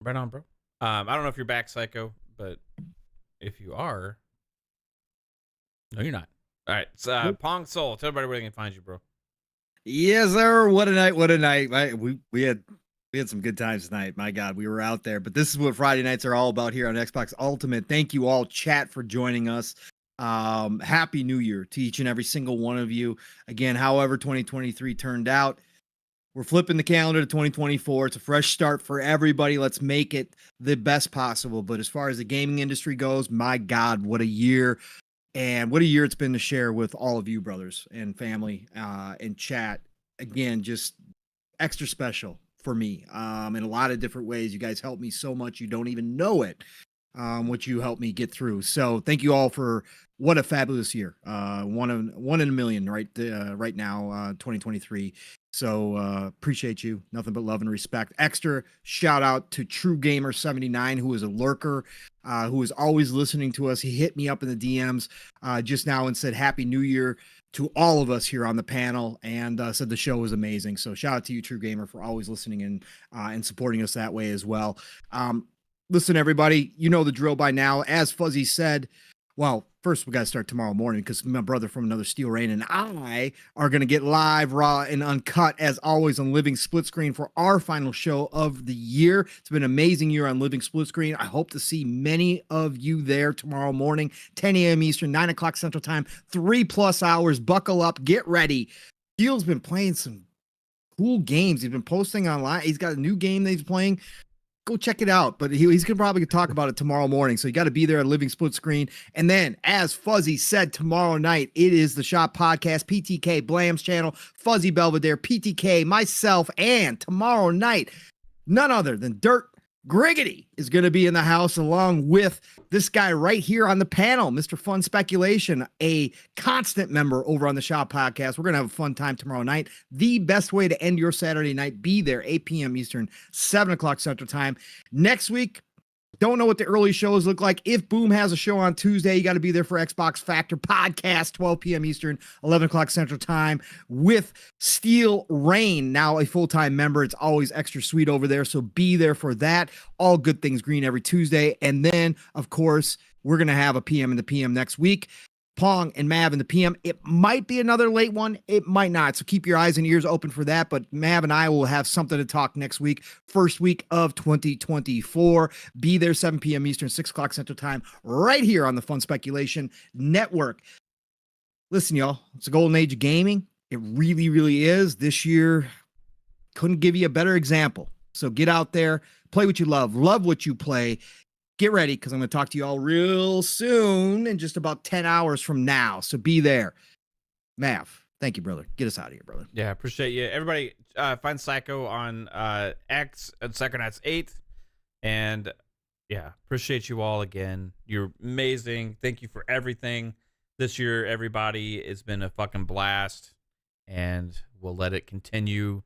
Right on, bro. I don't know if you're back, Psycho, but if you are, no, you're not. All right, so, Pong Soul, tell everybody where they can find you, bro. Yes, sir. What a night! What a night! We had some good times tonight. My God, we were out there. But this is what Friday nights are all about here on Xbox Ultimate. Thank you all, chat, for joining us. Happy New Year to each and every single one of you. Again, however 2023 turned out, we're flipping the calendar to 2024. It's a fresh start for everybody. Let's make it the best possible. But as far as the gaming industry goes, my God, what a year. And what a year it's been to share with all of you, brothers and family, and chat. Again, just extra special for me in a lot of different ways. You guys helped me so much. You don't even know it, what you helped me get through. So thank you all for what a fabulous year. One in a million right now, 2023. So appreciate you. Nothing but love and respect. Extra shout out to True Gamer 79, who is a lurker, who is always listening to us. He hit me up in the DMs just now and said Happy New Year to all of us here on the panel, and said the show was amazing. So shout out to you, True Gamer, for always listening and supporting us that way as well. Listen, everybody, you know the drill by now. As Fuzzy said, well, first we got to start tomorrow morning because my brother from another Steel Rain and I are going to get live, raw, and uncut as always on Living Split Screen for our final show of the year. It's been an amazing year on Living Split Screen. I hope to see many of you there tomorrow morning, 10 a.m. Eastern, 9 o'clock Central Time, 3+ hours. Buckle up, get ready. Steel's been playing some cool games. He's been posting online. He's got a new game that he's playing. Go check it out, but he's gonna probably talk about it tomorrow morning. So you got to be there at Living Split Screen. And then, as Fuzzy said, tomorrow night it is the Shop Podcast, PTK, Blam's channel, Fuzzy Belvedere, PTK, myself, and tomorrow night, none other than Dirt Griggity is going to be in the house along with this guy right here on the panel, Mr. Fun Speculation, a constant member over on the Shop Podcast. We're going to have a fun time tomorrow night. The best way to end your Saturday night, be there 8 p.m. Eastern, 7 o'clock Central Time. Next week, don't know what the early shows look like. If Boom has a show on Tuesday, you got to be there for Xbox Factor Podcast, 12 p.m. Eastern, 11 o'clock Central Time, with Steel Rain, now a full-time member. It's always extra sweet over there, so be there for that. All good things green every Tuesday. And then, of course, we're going to have a PM in the PM next week. Pong and Mav in the PM. It might be another late one. It might not. So keep your eyes and ears open for that. But Mav and I will have something to talk next week. First week of 2024. Be there 7 p.m. Eastern, 6 o'clock Central Time, right here on the Fun Speculation Network. Listen, y'all, it's a golden age of gaming. It really, really is. This year, couldn't give you a better example. So get out there, play what you love what you play. Get ready, because I'm going to talk to you all real soon in just about 10 hours from now. So be there. Mav, thank you, brother. Get us out of here, brother. Yeah, appreciate you. Everybody, find Psycho on X and Psychonauts 8. And yeah, appreciate you all again. You're amazing. Thank you for everything this year, everybody. It's been a fucking blast. And we'll let it continue.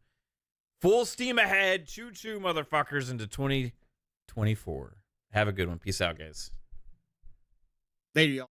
Full steam ahead. Choo-choo, motherfuckers, into 2024. Have a good one. Peace out, guys. Later, y'all.